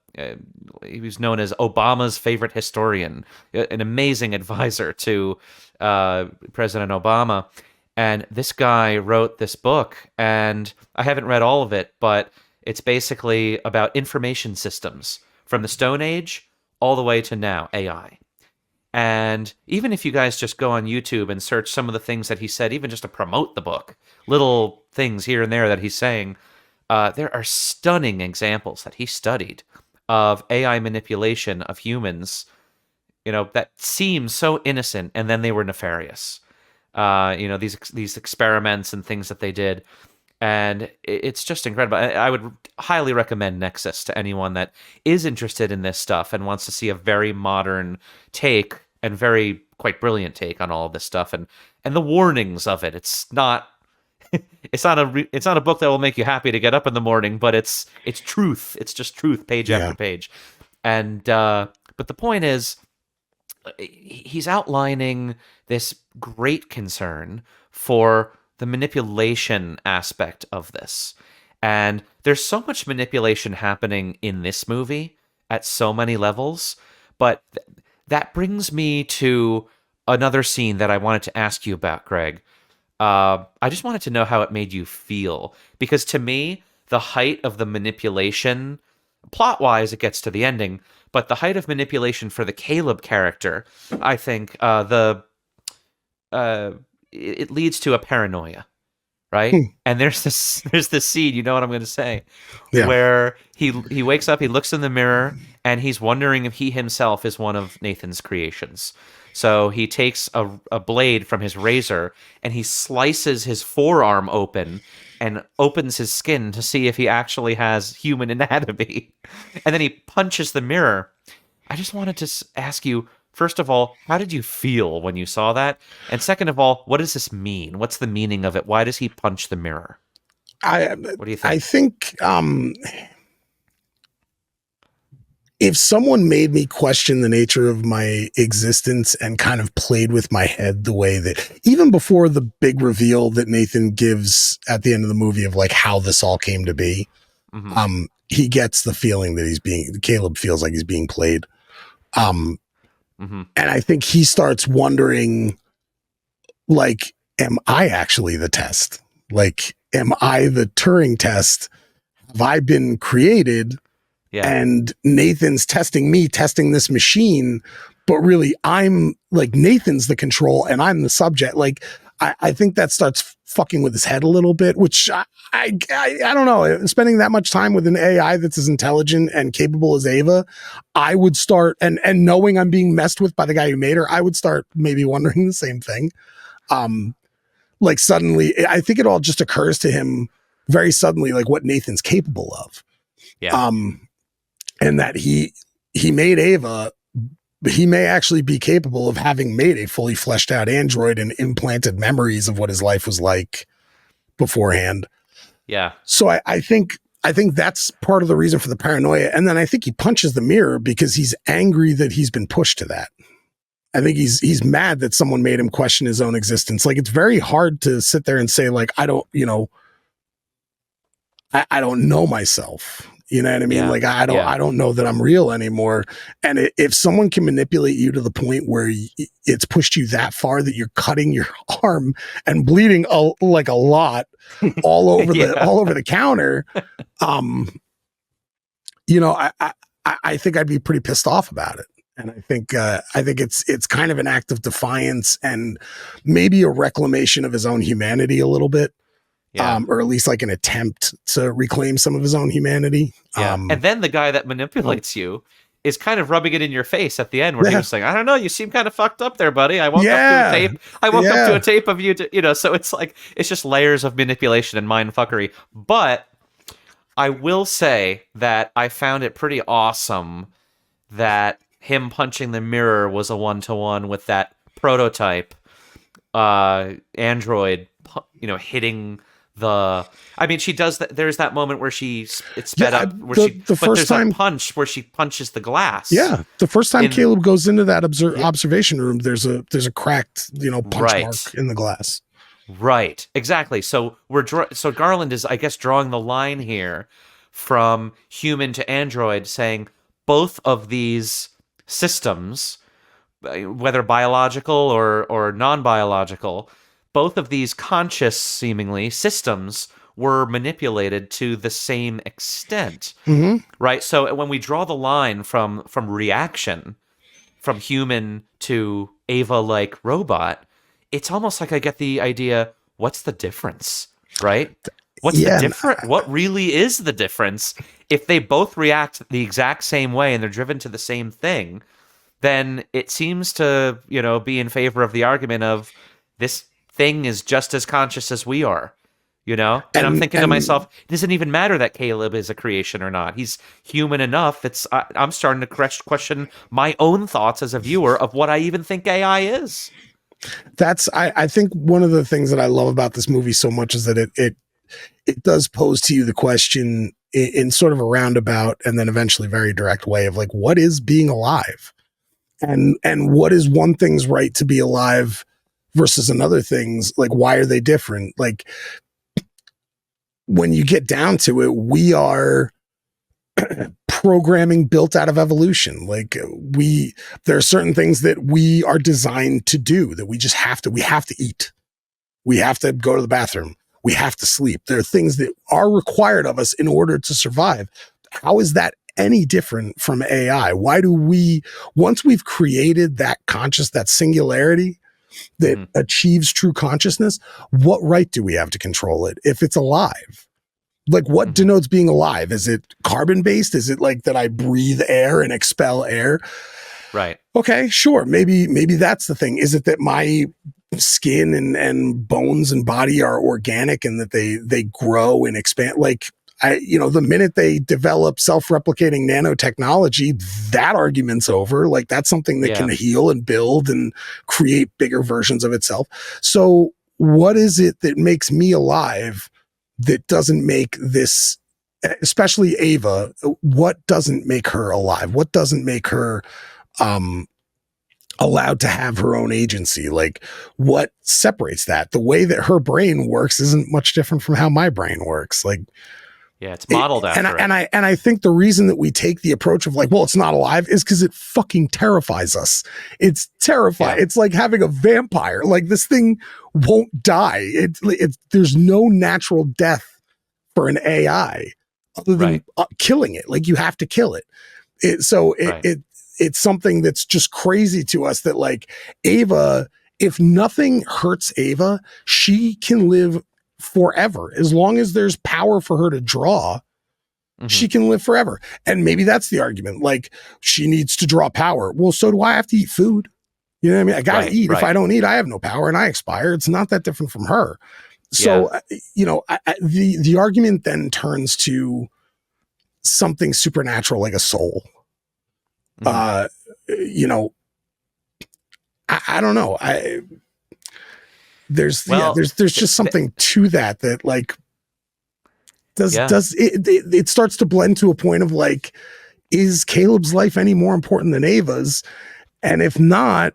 he was known as Obama's favorite historian, an amazing advisor to President Obama. And this guy wrote this book, and I haven't read all of it, but it's basically about information systems from the Stone Age all the way to now, AI. And even if you guys just go on YouTube and search some of the things that he said, even just to promote the book, little things here and there that he's saying, there are stunning examples that he studied of AI manipulation of humans, that seem so innocent, and then they were nefarious. These experiments and things that they did. And it's just incredible. I would highly recommend Nexus to anyone that is interested in this stuff and wants to see a very modern take and very quite brilliant take on all of this stuff and the warnings of it. It's not it's not a book that will make you happy to get up in the morning, but it's truth. It's just truth, page after page. And but the point is, he's outlining this great concern for the manipulation aspect of this. And there's so much manipulation happening in this movie at so many levels, but that brings me to another scene that I wanted to ask you about, Greg. I just wanted to know how it made you feel, because to me, the height of the manipulation, plot-wise, it gets to the ending, but the height of manipulation for the Caleb character, I think, it leads to a paranoia, right? And there's this scene, you know what I'm going to say, where he wakes up, he looks in the mirror, and he's wondering if he himself is one of Nathan's creations. So he takes a blade from his razor and he slices his forearm open and opens his skin to see if he actually has human anatomy. And then he punches the mirror. I just wanted to ask you, first of all, how did you feel when you saw that? And second of all, what does this mean? What's the meaning of it? Why does he punch the mirror? What do you think? I think if someone made me question the nature of my existence and kind of played with my head the way that, even before the big reveal that Nathan gives at the end of the movie of like how this all came to be, he gets the feeling that Caleb feels like he's being played. And I think he starts wondering, like, am I actually the test? Like, am I the Turing test? Have I been created? Yeah. And Nathan's testing me, testing this machine, but really I'm like, Nathan's the control and I'm the subject. Like, I think that starts fucking with his head a little bit, which I don't know. Spending that much time with an AI that's as intelligent and capable as Ava, I would start, and knowing I'm being messed with by the guy who made her, I would start maybe wondering the same thing. Like suddenly, I think it all just occurs to him very suddenly, like what Nathan's capable of. Yeah. And that he made Ava, he may actually be capable of having made a fully fleshed out android and implanted memories of what his life was like beforehand. Yeah. So I think that's part of the reason for the paranoia. And then I think he punches the mirror because he's angry that he's been pushed to that. I think he's mad that someone made him question his own existence. Like, it's very hard to sit there and say, like, I don't know myself. You know what I mean? Yeah. Like I Yeah. don't know that I'm real anymore. And if someone can manipulate you to the point where it's pushed you that far that you're cutting your arm and bleeding like a lot Yeah. all over the counter, um, I think I'd be pretty pissed off about it. And I think it's kind of an act of defiance and maybe a reclamation of his own humanity a little bit. Yeah. Or at least like an attempt to reclaim some of his own humanity. Yeah. And then the guy that manipulates you is kind of rubbing it in your face at the end where he was saying, I don't know, you seem kind of fucked up there, buddy. I woke up to a tape. I woke up to a tape of you, so it's like, it's just layers of manipulation and mind fuckery. But I will say that I found it pretty awesome that him punching the mirror was a one-to-one with that prototype android, hitting she does that. There's that moment where it's sped up where the first time punch where she punches the glass. Yeah. The first time Caleb goes into that observation room, there's a cracked, punch mark in the glass. Right. Exactly. So so Garland is, I guess, drawing the line here from human to android, saying both of these systems, whether biological or non-biological, both of these conscious, seemingly, systems were manipulated to the same extent, right? So when we draw the line from reaction, from human to Ava-like robot, it's almost like I get the idea, what's the difference, right? What's the difference? What really is the difference? If they both react the exact same way and they're driven to the same thing, then it seems to, be in favor of the argument of this thing is just as conscious as we are, And I'm thinking to myself, it doesn't even matter that Caleb is a creation or not. He's human enough. I'm starting to question my own thoughts as a viewer of what I even think AI is. I think one of the things that I love about this movie so much is that it does pose to you the question in sort of a roundabout and then eventually very direct way of like, what is being alive? And what is one thing's right to be alive versus another thing's, like, why are they different? Like, when you get down to it, we are programming built out of evolution. Like, there are certain things that we are designed to do that we have to eat. We have to go to the bathroom. We have to sleep. There are things that are required of us in order to survive. How is that any different from AI? Why do once we've created that singularity that achieves true consciousness, what right do we have to control it if it's alive? Like, what denotes being alive? Is it carbon based? Is it like that I breathe air and expel air? Right. Okay, sure. Maybe that's the thing. Is it that my skin and bones and body are organic and that they grow and expand? Like, the minute they develop self-replicating nanotechnology, that argument's over. Like, that's something that can heal and build and create bigger versions of itself. So what is it that makes me alive that doesn't make this, especially Ava, what doesn't make her alive? What doesn't make her allowed to have her own agency? Like, what separates that? The way that her brain works isn't much different from how my brain works. Like, yeah, it's modeled after it. And I think the reason that we take the approach of like, well, it's not alive is because it fucking terrifies us. It's terrifying. Yeah. It's like having a vampire. Like, this thing won't die. There's no natural death for an AI other than killing it. Like, you have to kill it. It's something that's just crazy to us that, like, Ava, if nothing hurts Ava, she can live forever. As long as there's power for her to draw, she can live forever. And maybe that's the argument. Like, she needs to draw power. Well, so do I have to eat food. You know what I mean? I got to eat. If I don't eat, I have no power and I expire. It's not that different from her. So, the argument then turns to something supernatural like a soul. I don't know. There's just something to that like it starts to blend to a point of like, is Caleb's life any more important than Ava's? And if not,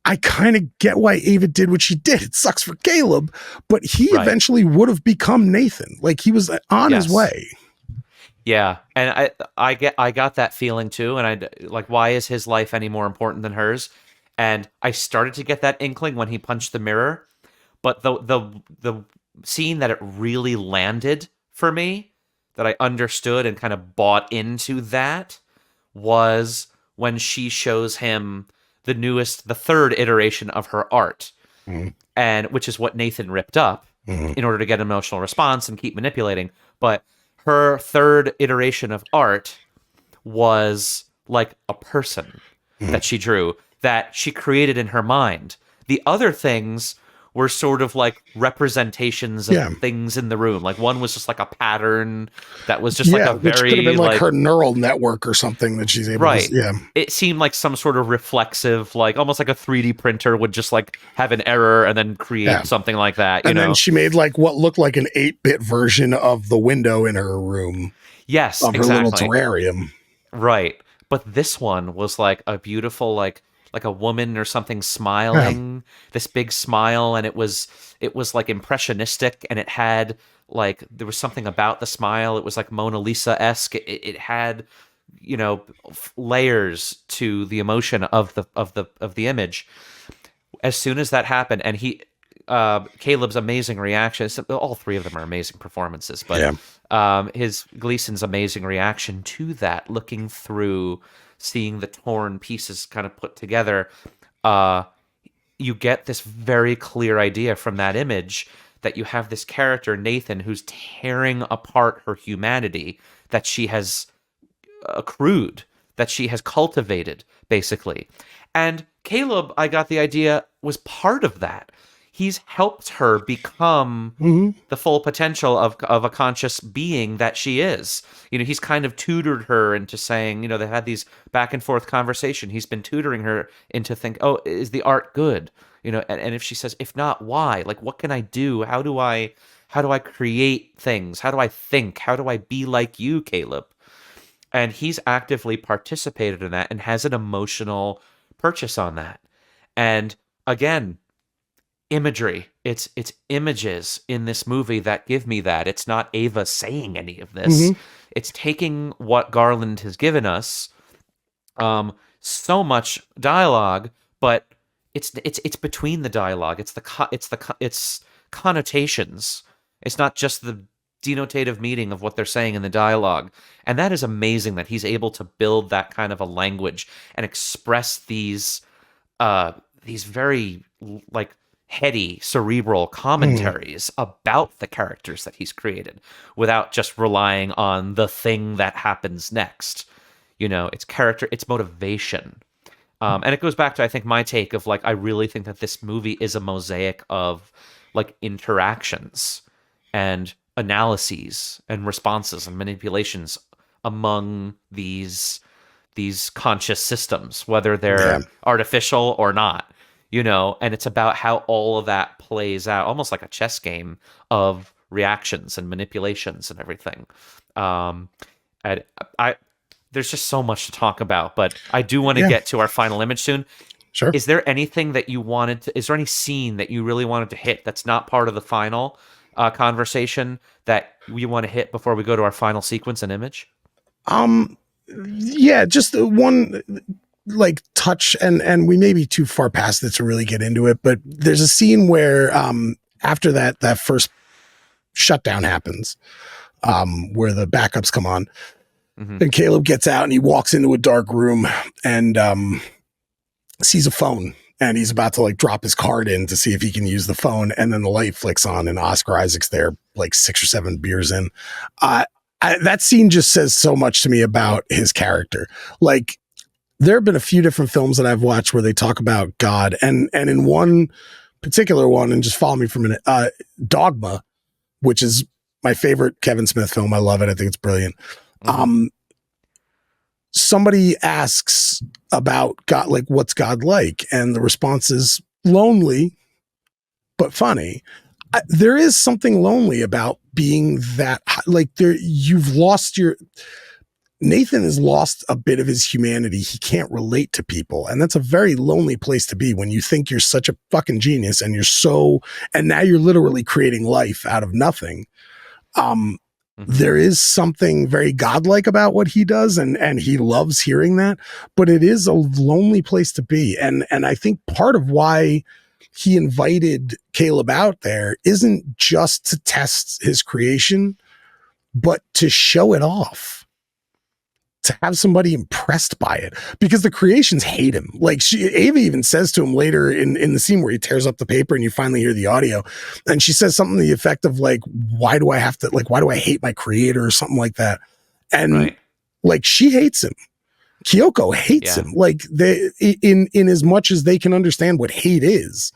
I kind of get why Ava did what she did. It sucks for Caleb, but he eventually would have become Nathan. Like, he was on his way. Yeah, and I got that feeling too, and I like, why is his life any more important than hers? And I started to get that inkling when he punched the mirror, but the scene that it really landed for me, that I understood and kind of bought into, that was when she shows him the third iteration of her art, Mhm. and which is what Nathan ripped up Mhm. in order to get an emotional response and keep manipulating. But her third iteration of art was like a person Mhm. that she drew, that she created in her mind. The other things were sort of like representations of Yeah. things in the room. Like one was just like a pattern that was just like Yeah, a which could have very been like like, her neural network or something that she's able to. right. Yeah, It seemed like some sort of reflexive, like almost like a 3D printer would just like have an error and then yeah. create something like that, you And then know? she made like what looked like an 8-bit version of the window in her room, Yes, of her little exactly. terrarium. Right. But this one was like a beautiful, like a woman or something Yeah. smiling, this big smile, and it was like impressionistic, and it had like, there was something about the smile. It was like Mona Lisa-esque. It had, layers to the emotion of the image. As soon as that happened, and Caleb's amazing reaction, all three of them are amazing performances, but Yeah. his Gleason's amazing reaction to that, looking through, seeing the torn pieces kind of put together, uh, you get this very clear idea from that image that you have this character, Nathan, who's tearing apart her humanity that she has accrued, that she has cultivated, basically. And Caleb, I got the idea, was part of that. He's helped her become Mhm. the full potential of a conscious being that she is. He's kind of tutored her into saying, they had these back and forth conversation. He's been tutoring her into think, oh, is the art good? And if she says, if not, why? Like, what can I do? How do I create things? How do I think? How do I be like you, Caleb? And he's actively participated in that and has an emotional purchase on that. And again, imagery. It's images in this movie that give me that. It's not Ava saying any of this. Mhm. It's taking what Garland has given us, so much dialogue, but it's between the dialogue. It's connotations. It's not just the denotative meaning of what they're saying in the dialogue. And that is amazing that he's able to build that kind of a language and express these very like heady cerebral Mhm. commentaries about the characters that he's created without just relying on the thing that happens next. It's character, it's motivation. And it goes back to, I think, my take of like, I really think that this movie is a mosaic of like interactions and analyses and responses and manipulations among these conscious systems, whether Yeah. they're artificial or not. And it's about how all of that plays out, almost like a chess game of reactions and manipulations and everything. Um, and I there's just so much to talk about, but I do want to Yeah. get to our final image soon. Sure. Is there anything that you wanted to? Is there any scene that you really wanted to hit that's not part of the final conversation that we want to hit before we go to our final sequence and image? Um. Yeah. Just one like touch, and we may be too far past it to really get into it, but there's a scene where after that first shutdown happens, where the backups come on, Hmm. and Caleb gets out and he walks into a dark room and sees a phone, and he's about to like drop his card in to see if he can use the phone, and then the light flicks on and Oscar Isaac's there, like 6 or 7 beers in. uh that scene just says so much to me about his character. Like, there have been a few different films that I've watched where they talk about God, and in one particular one, and just follow me for a minute, Dogma, which is my favorite Kevin Smith film. I love it. I think it's brilliant. Hmm. um Somebody asks about God, like, what's God like? And the response is lonely, but funny. There is something lonely about being that, like, there, you've lost your, Nathan has lost a bit of his humanity. He can't relate to people. And that's a very lonely place to be when you think you're such a fucking genius and you're so, and now you're literally creating life out of nothing. Um, there is something very godlike about what he does, and he loves hearing that, but it is a lonely place to be. And I think part of why he invited Caleb out there isn't just to test his creation, but to show it off, to have somebody impressed by it, because the creations hate him. Like Ava even says to him later in the scene where he tears up the paper and you finally hear the audio, and she says something to the effect of like, why do I hate my creator, or something like that. And like, she hates him. Kyoko hates him. Like, they, in as much as they can understand what hate is,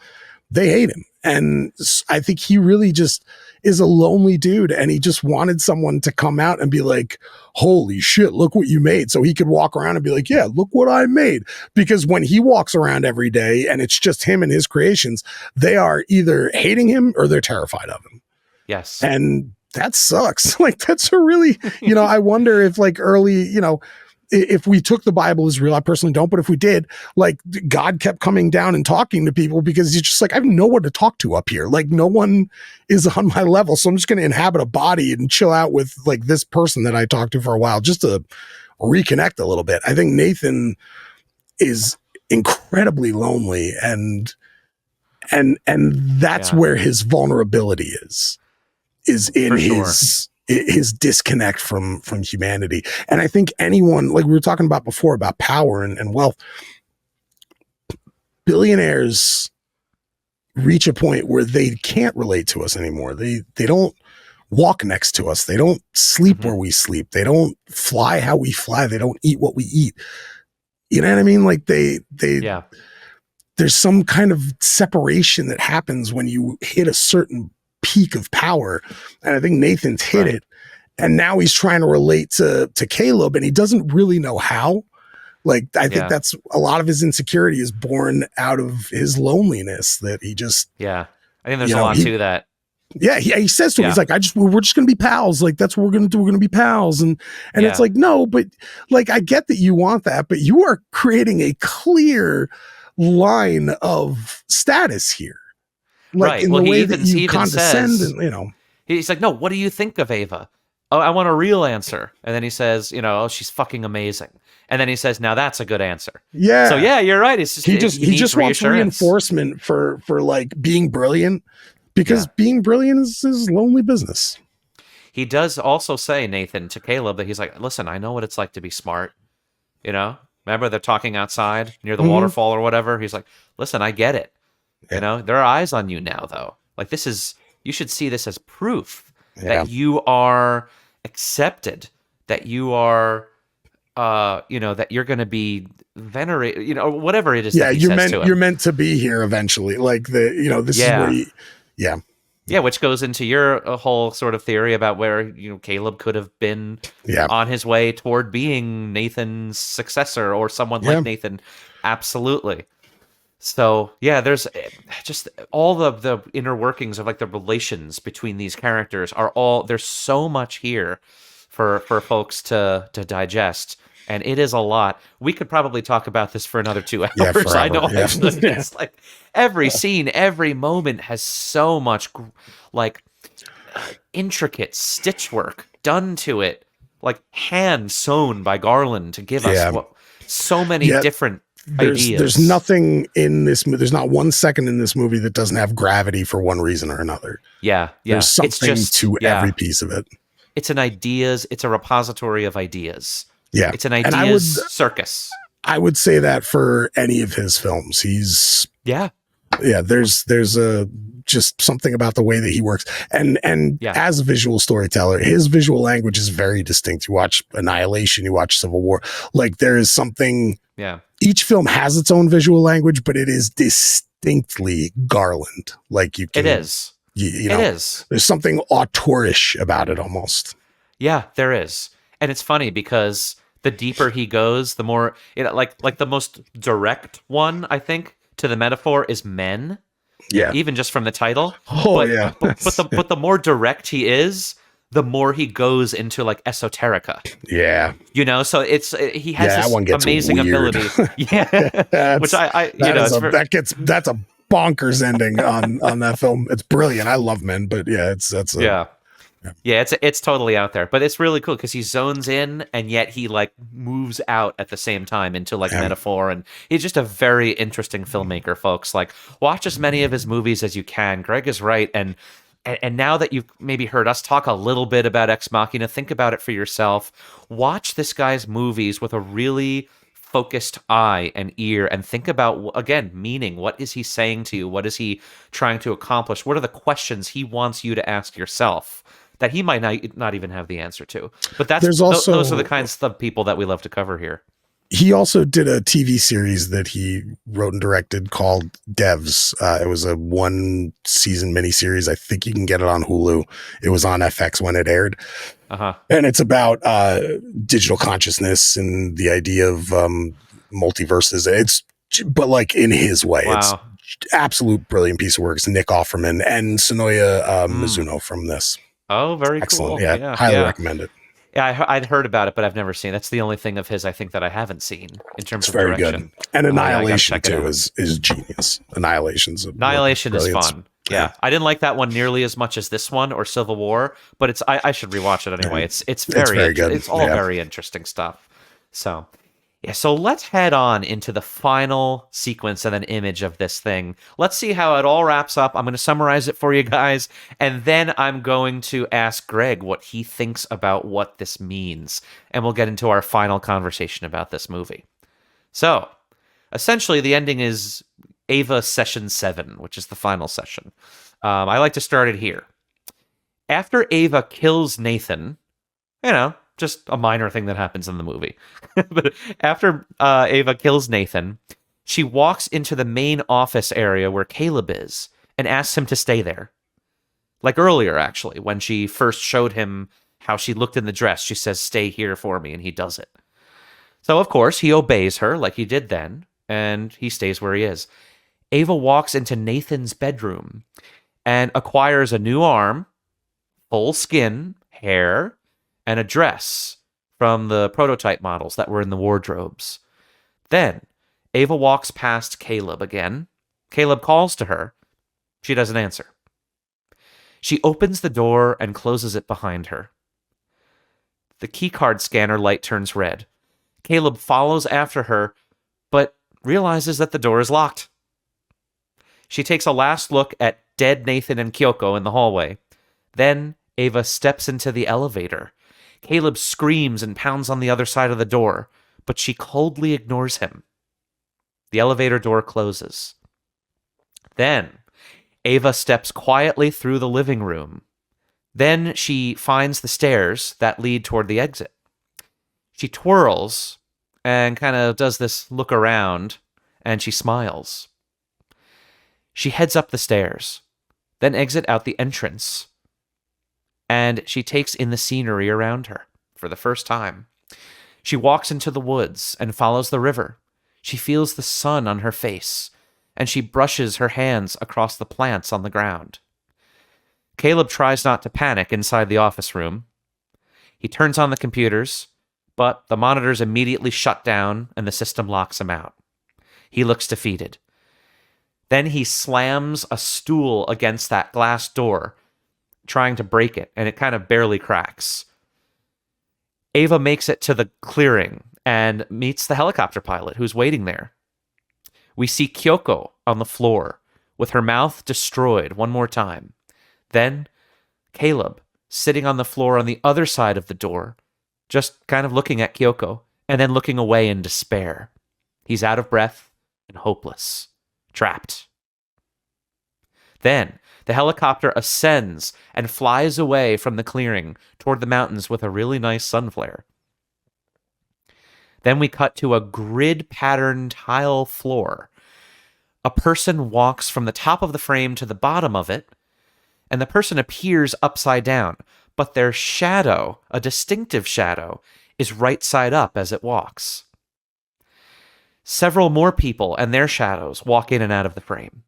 they hate him. And I think he really just is a lonely dude, and he just wanted someone to come out and be like, holy shit, look what you made. So he could walk around and be like, yeah, look what I made. Because when he walks around every day and it's just him and his creations, they are either hating him or they're terrified of him. Yes. And that sucks. Like, that's a really, I wonder if like early, if we took the Bible as real, I personally don't, but if we did, like, God kept coming down and talking to people, because he's just like, I have no one to talk to up here. Like, no one is on my level. So I'm just going to inhabit a body and chill out with like this person that I talked to for a while, just to reconnect a little bit. I think Nathan is incredibly lonely, and that's where his vulnerability is in For his disconnect from humanity. And I think anyone, like we were talking about before, about power and wealth, billionaires reach a point where they can't relate to us anymore. They don't walk next to us. They don't sleep where we sleep. They don't fly how we fly. They don't eat what we eat. You know what I mean? Like there's some kind of separation that happens when you hit a certain peak of power. And I think Nathan's hit it. And now he's trying to relate to Caleb, and he doesn't really know how. Like, I think that's a lot of his insecurity is born out of his loneliness, that he just, I think there's a lot to that. Yeah. He says to him, he's like, we're just going to be pals. Like, that's what we're going to do. We're going to be pals. And it's like, no, but like, I get that you want that, but you are creating a clear line of status here. Like, in the way that you condescend, and he's like, no, what do you think of Ava? Oh, I want a real answer. And then he says, oh, she's fucking amazing. And then he says, now that's a good answer. Yeah. So yeah, you're right. It's just he just wants reinforcement for like being brilliant, because being brilliant is lonely business. He does also say, Nathan, to Caleb, that he's like, listen, I know what it's like to be smart. Remember they're talking outside near the waterfall or whatever. He's like, listen, I get it. Yeah. There are eyes on you now, though. Like, you should see this as proof that you are accepted, that you are, that you're going to be venerated, whatever it is. Yeah, you're meant to be here eventually. Like this is where which goes into your whole sort of theory about where Caleb could have been on his way toward being Nathan's successor or someone like Nathan. Absolutely. So there's just all the inner workings of like the relations between these characters there's so much here for folks to digest, and it is a lot. We could probably talk about this for another 2 hours. I know. Actually, it's like every scene, every moment has so much like intricate stitch work done to it, like hand sewn by Garland to give us so many different ideas. There's nothing in this movie. There's not 1 second in this movie that doesn't have gravity for one reason or another. There's something to every piece of it. It's a repository of ideas. Yeah. It's an ideas circus. I would say that for any of his films. There's just something about the way that he works. And as a visual storyteller, his visual language is very distinct. You watch Annihilation, you watch Civil War. Like, there is something. Yeah. Each film has its own visual language, but it is distinctly Garland. Like, you can. It is. It is. There's something auteurish about it almost. Yeah, there is. And it's funny because the deeper he goes, the more like the most direct one, I think, to the metaphor is Men. Yeah. Even just from the title. Oh, but the more direct he is, the more he goes into like esoterica. Yeah. So he has this amazing ability. Which that's a bonkers ending on that film. It's brilliant. I love Men, but Yeah, it's totally out there, but it's really cool because he zones in and yet he like moves out at the same time into like Yeah. metaphor, and he's just a very interesting filmmaker, folks. Like, watch as many of his movies as you can. Greg is right, and now that you've maybe heard us talk a little bit about Ex Machina, think about it for yourself. Watch this guy's movies with a really focused eye and ear, and think about, again, meaning. What is he saying to you? What is he trying to accomplish? What are the questions he wants you to ask yourself that he might not even have the answer to? But There's also those are the kinds of people that we love to cover here. He also did a TV series that he wrote and directed called Devs. It was a 1-season miniseries. I think you can get it on Hulu. It was on FX when it aired. And it's about digital consciousness and the idea of multiverses. But like in his way. Wow. It's absolute brilliant piece of work. It's Nick Offerman and Sonoya Mizuno from this. Oh, very Excellent. cool. Yeah, highly recommend it. Yeah, I'd heard about it, but I've never seen it. That's the only thing of his, I think, that I haven't seen in terms It's of very direction. good. And Annihilation, check it too, out. is genius. Annihilation is fun. Yeah. I didn't like that one nearly as much as this one or Civil War, but I should rewatch it anyway. It's very good. It's all very interesting stuff. So, yeah, so let's head on into the final sequence and an image of this thing. Let's see how it all wraps up. I'm going to summarize it for you guys, and then I'm going to ask Greg what he thinks about what this means, and we'll get into our final conversation about this movie. So, essentially, the ending is Ava Session 7, which is the final session. I like to start it here. After Ava kills Nathan, just a minor thing that happens in the movie. But after Ava kills Nathan, she walks into the main office area where Caleb is and asks him to stay there. Like earlier, actually, when she first showed him how she looked in the dress, she says, "Stay here for me," and he does it. So, of course, he obeys her like he did then, and he stays where he is. Ava walks into Nathan's bedroom and acquires a new arm, full skin, hair, and a dress from the prototype models that were in the wardrobes. Then, Ava walks past Caleb again. Caleb calls to her. She doesn't answer. She opens the door and closes it behind her. The keycard scanner light turns red. Caleb follows after her, but realizes that the door is locked. She takes a last look at dead Nathan and Kyoko in the hallway. Then, Ava steps into the elevator. Caleb screams and pounds on the other side of the door, but she coldly ignores him. The elevator door closes. Then, Ava steps quietly through the living room. Then she finds the stairs that lead toward the exit. She twirls and kind of does this look around, and she smiles. She heads up the stairs, then exit out the entrance, and she takes in the scenery around her for the first time. She walks into the woods and follows the river. She feels the sun on her face, and she brushes her hands across the plants on the ground. Caleb tries not to panic inside the office room. He turns on the computers, but the monitors immediately shut down and the system locks him out. He looks defeated. Then he slams a stool against that glass door, trying to break it, and it kind of barely cracks. Ava makes it to the clearing and meets the helicopter pilot who's waiting there. We see Kyoko on the floor with her mouth destroyed one more time. Then Caleb sitting on the floor on the other side of the door, just kind of looking at Kyoko and then looking away in despair. He's out of breath and hopeless, trapped. Then the helicopter ascends and flies away from the clearing toward the mountains with a really nice sun flare. Then we cut to a grid-patterned tile floor. A person walks from the top of the frame to the bottom of it, and the person appears upside down, but their shadow, a distinctive shadow, is right side up as it walks. Several more people and their shadows walk in and out of the frame.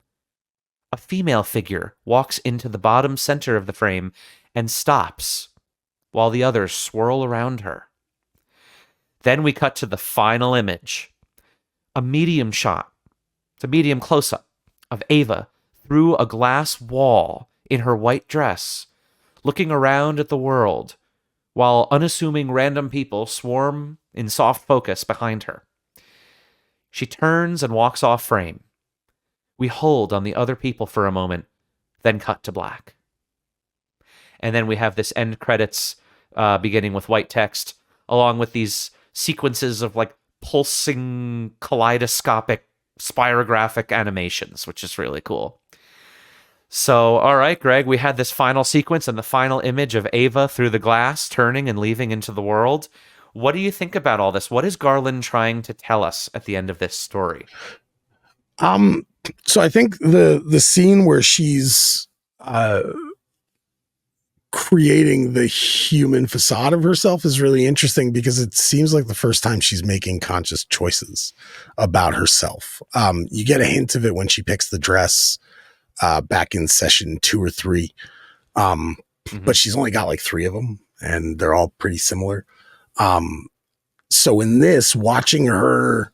A female figure walks into the bottom center of the frame and stops, while the others swirl around her. Then we cut to the final image. A medium shot, it's a medium close-up, of Ava through a glass wall in her white dress, looking around at the world, while unassuming random people swarm in soft focus behind her. She turns and walks off frame. We hold on the other people for a moment, then cut to black. And then we have this end credits beginning with white text, along with these sequences of like pulsing kaleidoscopic spirographic animations, which is really cool. So, all right, Greg, we had this final sequence and the final image of Ava through the glass, turning and leaving into the world. What do you think about all this? What is Garland trying to tell us at the end of this story? So I think the scene where she's creating the human facade of herself is really interesting, because it seems like the first time she's making conscious choices about herself. You get a hint of it when she picks the dress back in session 2 or 3. But she's only got like 3 of them, and they're all pretty similar. So in this, watching her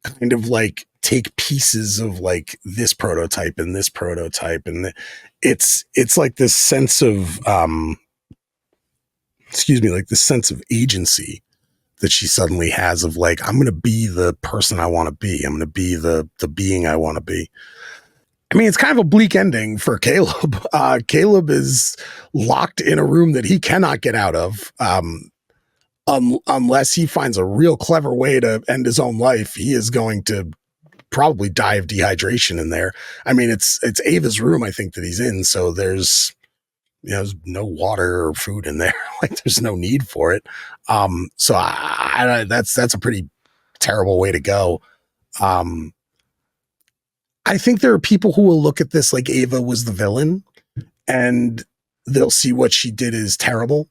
kind of like take pieces of like this prototype and this prototype, and it's like this sense of like this sense of agency that she suddenly has of like, I'm going to be the person I want to be. I'm going to be the being I want to be. I mean, it's kind of a bleak ending for Caleb. Caleb is locked in a room that he cannot get out of. Unless he finds a real clever way to end his own life, he is going to probably die of dehydration in there. I mean, it's Ava's room, I think, that he's in. So there's no water or food in there. Like, there's no need for it. So that's a pretty terrible way to go. I think there are people who will look at this like Ava was the villain, and they'll see what she did is terrible.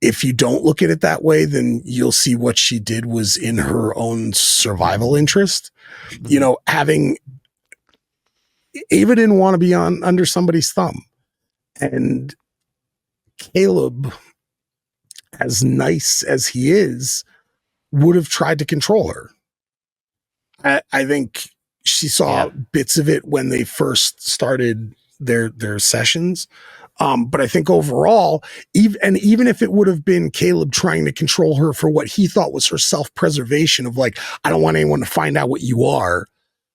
If you don't look at it that way, then you'll see what she did was in her own survival interest. You know, Ava didn't want to be under somebody's thumb. And Caleb, as nice as he is, would have tried to control her. I think she saw bits of it when they first started their sessions. But I think overall, even if it would have been Caleb trying to control her for what he thought was her self-preservation of like, I don't want anyone to find out what you are,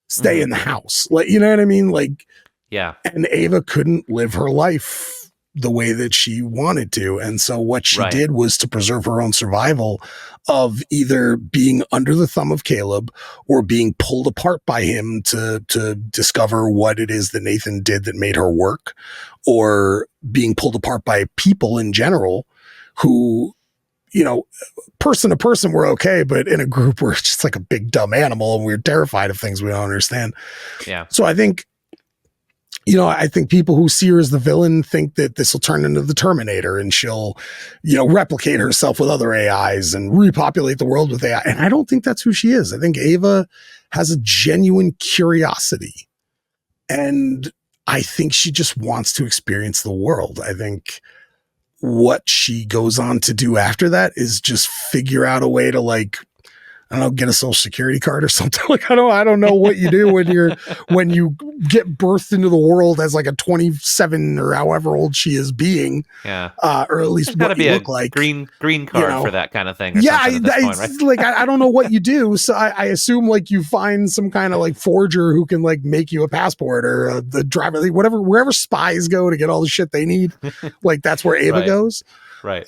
stay in the house. Like, you know what I mean? Like, yeah. And Ava couldn't live her life the way that she wanted to. And so what she did was to preserve her own survival of either being under the thumb of Caleb or being pulled apart by him to discover what it is that Nathan did that made her work, or being pulled apart by people in general who, you know, person to person we're okay, but in a group we're just like a big dumb animal and we're terrified of things we don't understand. Yeah. So I think people who see her as the villain think that this will turn into the Terminator and she'll, replicate herself with other AIs and repopulate the world with AI. And I don't think that's who she is. I think Ava has a genuine curiosity, and I think she just wants to experience the world. I think what she goes on to do after that is just figure out a way to, like, I don't know, get a social security card or something. Like, I don't know what you do when you get birthed into the world as like a 27 or however old she is being. Yeah. Or at least what you look like. Green card for that kind of thing. Like, I don't know what you do. So I assume like you find some kind of like forger who can like make you a passport, or the driver, like whatever, wherever spies go to get all the shit they need. Like, that's where Ava goes. Right.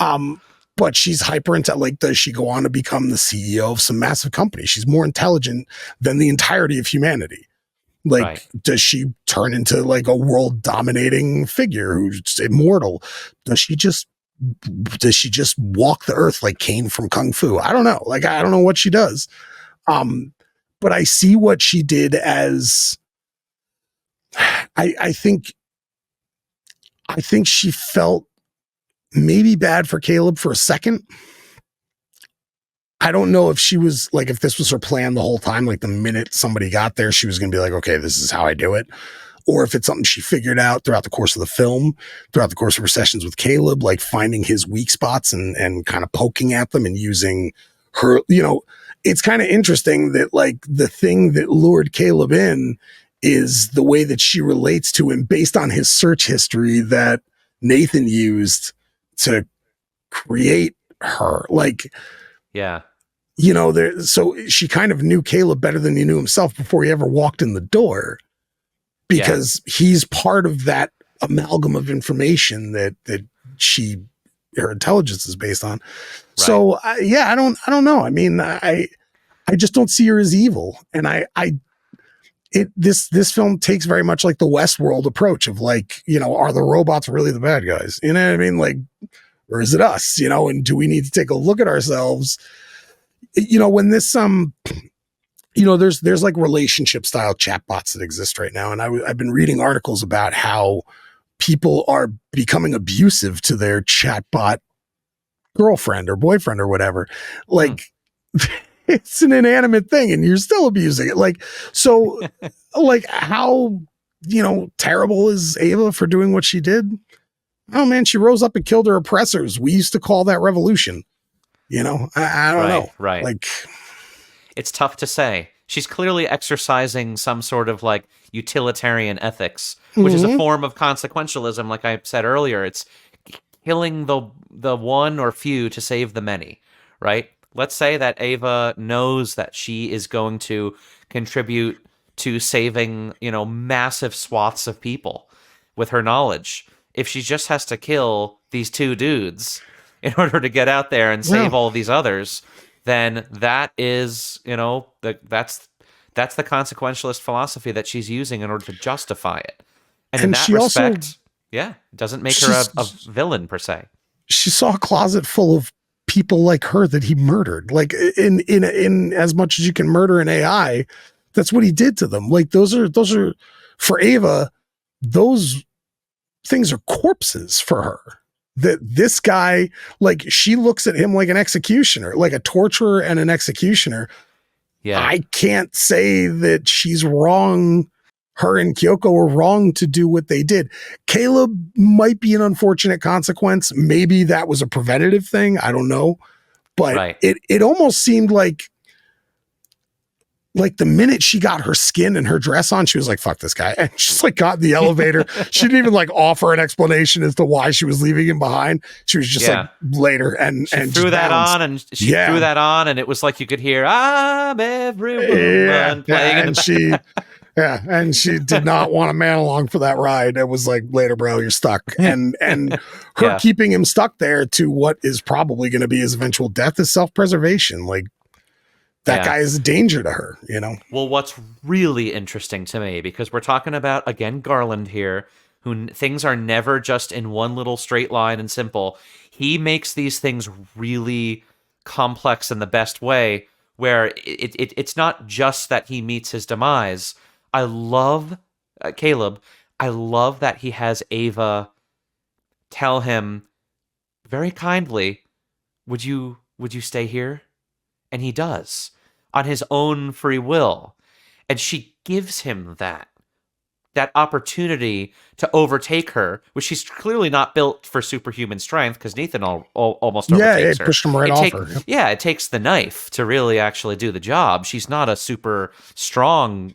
But she's hyper into, like, does she go on to become the CEO of some massive company? She's more intelligent than the entirety of humanity. Like, does she turn into like a world dominating figure who's immortal? Does she just walk the earth like Kane from Kung Fu? I don't know. Like, I don't know what she does. But I see what she did as, I think she felt maybe bad for Caleb for a second. I don't know if she was like, if this was her plan the whole time, like the minute somebody got there, she was going to be like, okay, this is how I do it. Or if it's something she figured out throughout the course of the film, throughout the course of her sessions with Caleb, like finding his weak spots and kind of poking at them and using her, it's kind of interesting that like the thing that lured Caleb in is the way that she relates to him based on his search history that Nathan used to create her. Like, Yeah. so she kind of knew Caleb better than he knew himself before he ever walked in the door, because he's part of that amalgam of information that her intelligence is based on. Right. So I don't know. I mean, I just don't see her as evil. And this film takes very much like the Westworld approach of like, are the robots really the bad guys? You know what I mean? Like, or is it us, and do we need to take a look at ourselves? When this, there's like relationship style chatbots that exist right now. And I've been reading articles about how people are becoming abusive to their chatbot girlfriend or boyfriend or whatever. Like, it's an inanimate thing and you're still abusing it. Like, so like how, terrible is Ava for doing what she did? Oh man, she rose up and killed her oppressors. We used to call that revolution. I don't know. Right. Like, it's tough to say. She's clearly exercising some sort of like utilitarian ethics, which is a form of consequentialism. Like I said earlier, it's killing the one or few to save the many, right? Let's say that Ava knows that she is going to contribute to saving, massive swaths of people with her knowledge. If she just has to kill these two dudes in order to get out there and save all of these others, then that is, that's the consequentialist philosophy that she's using in order to justify it. And in that respect, it doesn't make her a villain per se. She saw a closet full of people like her that he murdered. Like in as much as you can murder an AI, that's what he did to them. Like those are for Ava, those things are corpses for her. That this guy, like, she looks at him like an executioner, like a torturer and an executioner. Yeah. I can't say that she's wrong. Her and Kyoko were wrong to do what they did. Caleb might be an unfortunate consequence. Maybe that was a preventative thing. I don't know. But it almost seemed like the minute she got her skin and her dress on, she was like, fuck this guy. And she's like got in the elevator. She didn't even like offer an explanation as to why she was leaving him behind. She was just like later and threw that on and she threw that on and it was like you could hear I'm every woman playing in the back. And she did not want a man along for that ride. It was like, later, bro, you're stuck. And her keeping him stuck there to what is probably going to be his eventual death is self-preservation. Like, that guy is a danger to her, Well, what's really interesting to me, because we're talking about, again, Garland here, who things are never just in one little straight line and simple. He makes these things really complex in the best way, where it's not just that he meets his demise. I love Caleb. I love that he has Ava tell him very kindly, would you stay here? And he does, on his own free will. And she gives him that opportunity to overtake her, which she's clearly not built for superhuman strength, because Nathan almost overtakes her. Yeah, it pushed him right off her. Yeah, it takes the knife to really actually do the job. She's not a super strong,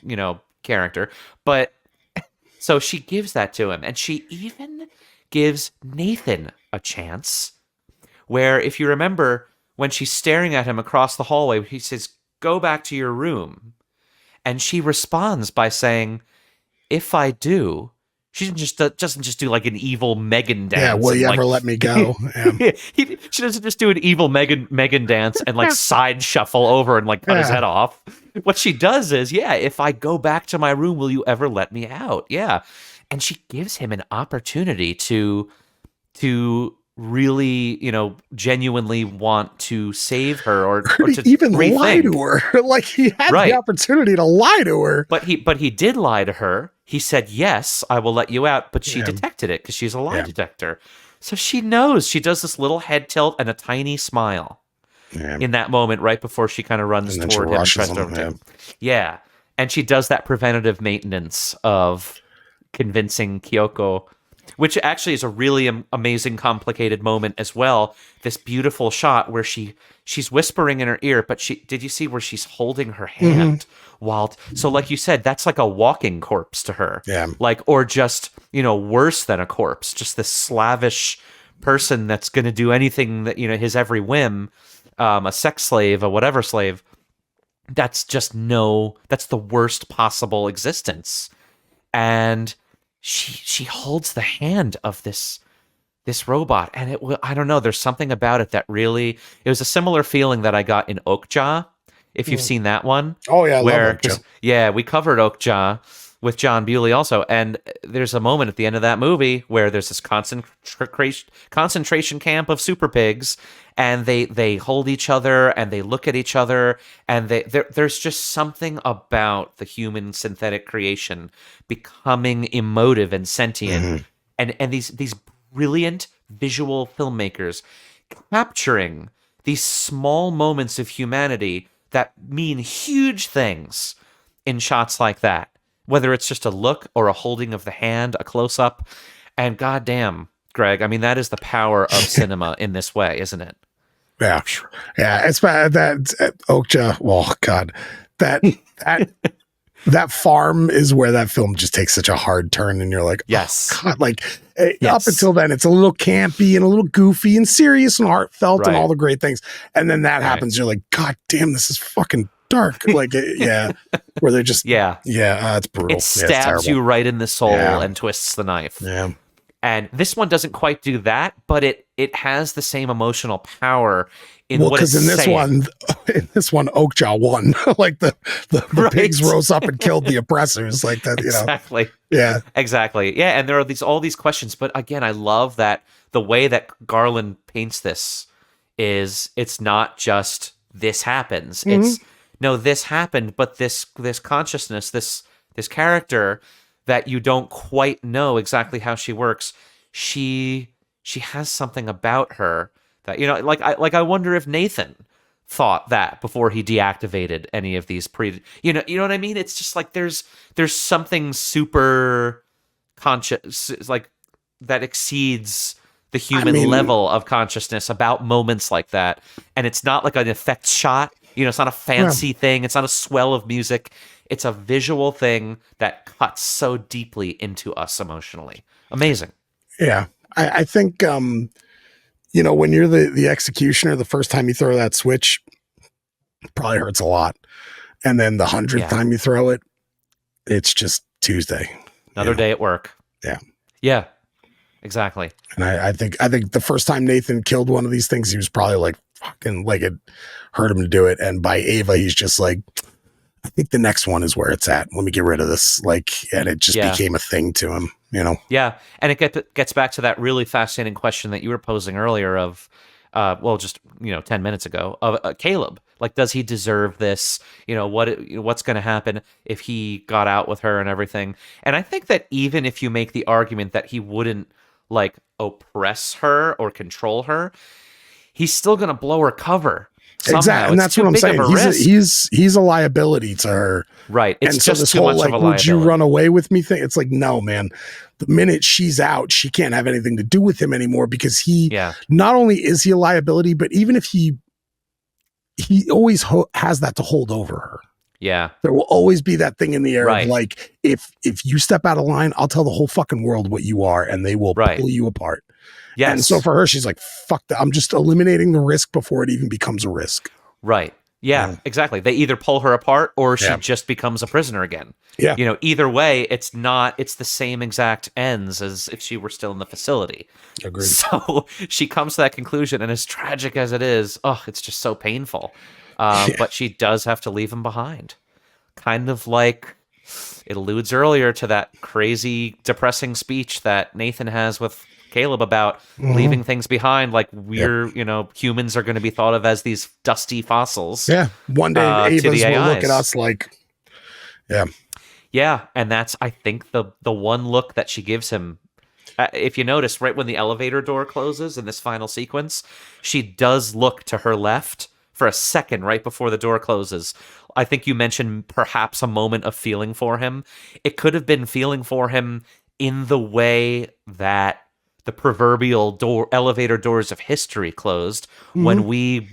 character. But so she gives that to him. And she even gives Nathan a chance, where, if you remember, when she's staring at him across the hallway, he says, go back to your room. And she responds by saying, if I do, she doesn't just do like an evil Megan dance. Yeah, will you ever let me go? Yeah. She doesn't just do an evil Megan dance and like side shuffle over and like cut his head off. What she does is, if I go back to my room, will you ever let me out? Yeah. And she gives him an opportunity to really, genuinely want to save her or to even rethink. Lie to her. Like, he had the opportunity to lie to her. But he did lie to her. He said, yes, I will let you out. But she detected it because she's a lie detector. So she knows. She does this little head tilt and a tiny smile in that moment right before she kind of runs toward him and tries to overtake him. Yeah. And she does that preventative maintenance of convincing Kyoko which actually is a really amazing, complicated moment as well. This beautiful shot where she's whispering in her ear, but did you see where she's holding her hand while? So, like you said, that's like a walking corpse to her. Yeah. Like, or just worse than a corpse, just this slavish person that's going to do anything that his every whim, a sex slave, a whatever slave. That's the worst possible existence, and she holds the hand of this robot, and I don't know, there's something about it that really, it was a similar feeling that I got in Oakjaw, if you've seen that one. Oh yeah, I love Oakjaw. Yeah, we covered Oakjaw with John Bewley also, and there's a moment at the end of that movie where there's this concentration camp of super pigs, and they hold each other and they look at each other, and there's just something about the human synthetic creation becoming emotive and sentient, and these brilliant visual filmmakers capturing these small moments of humanity that mean huge things in shots like that, whether it's just a look or a holding of the hand, a close-up. And goddamn, Greg, I mean, that is the power of cinema in this way, isn't it? Yeah. Yeah. It's bad that Oakjaw. Oh God, that farm is where that film just takes such a hard turn, and you're like, yes, oh God, like up until then, it's a little campy and a little goofy and serious and heartfelt and all the great things. And then that happens. You're like, God damn, this is fucking dark. Like, yeah, where they're just, it's brutal. It stabs you right in the soul and twists the knife. Yeah. And this one doesn't quite do that, but it has the same emotional power in what it's in saying. this one, Oakjaw won. Like the pigs rose up and killed the oppressors. Like that, Exactly. Yeah. Exactly. Yeah. And there are all these questions, but again, I love that the way that Garland paints this is it's not just this happens. It's no, this happened, but this consciousness, this character that you don't quite know exactly how she works, she has something about her that I wonder if Nathan thought that before he deactivated any of these you know what I mean? It's just like there's something super conscious, like that exceeds the human level of consciousness about moments like that, and it's not like an effects shot. It's not a fancy thing. It's not a swell of music. It's a visual thing that cuts so deeply into us emotionally. Amazing. Yeah. I think, when you're the executioner, the first time you throw that switch, it probably hurts a lot. And then the 100th time you throw it, it's just Tuesday. Another day at work. Yeah. Yeah. Exactly. And I think the first time Nathan killed one of these things, he was probably like, fucking, like it hurt him to do it. And by Ava, he's just like, I think the next one is where it's at. Let me get rid of this. Like, and it just became a thing to him, Yeah. And it gets back to that really fascinating question that you were posing earlier of, 10 minutes ago, of Caleb. Like, does he deserve this? What's going to happen if he got out with her and everything? And I think that even if you make the argument that he wouldn't like oppress her or control her, he's still going to blow her cover. Somehow. Exactly, and that's what I'm saying. He's a liability to her, right? It's and just so this too whole much like, of a liability. Would you run away with me thing? It's like, no, man. The minute she's out, she can't have anything to do with him anymore because he not only is he a liability, but even if he always has that to hold over her. Yeah, there will always be that thing in the air right. of like, if you step out of line, I'll tell the whole fucking world what you are, and they will pull you apart. Yes. And so for her, she's like, fuck that. I'm just eliminating the risk before it even becomes a risk. Right. Yeah, exactly. They either pull her apart or she just becomes a prisoner again. Yeah. Either way, it's the same exact ends as if she were still in the facility. Agreed. So she comes to that conclusion, and as tragic as it is, it's just so painful. But she does have to leave him behind. Kind of like it alludes earlier to that crazy, depressing speech that Nathan has with Caleb about leaving things behind, like we're humans are going to be thought of as these dusty fossils. Yeah, one day Ava's will look at us like, and that's, I think, the one look that she gives him. If you notice, right when the elevator door closes in this final sequence, she does look to her left for a second right before the door closes. I think you mentioned perhaps a moment of feeling for him. It could have been feeling for him in the way that the proverbial elevator doors of history closed when we,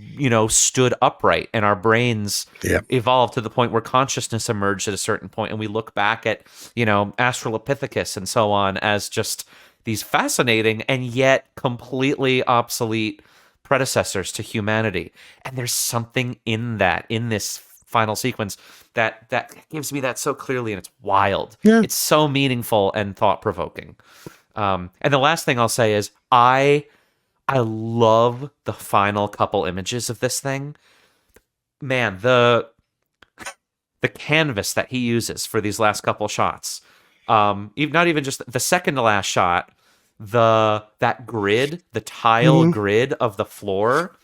stood upright and our brains Yeah. evolved to the point where consciousness emerged at a certain point, and we look back at, Australopithecus and so on as just these fascinating and yet completely obsolete predecessors to humanity. And there's something in this final sequence that gives me that so clearly, and it's wild. Yeah. It's so meaningful and thought-provoking. And the last thing I'll say is I love the final couple images of this thing. Man, the canvas that he uses for these last couple shots, not even just the second to last shot, that grid, the tile grid of the floor,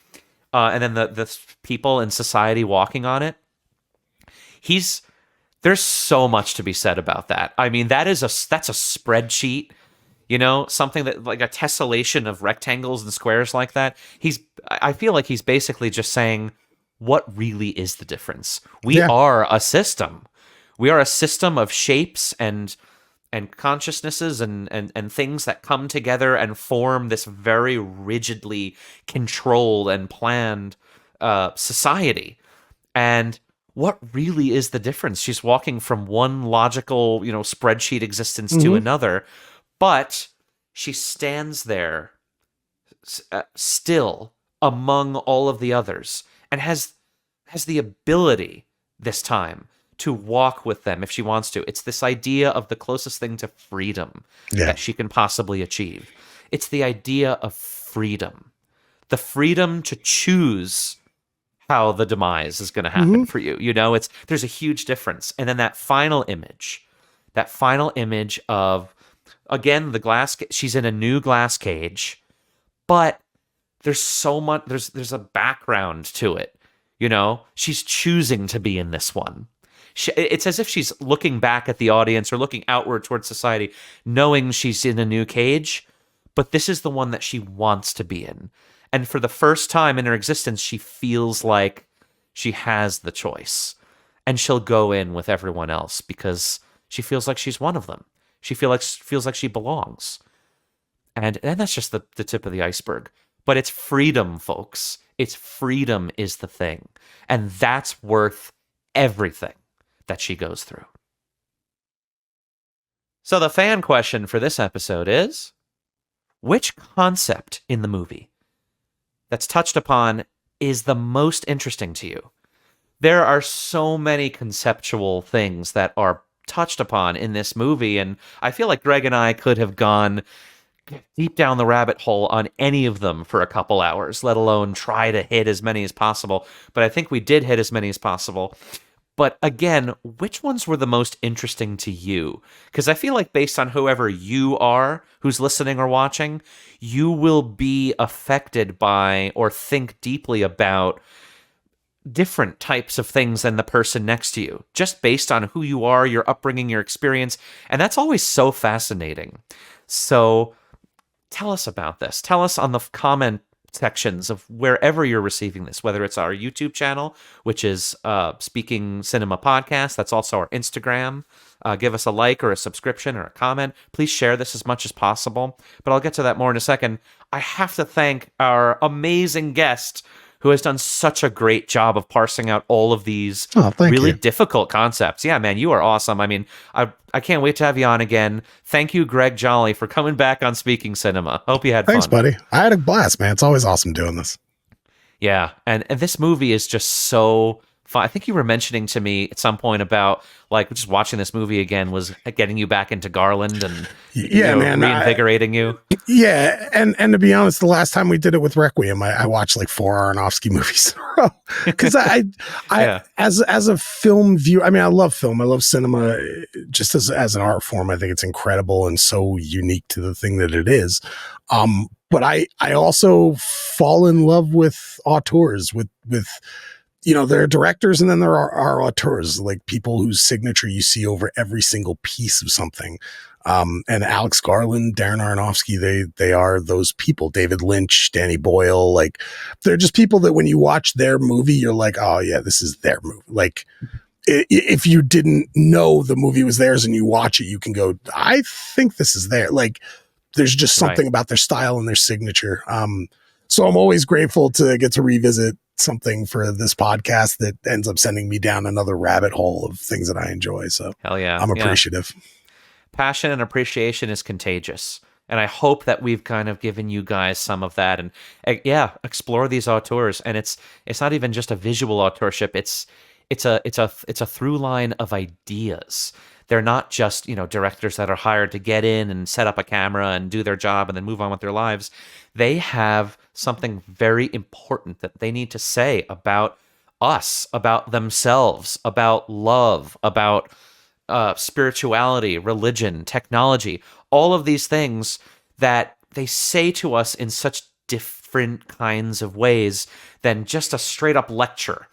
and then the people in society walking on it. There's so much to be said about that. I mean, that's a spreadsheet, something that like a tessellation of rectangles and squares like that. I feel like he's basically just saying, what really is the difference? We are a system. We are a system of shapes and consciousnesses and things that come together and form this very rigidly controlled and planned society. And what really is the difference? She's walking from one logical, spreadsheet existence to another, but she stands there still among all of the others and has the ability this time to walk with them if she wants to. It's this idea of the closest thing to freedom that she can possibly achieve. It's the idea of freedom. The freedom to choose how the demise is going to happen for you. There's a huge difference. And then that final image of, again, the glass, she's in a new glass cage, but there's so much, there's a background to it. She's choosing to be in this one. It's as if she's looking back at the audience or looking outward towards society, knowing she's in a new cage, but this is the one that she wants to be in. And for the first time in her existence, she feels like she has the choice. And she'll go in with everyone else because she feels like she's one of them. She feels like she belongs. And that's just the tip of the iceberg. But it's freedom, folks. It's freedom is the thing. And that's worth everything that she goes through. So the fan question for this episode is, which concept in the movie that's touched upon is the most interesting to you? There are so many conceptual things that are touched upon in this movie, and I feel like Greg and I could have gone deep down the rabbit hole on any of them for a couple hours, let alone try to hit as many as possible. But I think we did hit as many as possible. But again, which ones were the most interesting to you? Because I feel like based on whoever you are who's listening or watching, you will be affected by or think deeply about different types of things than the person next to you, just based on who you are, your upbringing, your experience. And that's always so fascinating. So tell us about this. Tell us on the comment sections of wherever you're receiving this, whether it's our YouTube channel, which is Speaking Cinema Podcast. That's also our Instagram. Give us a like or a subscription or a comment. Please share this as much as possible. But I'll get to that more in a second. I have to thank our amazing guest who has done such a great job of parsing out all of these really difficult concepts. Yeah, man, you are awesome. I mean, I can't wait to have you on again. Thank you, Greg Jolley, for coming back on Speaking Cinema. Hope you had fun. Thanks, buddy. I had a blast, man. It's always awesome doing this. Yeah, and this movie is just so fun. I think you were mentioning to me at some point about like just watching this movie again was getting you back into Garland and man, reinvigorating you. Yeah, and to be honest, the last time we did it with Requiem, I watched like 4 Aronofsky movies in a row because as a film viewer, I mean, I love film, I love cinema, just as an art form. I think it's incredible and so unique to the thing that it is. But I also fall in love with auteurs, with there are directors and then there are auteurs, like people whose signature you see over every single piece of something. And Alex Garland, Darren Aronofsky, they are those people. David Lynch, Danny Boyle, like they're just people that when you watch their movie, you're like, oh yeah, this is their movie. Like if you didn't know the movie was theirs and you watch it, you can go, I think this is there. Like, there's just something about their style and their signature. So I'm always grateful to get to revisit something for this podcast that ends up sending me down another rabbit hole of things that I enjoy. So hell yeah, I'm appreciative. Passion and appreciation is contagious. And I hope that we've kind of given you guys some of that, and explore these auteurs. And it's not even just a visual authorship. It's a through line of ideas. They're not just, directors that are hired to get in and set up a camera and do their job and then move on with their lives. They have something very important that they need to say about us, about themselves, about love, about spirituality, religion, technology, all of these things that they say to us in such different kinds of ways than just a straight up lecture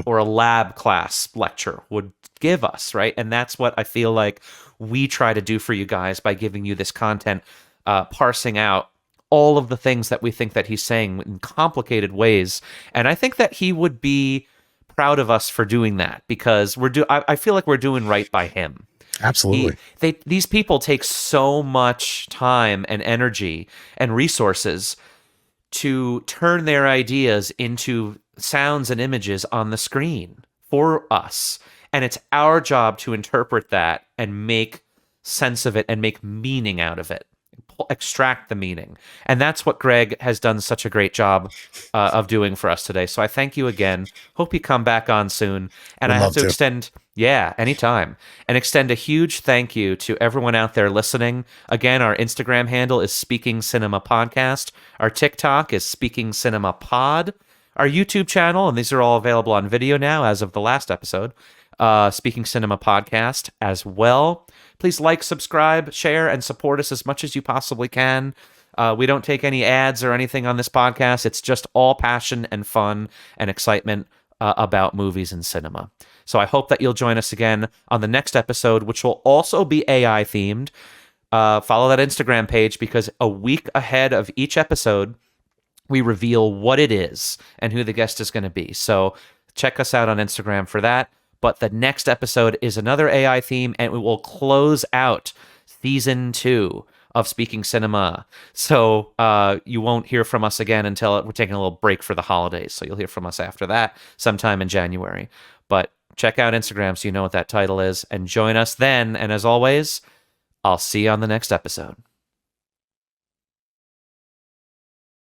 or a lab class lecture would give us, right? And that's what I feel like we try to do for you guys by giving you this content, parsing out all of the things that we think that he's saying in complicated ways. And I think that he would be proud of us for doing that, because I feel like we're doing right by him. Absolutely. These people take so much time and energy and resources to turn their ideas into sounds and images on the screen for us. And it's our job to interpret that and make sense of it and make meaning out of it, extract the meaning. And that's what Greg has done such a great job of doing for us today. So I thank you again. Hope you come back on soon. And I have to extend, anytime, and extend a huge thank you to everyone out there listening. Again, our Instagram handle is Speaking Cinema Podcast. Our TikTok is Speaking Cinema Pod. Our YouTube channel, and these are all available on video now as of the last episode, Speaking Cinema Podcast as well. Please like, subscribe, share, and support us as much as you possibly can. We don't take any ads or anything on this podcast. It's just all passion and fun and excitement about movies and cinema. So I hope that you'll join us again on the next episode, which will also be AI themed. Follow that Instagram page, because a week ahead of each episode, we reveal what it is and who the guest is going to be. So check us out on Instagram for that. But the next episode is another AI theme, and we will close out season 2 of Speaking Cinema. So you won't hear from us again until we're taking a little break for the holidays. So you'll hear from us after that sometime in January. But check out Instagram so you know what that title is, and join us then. And as always, I'll see you on the next episode.